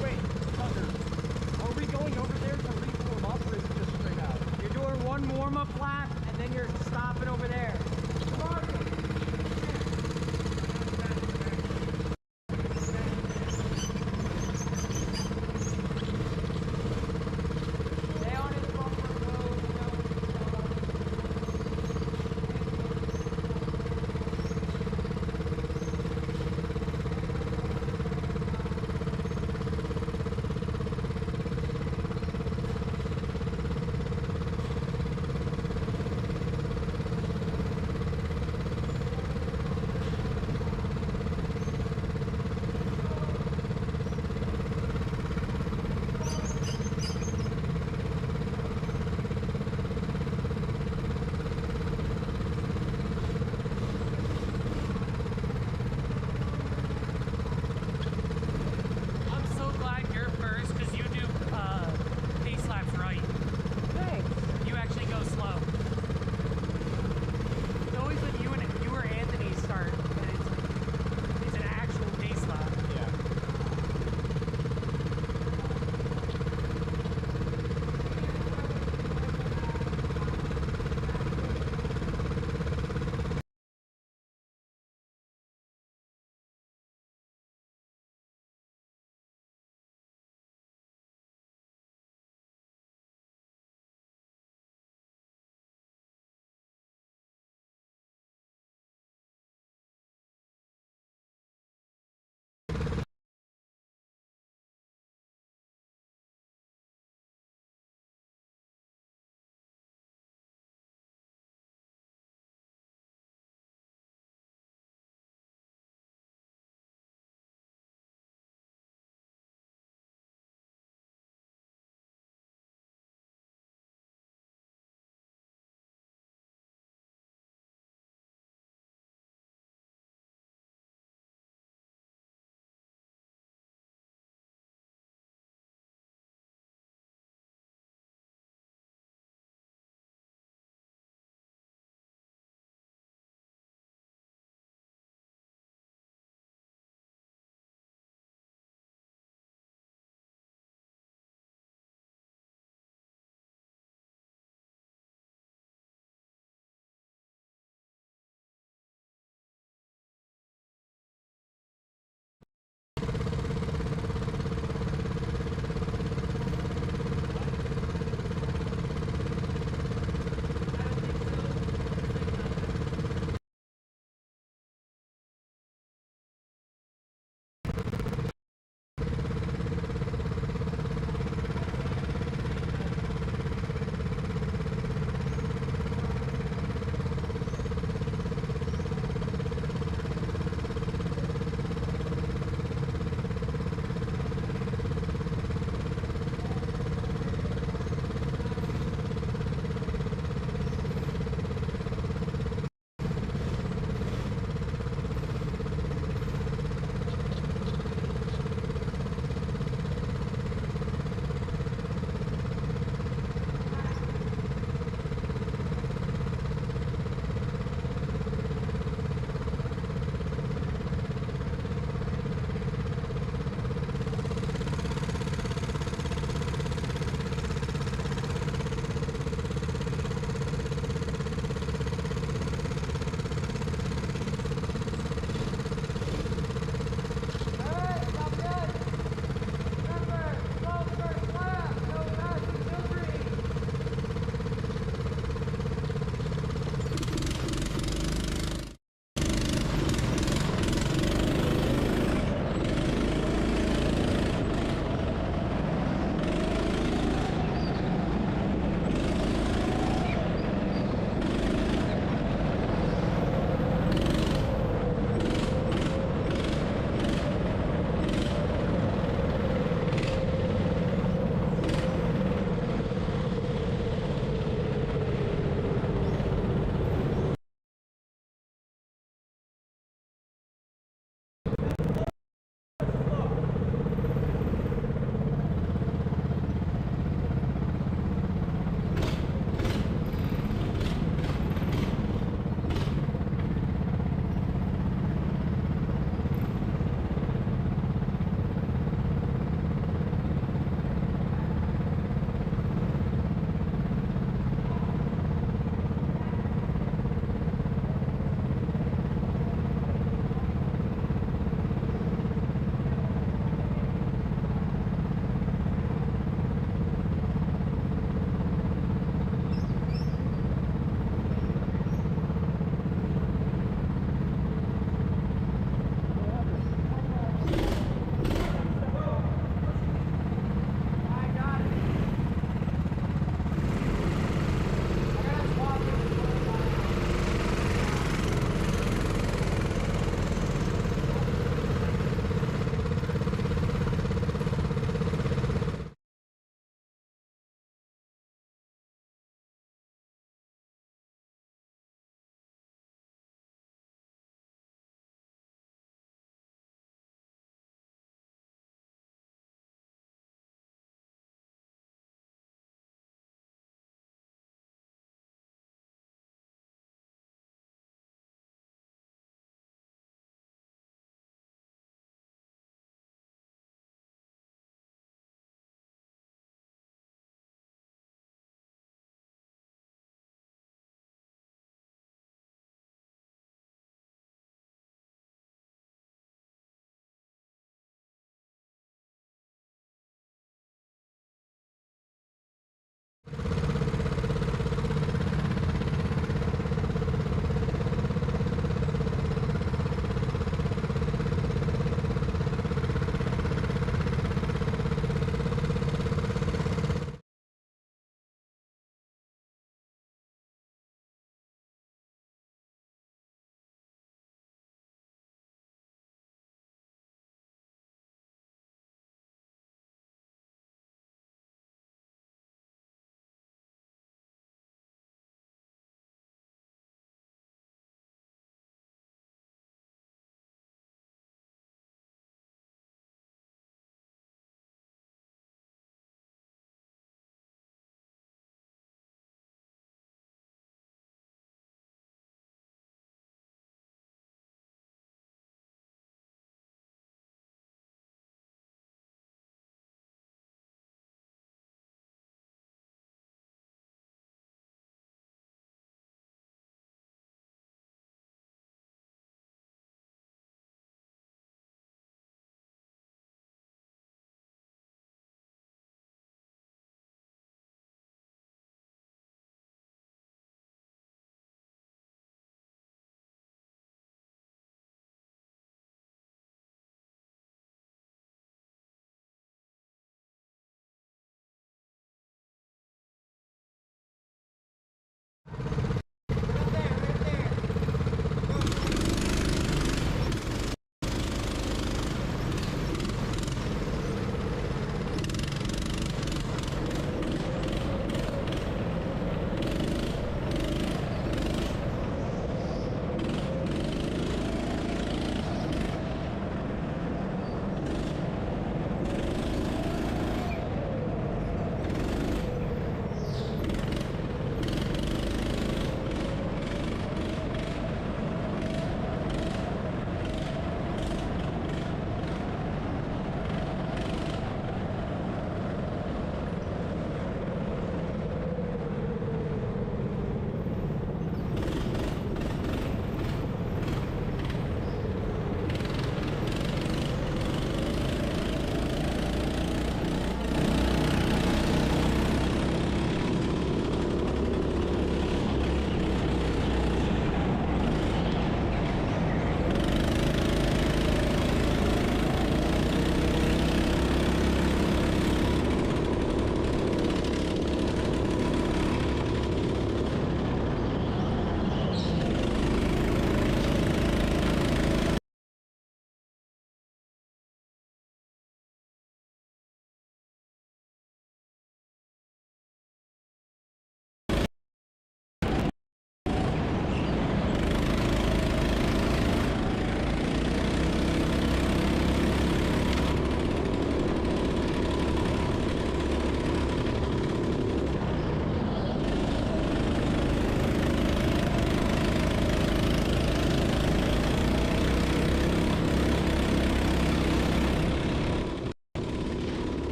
Wait, Tucker, are we going over there to re-warm up or is it just straight out? You're doing one warm-up lap and then you're stopping over there.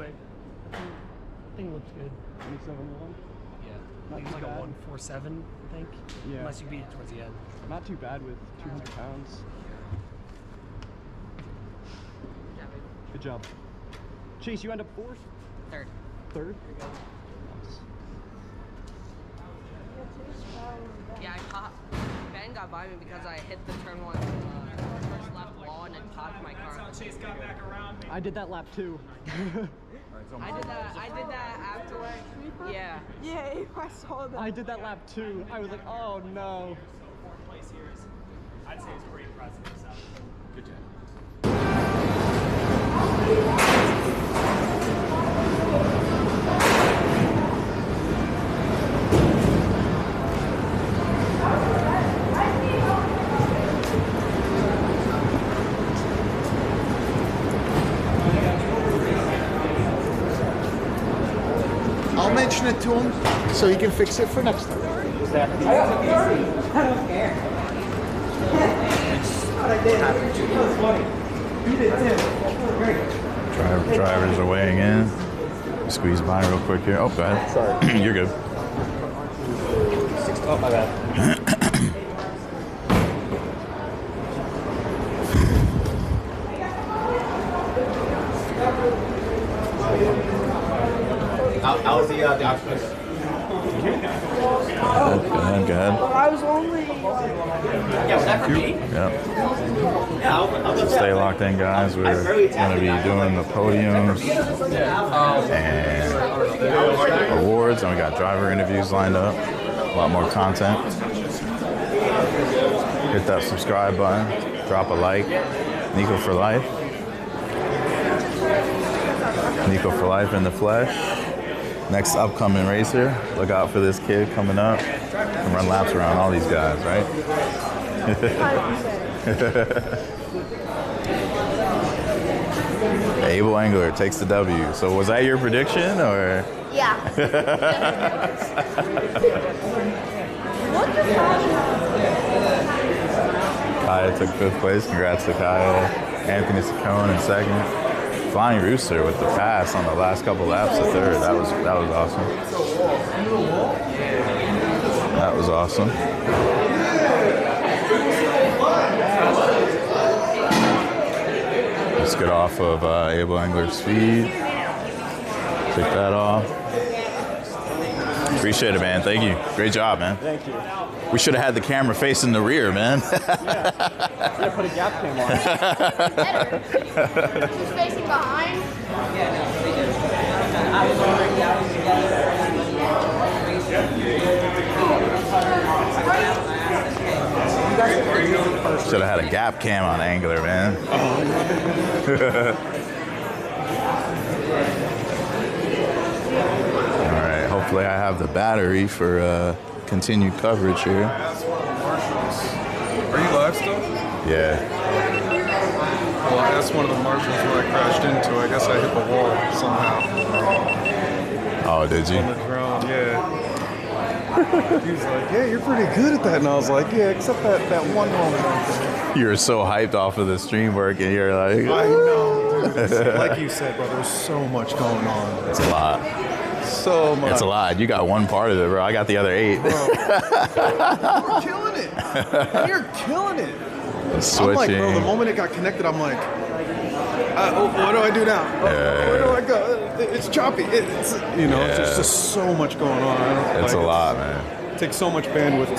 quick. I think it looks good. 27.1? Yeah. Not It's like too a bad. 147, I think. Yeah. Unless you beat it towards the end. Not too bad with 200 pounds. Good job. Chase, you end up fourth? Third. Third? Yeah, I caught. Ben got by me because I hit the turn one first left wall and it popped my car. Chase got back around. I did that lap too. I did that afterwards. Yeah. Yeah, I saw that. I did that lap too. I was like, oh no. Fourth place here is, I'd say it's pretty impressive. Good job. I'll mention it to him so he can fix it for next time. I don't care. Drivers are weighing in. Squeeze by real quick here. Oh, go ahead. Sorry. You're good. Oh, my bad. How's the option? Go ahead. I was only. Yeah, was that for me? Yep. Yeah, Stay locked in, guys. We're going to be doing the podiums and awards, and we got driver interviews lined up. A lot more content. Hit that subscribe button. Drop a like. Nico for life. Nico for life in the flesh. Next upcoming racer, look out for this kid coming up and run laps around all these guys, right? Able Angler takes the W. So was that your prediction or? Yeah. Kaya took 5th place. Congrats to Kaya. Anthony Suchon in 2nd. Flying Rooster with the pass on the last couple laps to 3rd. That was awesome. That was awesome. Let's get off of Able Angler's feed. Take that off. Appreciate it, man. Thank you. Great job, man. Thank you. We should have had the camera facing the rear, man. Yeah. Should put a gap cam on. Who's facing behind? Should have had a gap cam on Angler, man. All right, hopefully I have the battery for continued coverage here. Are you live still? Yeah. Well, I asked one of the marshals where I crashed into. I guess I hit the wall somehow. Oh, did you? On the drone, yeah. He was like, yeah, you're pretty good at that. And I was like, yeah, except that one moment. You were so hyped off of the stream work and you're like, I know, dude. Like you said, bro, there's so much going on. It's a lot. So much. It's a lot. You got one part of it, bro. I got the other 8. You're killing it. You're killing it. Switching. I'm like, bro, the moment it got connected, I'm like, what do I do now? Where do I go? It's choppy. It's there's just so much going on. It's a lot, man. It takes so much bandwidth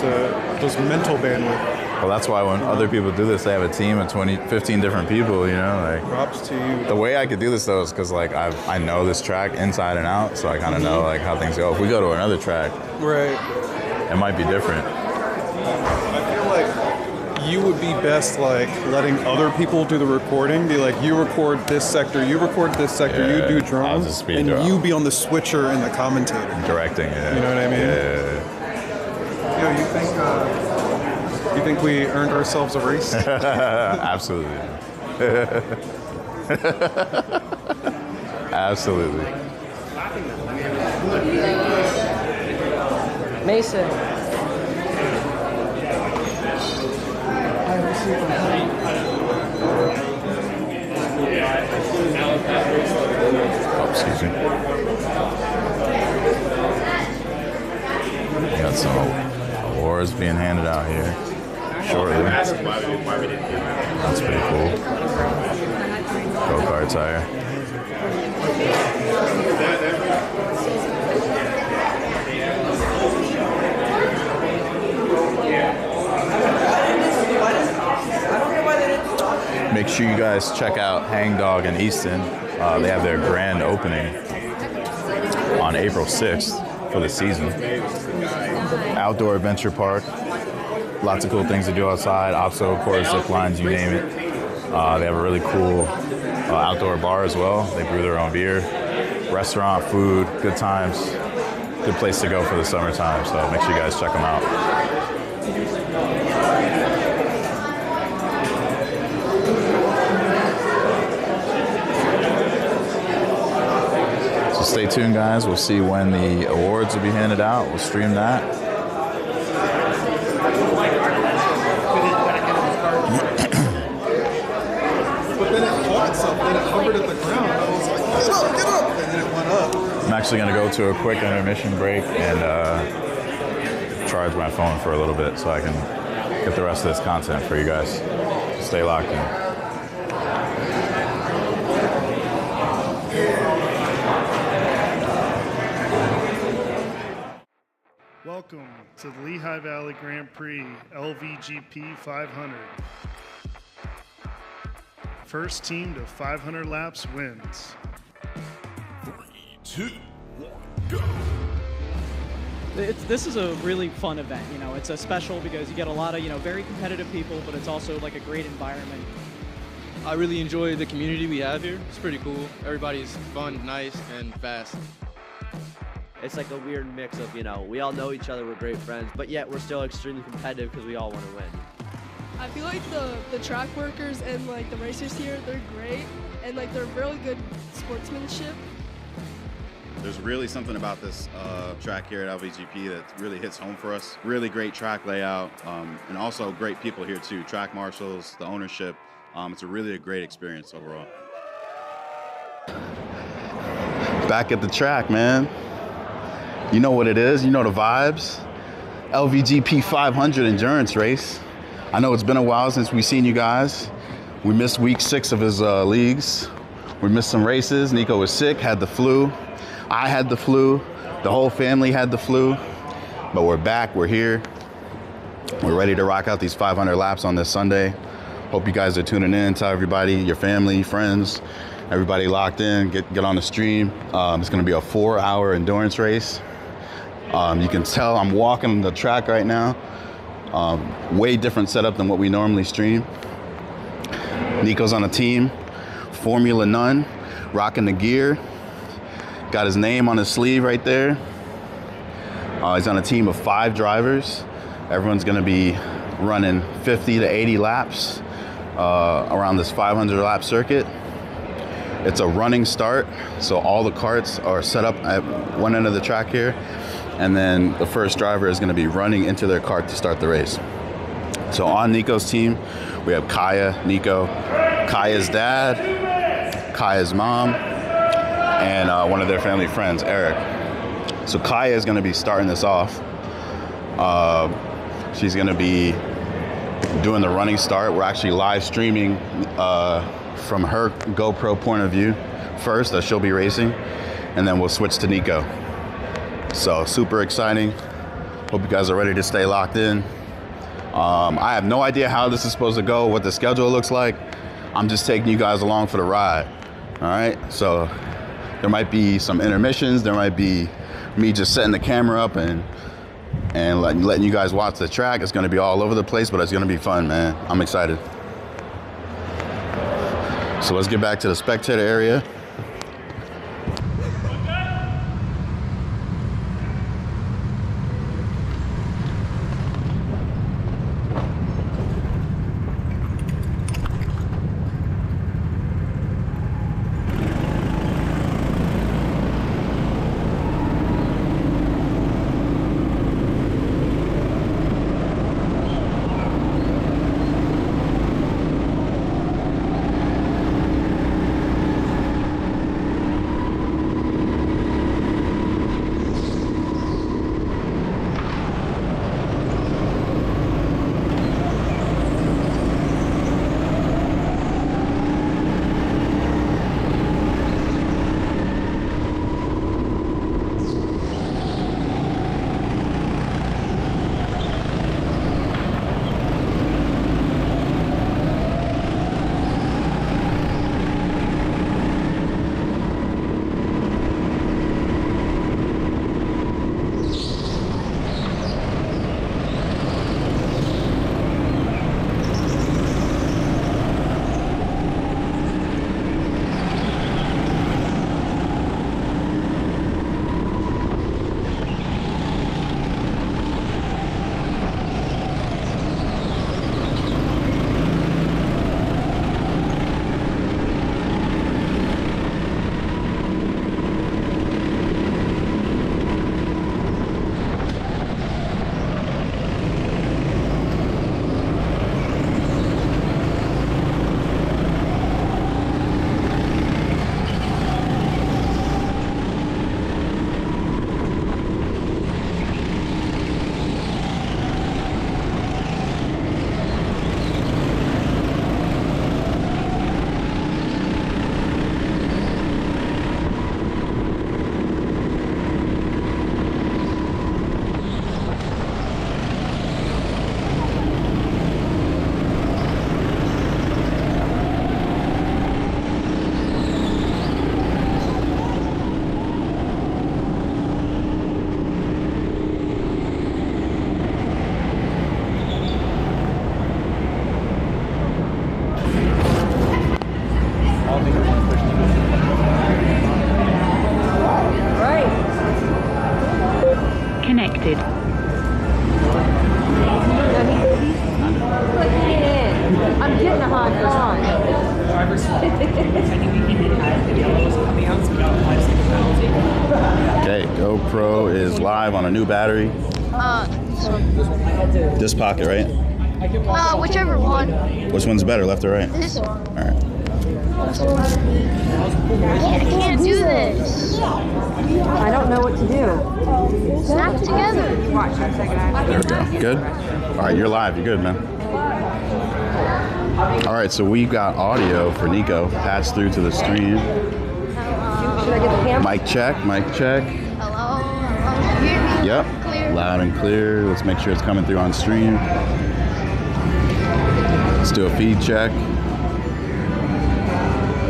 just mental bandwidth. Well, that's why when other people do this, they have a team of 15 different people, like. Props to you. The way I could do this, though, is because, like, I know this track inside and out, so I kind of know, like, how things go. If we go to another track, right, it might be different. I feel like you would be best, like, letting other people do the recording. Be like, you record this sector, you record this sector, you do drums, and you be on the switcher and the commentator. Directing, yeah. You know what I mean? Yeah. You think we earned ourselves a race? Absolutely. Absolutely. Mason. Excuse me. Got some awards being handed out here shortly. That's pretty cool. Go-kart tire. Make sure you guys check out Hangdog in Easton. They have their grand opening on April 6th for the season. Outdoor adventure park. Lots of cool things to do outside. Obstacle course, zip lines, you name it. They have a really cool outdoor bar as well. They brew their own beer. Restaurant, food, good times. Good place to go for the summertime, so make sure you guys check them out. So stay tuned, guys. We'll see when the awards will be handed out. We'll stream that. But then it caught something, it hovered at the ground. I was like, get up, and then it went up. I'm actually going to go to a quick intermission break and charge my phone for a little bit so I can get the rest of this content for you guys. Stay locked in. Welcome to the Lehigh Valley Grand Prix LVGP 500. First team to 500 laps wins. 3, 2, 1, go! This is a really fun event. You know, it's a special because you get a lot of, very competitive people, but it's also like a great environment. I really enjoy the community we have here. It's pretty cool. Everybody's fun, nice, and fast. It's like a weird mix of, we all know each other, we're great friends, but yet we're still extremely competitive because we all want to win. I feel like the track workers and like the racers here, they're great, and like they're really good sportsmanship. There's really something about this track here at LVGP that really hits home for us. Really great track layout, and also great people here too. Track marshals, the ownership. It's a great experience overall. Back at the track, man. You know what it is, you know the vibes. LVGP 500 endurance race. I know it's been a while since we've seen you guys. We missed week 6 of his leagues. We missed some races. Nico was sick, had the flu. I had the flu. The whole family had the flu. But we're back, we're here. We're ready to rock out these 500 laps on this Sunday. Hope you guys are tuning in. Tell everybody, your family, friends, everybody locked in, get on the stream. It's gonna be a 4-hour endurance race. You can tell I'm walking the track right now. Way different setup than what we normally stream. Nico's on a team, Formula None, rocking the gear. Got his name on his sleeve right there. He's on a team of 5 drivers. Everyone's gonna be running 50 to 80 laps around this 500 lap circuit. It's a running start, so all the karts are set up at one end of the track here, and then the first driver is gonna be running into their kart to start the race. So on Nico's team, we have Kaya, Nico, Kaya's dad, Kaya's mom, and one of their family friends, Eric. So Kaya is gonna be starting this off. She's gonna be doing the running start. We're actually live streaming from her GoPro point of view first, that she'll be racing, and then we'll switch to Nico. So super exciting. Hope you guys are ready to stay locked in. I have no idea how this is supposed to go, what the schedule looks like. I'm just taking you guys along for the ride. All right, so there might be some intermissions. There might be me just setting the camera up and letting you guys watch the track. It's gonna be all over the place, but it's gonna be fun, man. I'm excited. So let's get back to the spectator area. connected. I'm getting a hot dog. Okay, GoPro is live on a new battery. This pocket, right? Whichever one. Which one's better, left or right? This one. All right. I can't do this. I don't know what to do. Snap it together. Watch, one second. There we go. Good? All right, you're live. You're good, man. All right, so we've got audio for Nico patched through to the stream. Should I get the camera? Mic check, mic check. Hello? Can you hear me? Yep. Clear. Loud and clear. Let's make sure it's coming through on stream. Let's do a feed check.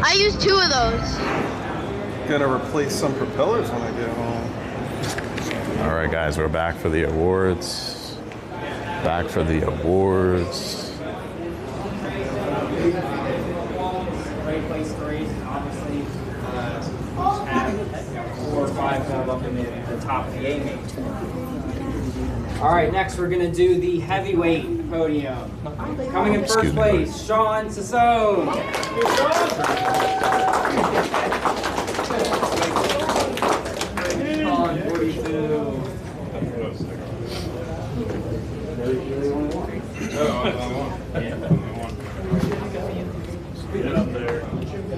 I use 2 of those. Gonna replace some propellers when I get home. All right, guys, we're back for the awards. Back for the awards. Great place to race, and obviously have 4 or 5 kind of up in the top of the A main. All right, next we're gonna do the heavyweight podium. Coming in first place, Sean Suchon. On 42.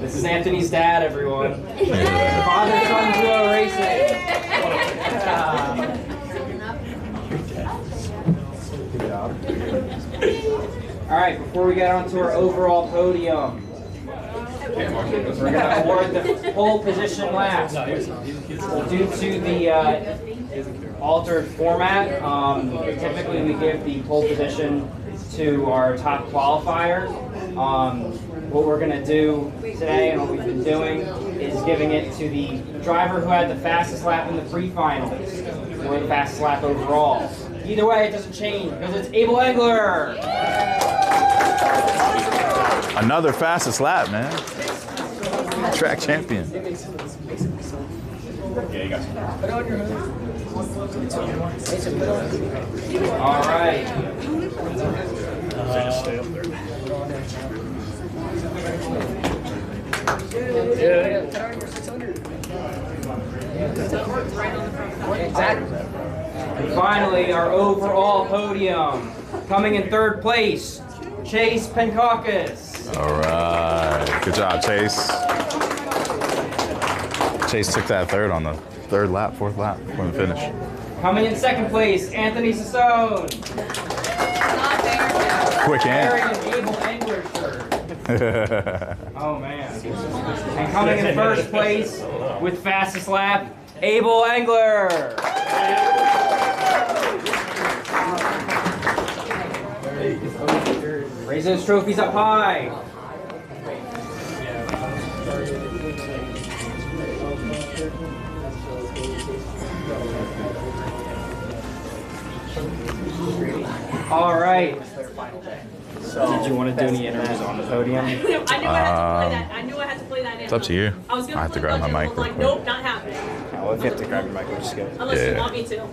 This is Anthony's dad, everyone. Father-son duo racing. All right, before we get on to our overall podium, we're going to award the pole position last. Due to the altered format, typically we give the pole position to our top qualifier. What we're going to do today and what we've been doing is giving it to the driver who had the fastest lap in the pre-finals, or the fastest lap overall. Either way, it doesn't change because it's Abel Engler. Another fastest lap, man. Track champion. Yeah, you got all right. Exactly. And finally, our overall podium. Coming in third place, Chase Pencaucus. All right. Good job, Chase. Chase took that third on the third lap, fourth lap from the finish. Coming in second place, Anthony Suchon. Quick Wearing an Abel Engler shirt. Oh man. And coming in first place with fastest lap, Abel Engler. Raise those trophies up high. All right. Did you want to do any interviews on the podium? I knew I had to play that. It's up to you. I have to grab my mic real quick. Nope, not happening. Well, if you have to grab your mic, we'll just go. Unless you want me to.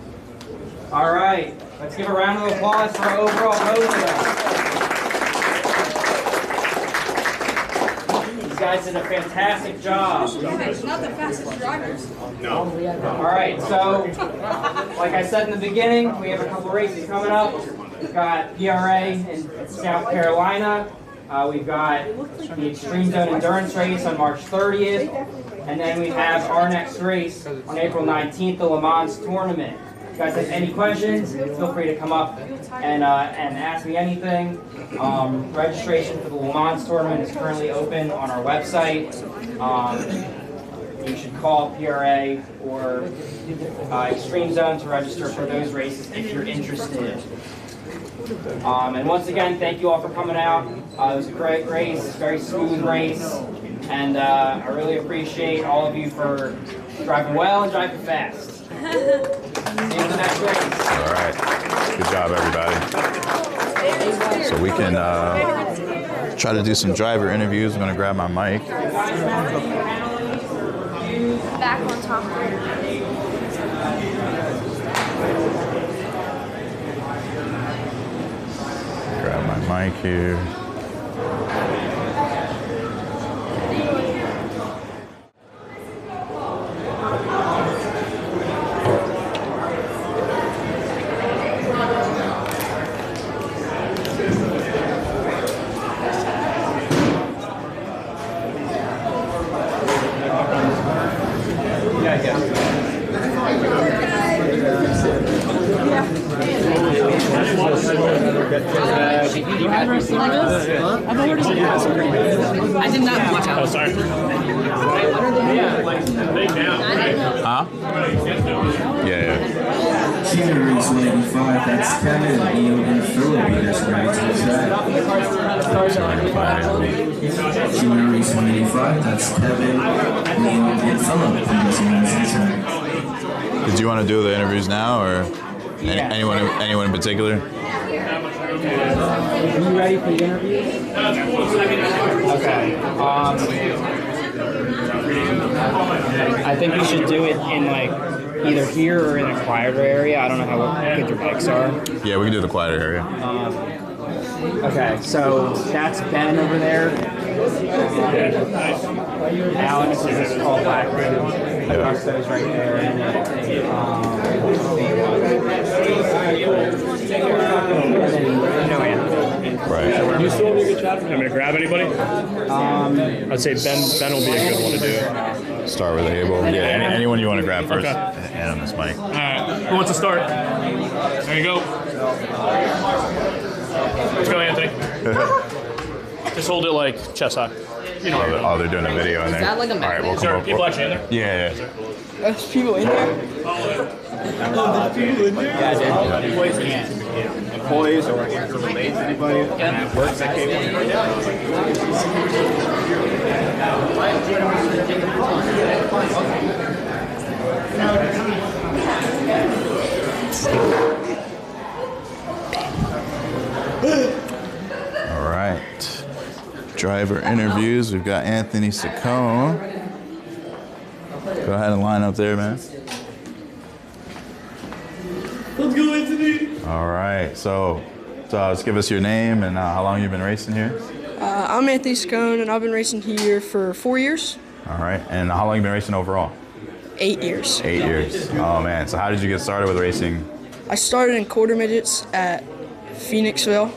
All right. Let's give a round of applause for our overall podium. These guys did a fantastic job. Not the fastest drivers. No. All right, so like I said in the beginning, we have a couple races coming up. We've got PRA in South Carolina. We've got the Extreme Zone Endurance Race on March 30th. And then we have our next race on April 19th, the Le Mans Tournament. If you guys have any questions, feel free to come up and ask me anything. Registration for the Le Mans Tournament is currently open on our website. You should call PRA or Extreme Zone to register for those races if you're interested. And once again, thank you all for coming out. It was a great race, very smooth race, and I really appreciate all of you for driving well and driving fast. See you in the next race. All right. Good job, everybody. So we can try to do some driver interviews. I'm going to grab my mic. Back on top. mic here. I did not watch out. Oh, sorry. Huh? Yeah. Senior race 95, that's Kevin, Leo, and Philip. That's great to the Senior race 185, that's Kevin, Leo, and Philip. Did you want to do the interviews now, or anyone in particular? Are you ready for the interview? Okay. I think we should do it in like either here or in a quieter area. I don't know how good your mics are. Yeah, we can do the quieter area. Okay, so that's Ben over there. Alex is called back. Augusto's right there. Right. You still want me to chat? Want me to grab anybody? I'd say Ben will be a good one to do. Start with Abel. Yeah, anyone you want to grab first. Okay. Hand on this mic. All right. Who wants to start? There you go. Let's go, Anthony. Just hold it like chest high. You know. Oh, they're doing a video in there. Is that like a All right, we'll Is there come up. people actually in there? Yeah. There's people in there? There's people in there? Yeah, dude. Employees can't. Employees or relates anybody that works at Cable. All right. Driver interviews. We've got Anthony Suchon. Go ahead and line up there, man. Let's go, Anthony. All right. So just give us your name and how long you've been racing here. I'm Anthony Suchon, and I've been racing here for 4 years. All right. And how long you been racing overall? 8 years. 8 years. Oh, man. So how did you get started with racing? I started in quarter midgets at Phoenixville,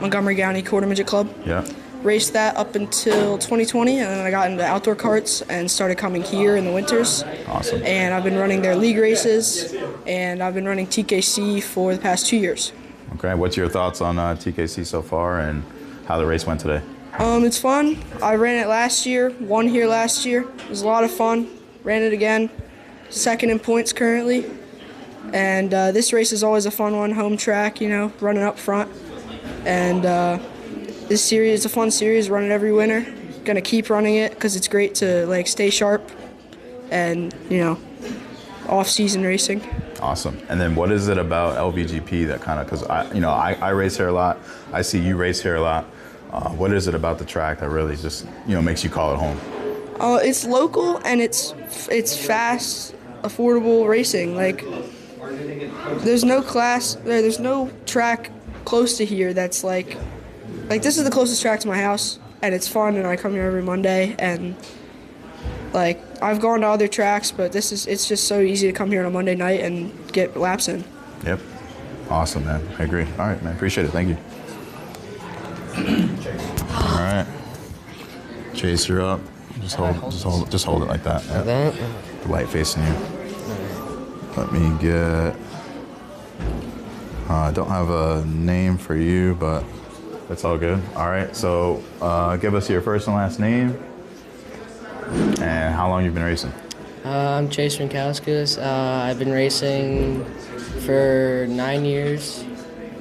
Montgomery County Quarter Midget Club. Yeah. Raced that up until 2020, and then I got into outdoor karts and started coming here in the winters. Awesome. And I've been running their league races, and I've been running TKC for the past 2 years. Okay. What's your thoughts on TKC so far and how the race went today? It's fun. I ran it last year, won here last year. It was a lot of fun. Ran it again. Second in points currently. And this race is always a fun one, home track, you know, running up front. And this series is a fun series, run it every winter. Gonna keep running it because it's great to like stay sharp and, you know, off-season racing. Awesome. And then what is it about LVGP that kind of, because I race here a lot. I see you race here a lot. What is it about the track that really just, makes you call it home? It's local and it's fast, affordable racing. Like, there's no track close to here that's like this is the closest track to my house, and it's fun, and I come here every Monday, and like I've gone to other tracks, but it's just so easy to come here on a Monday night and get laps in. Yep. Awesome, man. I agree. All right, man. Appreciate it. Thank you. All right. Chase her up. Just hold it like that. Yep. The light facing you. Let me get. I don't have a name for you, but that's all good. All right. So, give us your first and last name, and how long you've been racing. I'm Chase Rinkowskis. I've been racing for 9 years,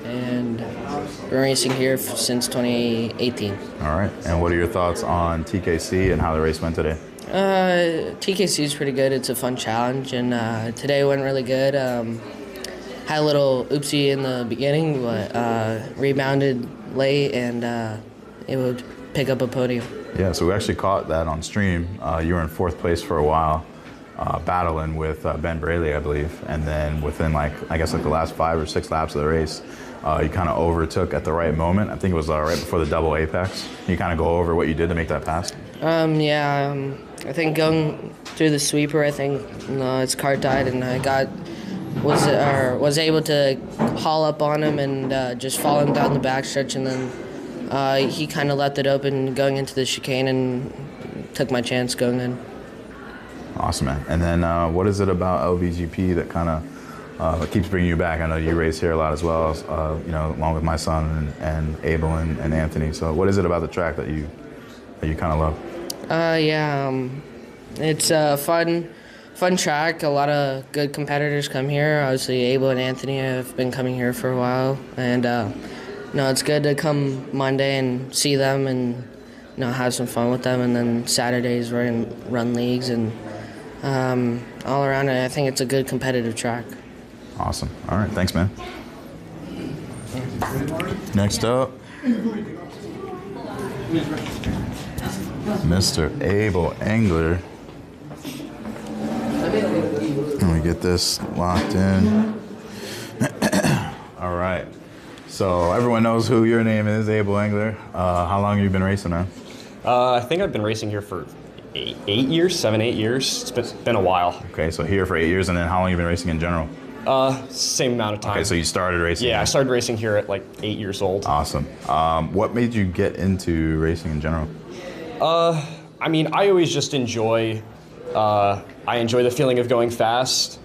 and been racing here since 2018. All right. And what are your thoughts on TKC and how the race went today? TKC is pretty good. It's a fun challenge, and today went really good. Had a little oopsie in the beginning, but rebounded late and able to pick up a podium. Yeah, so we actually caught that on stream. You were in fourth place for a while. battling with Ben Braley, I believe, and then within like I guess like the last 5 or 6 laps of the race, you kind of overtook at the right moment. I think it was right before the double apex. Can you kind of go over what you did to make that pass? I think going through the sweeper, I think his car died, and I was able to haul up on him and just follow him down the backstretch, and then he kind of left it open going into the chicane and took my chance going in. Awesome, man. And then what is it about LVGP that kind of keeps bringing you back? I know you race here a lot as well, you know, along with my son and Abel and Anthony. So what is it about the track that you kind of love? It's a fun track. A lot of good competitors come here. Obviously, Abel and Anthony have been coming here for a while, and it's good to come Monday and see them and have some fun with them, and then Saturdays run leagues, and all around it, I think it's a good competitive track. Awesome. All right, thanks, man. Next up, Mr. Abel Engler. Let me get this locked in. All right. So everyone knows who your name is, Abel Engler. How long have you been racing, man? I think I've been racing here for 8 years, 7, 8 years. It's been a while. Okay, so here for 8 years, and then how long have you been racing in general? Same amount of time. Okay, so you started racing? Yeah, I started racing here at like 8 years old. Awesome. What made you get into racing in general? I mean, I always just enjoy the feeling of going fast.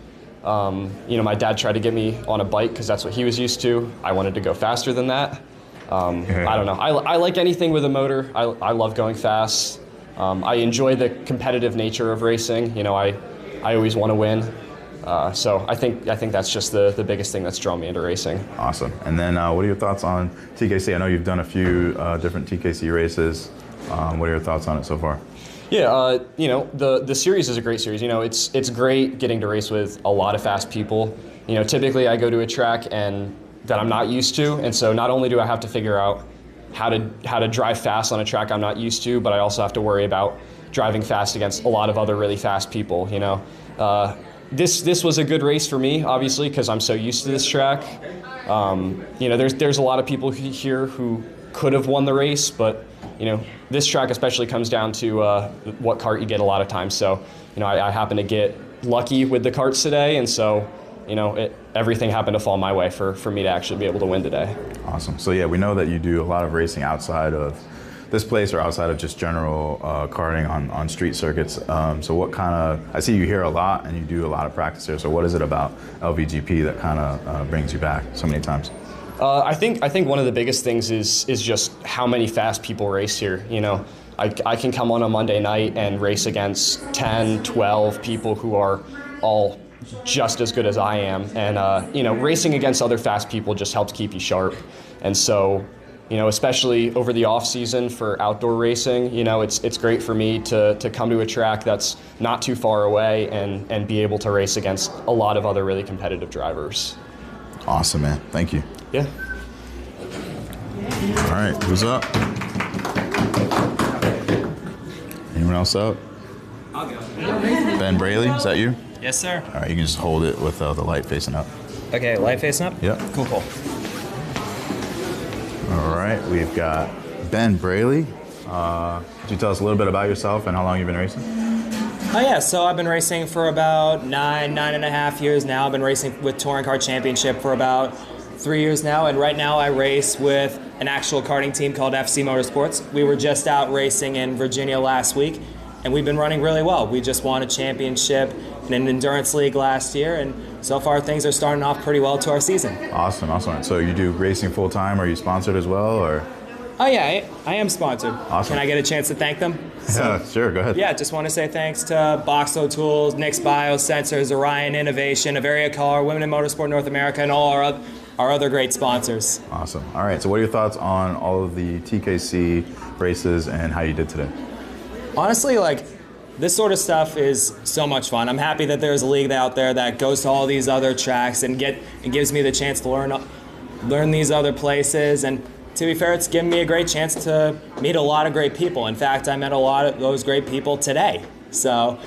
My dad tried to get me on a bike because that's what he was used to. I wanted to go faster than that. I don't know. I like anything with a motor. I love going fast. I enjoy the competitive nature of racing. I always want to win. So I think that's just the biggest thing that's drawn me into racing. Awesome. And then what are your thoughts on TKC? I know you've done a few different TKC races. What are your thoughts on it so far? Yeah, the series is a great series. It's great getting to race with a lot of fast people. Typically I go to a track that I'm not used to, and so not only do I have to figure out how to drive fast on a track I'm not used to, but I also have to worry about driving fast against a lot of other really fast people. This was a good race for me, obviously, because I'm so used to this track. There's a lot of people here who could have won the race, but this track especially comes down to what cart you get a lot of times. So, I happen to get lucky with the carts today, and so, everything happened to fall my way for me to actually be able to win today. Awesome. So yeah, we know that you do a lot of racing outside of this place or outside of just general karting on street circuits. So what kind of, I see you here a lot and you do a lot of practice here. So what is it about LVGP that kind of brings you back so many times? I think one of the biggest things is just how many fast people race here. I can come on a Monday night and race against 10, 12 people who are all just as good as I am. And, racing against other fast people just helps keep you sharp. And so, especially over the off season for outdoor racing, it's great for me to come to a track that's not too far away and be able to race against a lot of other really competitive drivers. Awesome, man. Thank you. Yeah. All right, who's up? Anyone else up? I'll go. Ben Braley, is that you? Yes, sir. All right, you can just hold it with the light facing up. Okay, light facing up? Yep. Cool. All right, we've got Ben Braley. Could you tell us a little bit about yourself and how long you've been racing? Oh yeah, so I've been racing for about nine and a half years now. I've been racing with Touring Kart Championship for about 3 years now, and right now I race with an actual karting team called FC Motorsports. We were just out racing in Virginia last week, and we've been running really well. We just won a championship in an endurance league last year, and so far things are starting off pretty well to our season. Awesome. So you do racing full time? Are you sponsored as well, or? Oh yeah, I am sponsored. Awesome. Can I get a chance to thank them? Yeah, sure, go ahead. Yeah, just want to say thanks to Boxo Tools, Nix Biosensors, Orion Innovation, Averia Car, Women in Motorsport North America, and all our other great sponsors. Awesome. All right, so what are your thoughts on all of the TKC races and how you did today? Honestly, this sort of stuff is so much fun. I'm happy that there's a league out there that goes to all these other tracks and gives me the chance to learn these other places. And to be fair, it's given me a great chance to meet a lot of great people. In fact, I met a lot of those great people today. So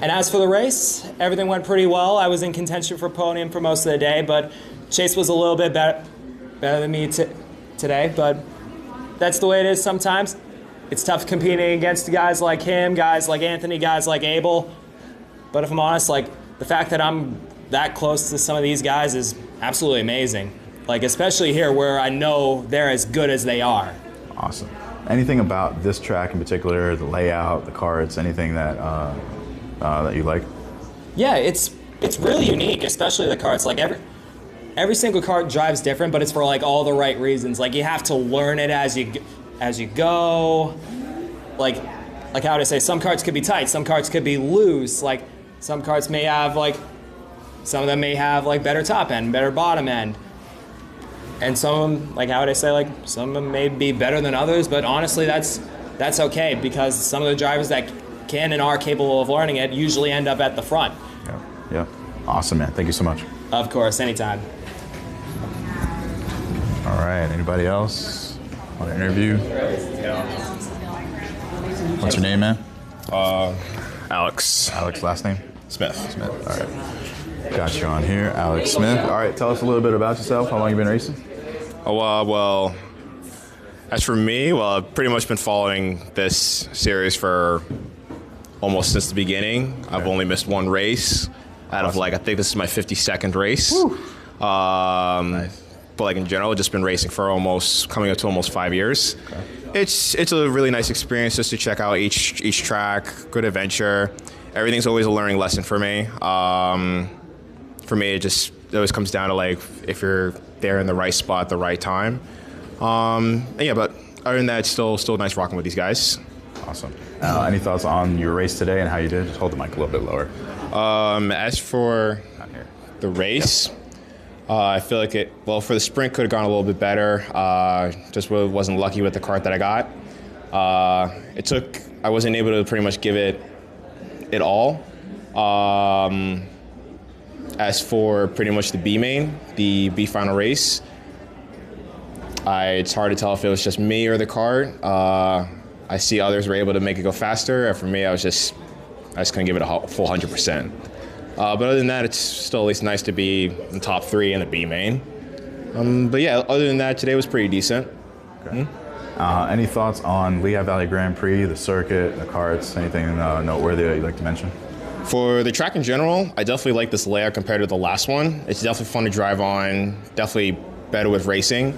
And as for the race, everything went pretty well. I was in contention for podium for most of the day, but Chase was a little bit better than me today, but that's the way it is sometimes. It's tough competing against guys like him, guys like Anthony, guys like Abel. But if I'm honest, like, the fact that I'm that close to some of these guys is absolutely amazing. Like, especially here where I know they're as good as they are. Awesome. Anything about this track in particular, the layout, the karts, anything that that you like? Yeah, it's really unique, especially the karts. Like every single kart drives different, but it's for like all the right reasons. Like you have to learn it as you go. Like how would I say? Some karts could be tight, some karts could be loose. Like some karts may have some of them may have like better top end, better bottom end. And some of them, like how would I say, like some of them may be better than others, but honestly that's okay because some of the drivers that can and are capable of learning it usually end up at the front. Yeah. Awesome, man. Thank you so much. Of course, anytime. All right, anybody else want to interview? What's your name, man? Alex. Alex, last name? Smith. All right. Got you on here, Alex Smith. All right, tell us a little bit about yourself. How long you been racing? Well, as for me, I've pretty much been following this series for almost since the beginning. I've only missed one race out of I think this is my 52nd race. Nice. But in general, just been racing for coming up to almost 5 years. Okay. It's a really nice experience just to check out each track, good adventure. Everything's always a learning lesson for me. For me, it always comes down to if you're there in the right spot at the right time. But other than that, it's still nice rocking with these guys. Awesome. Any thoughts on your race today and how you did? Just hold the mic a little bit lower. As for the race, I feel like for the sprint could have gone a little bit better. Just wasn't lucky with the kart that I got. I wasn't able to pretty much give it all. As for pretty much the B final race, it's hard to tell if it was just me or the kart. I see others were able to make it go faster, and for me, I just couldn't give it a full 100%. But other than that, it's still at least nice to be in the top 3 in the B main. But yeah, other than that, today was pretty decent. Okay. Any thoughts on Lehigh Valley Grand Prix, the circuit, the karts, anything noteworthy that you'd like to mention? For the track in general, I definitely like this layout compared to the last one. It's definitely fun to drive on, definitely better with racing.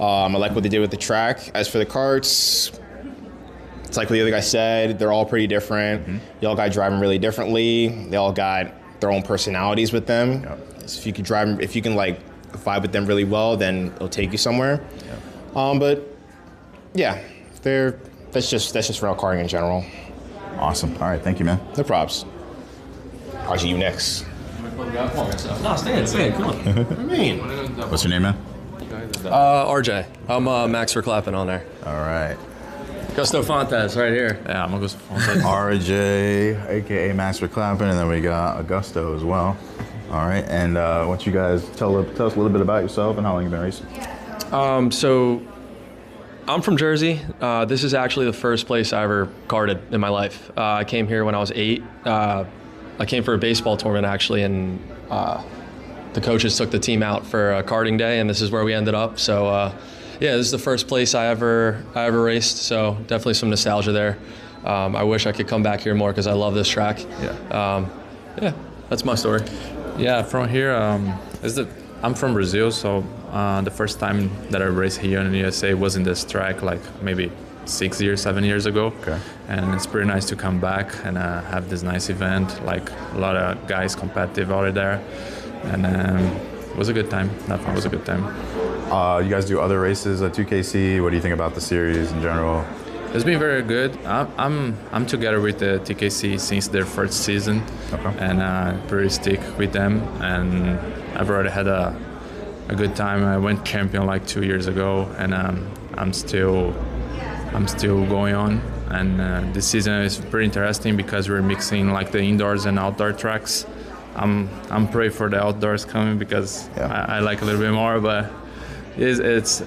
I like what they did with the track. As for the karts, it's like what the other guy said, they're all pretty different. Mm-hmm. They all got driving really differently. They all got their own personalities with them. Yep. So if you can vibe with them really well, then it'll take you somewhere. Yep. But yeah, that's just rail karting in general. Awesome. All right, thank you, man. No props. RG, you next. No, stay, come on. What do you mean? What's your name, man? RJ. I'm Max for clapping on there. All right. Gusto Fontes, right here. Yeah, I'm Augusto Fontes. RJ, aka Max for clapping, and then we got Augusto as well. All right, and why don't you guys tell us a little bit about yourself and how long you've been racing? So I'm from Jersey. This is actually the first place I ever karted in my life. I came here when I was 8. I came for a baseball tournament actually, and the coaches took the team out for a karting day, and this is where we ended up. So yeah, this is the first place I ever raced. So definitely some nostalgia there. I wish I could come back here more because I love this track. Yeah. Yeah, that's my story. Yeah, from here, I'm from Brazil, so the first time that I raced here in the USA was in this track, maybe 7 years ago. Okay. And it's pretty nice to come back and have this nice event, a lot of guys competitive out there. And it was a good time. Definitely was a good time. You guys do other races at 2KC. What do you think about the series in general? It's been very good. I'm together with the TKC since their first season, and pretty stick with them. And I've already had a good time. I went champion 2 years ago, and I'm still going on. And this season is pretty interesting because we're mixing the indoors and outdoor tracks. I'm praying for the outdoors coming because I like a little bit more, but it's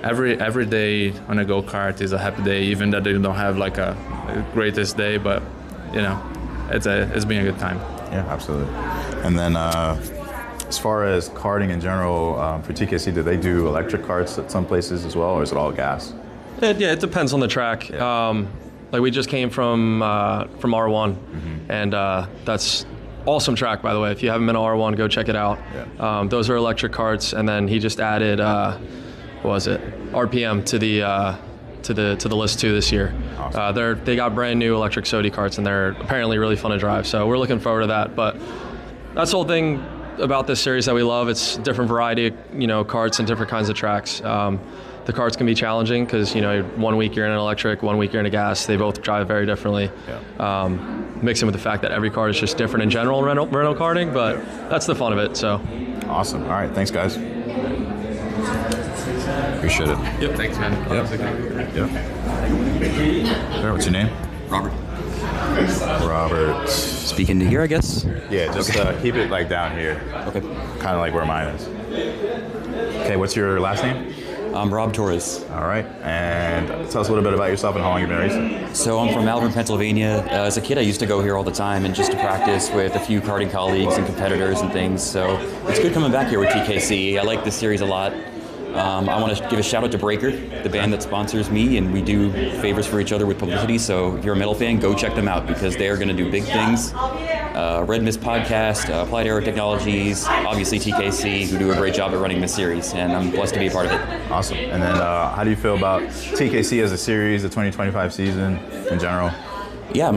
every day on a go-kart is a happy day, even though you don't have a greatest day, but you know, it's been a good time. Yeah, absolutely. And then as far as karting in general, for TKC, do they do electric karts at some places as well, or is it all gas? Yeah, it depends on the track. Like we just came from R1, and that's awesome track, by the way. If you haven't been to R1, go check it out. Those are electric karts, and then he just added what was it, RPM to the list too this year. Awesome. They got brand new electric SODI karts, and they're apparently really fun to drive. So we're looking forward to that. But that's the whole thing about this series that we love. It's different variety of karts and different kinds of tracks. The karts can be challenging because 1 week you're in an electric, 1 week you're in a gas. They both drive very differently. Mixing with the fact that every kart is just different in general rental karting, but that's the fun of it. So awesome. All right, thanks guys. Appreciate it. Yep. Thanks, man. Yep. What's your name? Robert. Robert. Speaking to here, I guess? Yeah, just keep it like down here. Okay. Kind of like where mine is. Okay, what's your last name? I'm Rob Torres. All right, and tell us a little bit about yourself and how long you've been racing. So I'm from Malvern, Pennsylvania. As a kid, I used to go here all the time and just to practice with a few karting colleagues and competitors and things. So it's good coming back here with TKC. I like this series a lot. I want to give a shout out to Breaker, the band that sponsors me, and we do favors for each other with publicity. So if you're a metal fan, go check them out because they are going to do big things. Red Mist Podcast, Applied Aero Technologies, obviously TKC, who do a great job at running this series, and I'm blessed to be a part of it. Awesome. And then how do you feel about TKC as a series, the 2025 season in general? Yeah,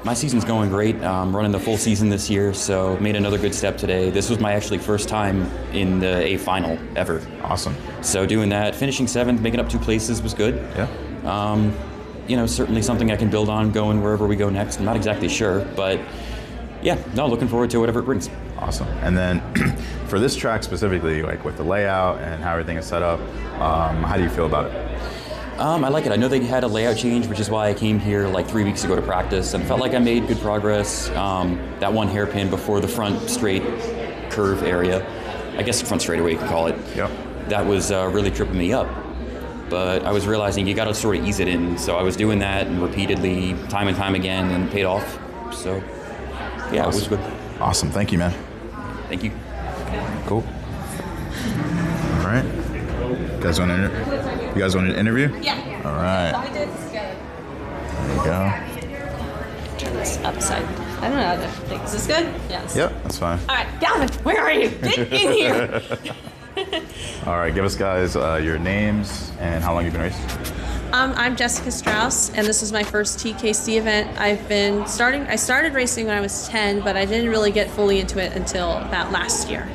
my season's going great. I'm running the full season this year, so made another good step today. This was my actually first time in the A final ever. Awesome. So doing that, finishing 7th, making up 2 places was good. Yeah. Certainly something I can build on going wherever we go next. I'm not exactly sure, but yeah, no, looking forward to whatever it brings. Awesome. And then for this track specifically, like with the layout and how everything is set up, how do you feel about it? I like it. I know they had a layout change, which is why I came here like 3 weeks ago to practice and felt like I made good progress. That one hairpin before the front straight curve area, I guess the front straightaway you can call it. Yep. That was really tripping me up. But I was realizing you got to sort of ease it in. So I was doing that and repeatedly, time and time again, and it paid off. So yeah, awesome. It was good. Awesome. Thank you, man. Thank you. Cool. All right. You guys want an interview? Yeah. All right. All we did is together. There you go. Turn this upside. I don't know how to think. Is this good? Yes. Yep, that's fine. All right, Galvin, where are you? Get in here. All right, give us guys your names and how long you've been racing. I'm Jessica Strauss, and this is my first TKC event. I started racing when I was 10, but I didn't really get fully into it until about last year.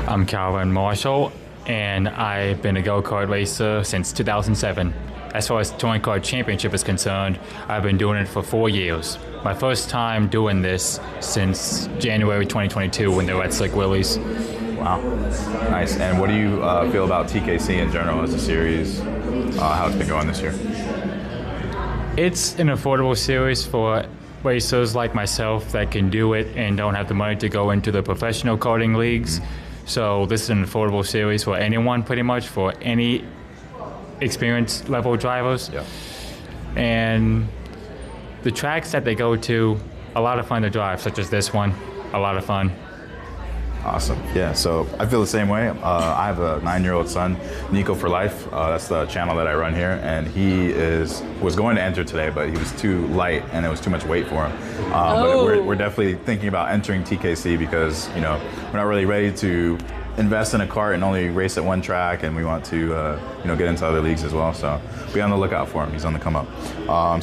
I'm Calvin Marshall, and I've been a go-kart racer since 2007. As far as Touring Kart Championship is concerned, I've been doing it for 4 years. My first time doing this since January 2022 when they were at Slick Willie's. Wow, nice. And what do you feel about TKC in general as a series? How it's been going this year? It's an affordable series for racers like myself that can do it and don't have the money to go into the professional karting leagues. So this is an affordable series for anyone, pretty much, for any experience level drivers. Yeah. And the tracks that they go to, a lot of fun to drive, such as this one, a lot of fun. Awesome. Yeah, so I feel the same way. I have a 9-year-old son, Nico for Life. That's the channel that I run here, and he was going to enter today, but he was too light and it was too much weight for him. But we're definitely thinking about entering TKC because we're not really ready to invest in a kart and only race at one track, and we want to get into other leagues as well. So be on the lookout for him. He's on the come up.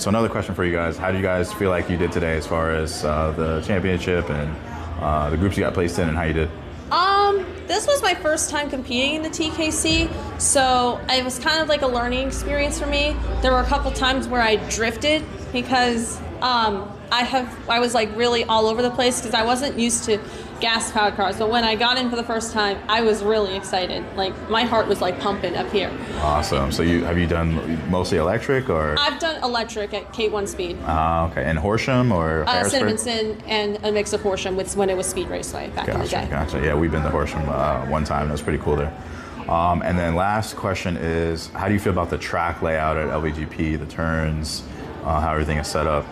So another question for you guys: how do you guys feel like you did today as far as the championship and the groups you got placed in, and how you did? This was my first time competing in the TKC, so it was kind of like a learning experience for me. There were a couple times where I drifted because I was like really all over the place because I wasn't used to gas-powered cars. But when I got in for the first time, I was really excited. Like my heart was like pumping up here. Awesome. So have you done mostly electric or? I've done electric at K1 speed. Okay. And Horsham or Harrisburg? Cinnaminson and a mix of Horsham when it was Speed Raceway back in the day. Gotcha. Yeah, we've been to Horsham one time. That was pretty cool there. And then last question is, how do you feel about the track layout at LVGP, the turns, how everything is set up?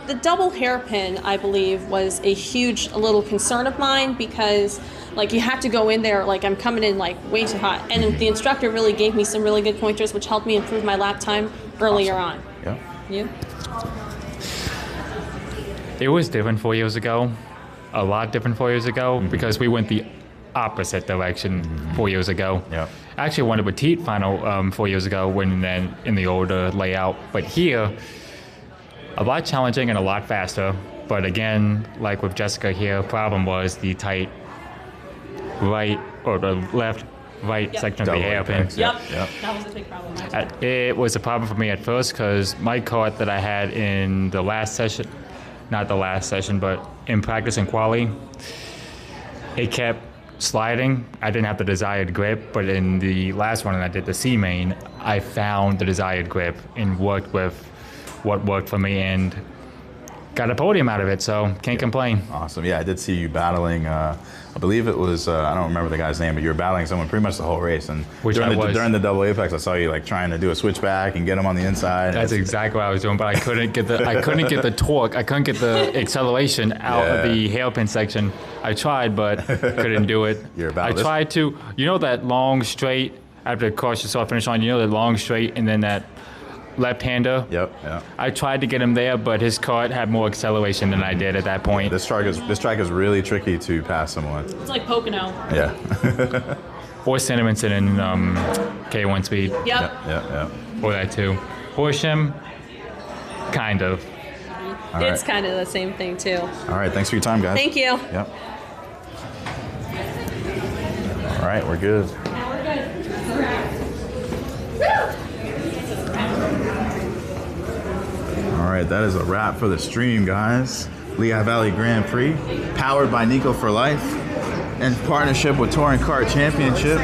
The double hairpin, I believe, was a little concern of mine because, like, you have to go in there, like, I'm coming in, like, way too hot. And the instructor really gave me some really good pointers, which helped me improve my lap time earlier on. Yeah. You? It was different 4 years ago, a lot different 4 years ago, because we went the opposite direction 4 years ago. Yeah. I actually won a petite final 4 years ago when then in the older layout, but here, a lot challenging and a lot faster. But again, like with Jessica here, problem was the tight right or the left-right section of the hairpin. Yep. That was a big problem. It was a problem for me at first because my kart that I had in the last session, not the last session, but in practice and quali, it kept sliding. I didn't have the desired grip, but in the last one, and I did the C main, I found the desired grip and worked with what worked for me and got a podium out of it, so can't complain. Awesome. Yeah, I did see you battling, I believe it was, I don't remember the guy's name, but you were battling someone pretty much the whole race. And during the double apex, I saw you like trying to do a switchback and get him on the inside. That's exactly what I was doing, but I couldn't get the torque, I couldn't get the acceleration out of the hairpin section. I tried, but couldn't do it. I tried to, you know that long straight after the course you saw finish line, you know that long straight and then that left-hander. Yep. I tried to get him there, but his kart had more acceleration than I did at that point. This track is really tricky to pass someone. It's like Pocono. Yeah. Or Cinnamonson in K1 speed. Yep. Or that too. Horsham, kind of. It's kind of the same thing too. All right, thanks for your time, guys. Thank you. Yep. All right, we're good. All right, that is a wrap for the stream, guys. Lehigh Valley Grand Prix, powered by Nico for Life, in partnership with Touring Kart Championship.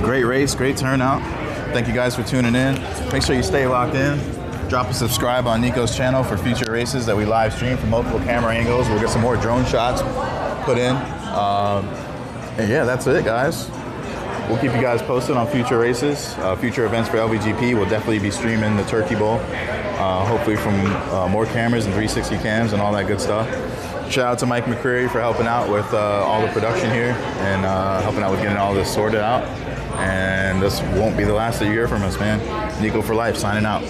Great race, great turnout. Thank you guys for tuning in. Make sure you stay locked in. Drop a subscribe on Nico's channel for future races that we live stream from multiple camera angles. We'll get some more drone shots put in. And yeah, that's it, guys. We'll keep you guys posted on future races, future events for LVGP. We'll definitely be streaming the Turkey Bowl, hopefully from more cameras and 360 cams and all that good stuff. Shout out to Mike McCreary for helping out with all the production here and helping out with getting all this sorted out. And this won't be the last that you hear from us, man. Nico for Life, signing out.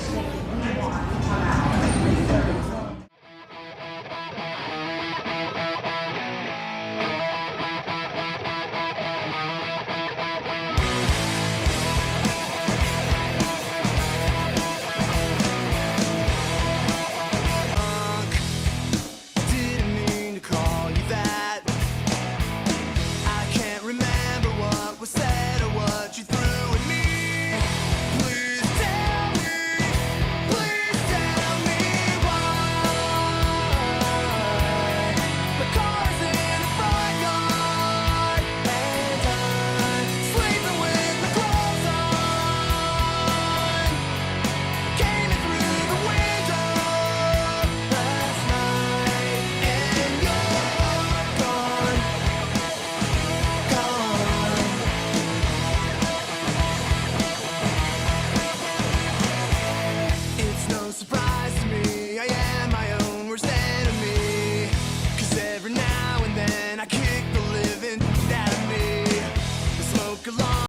Surprise to me, I am my own worst enemy. 'Cause every now and then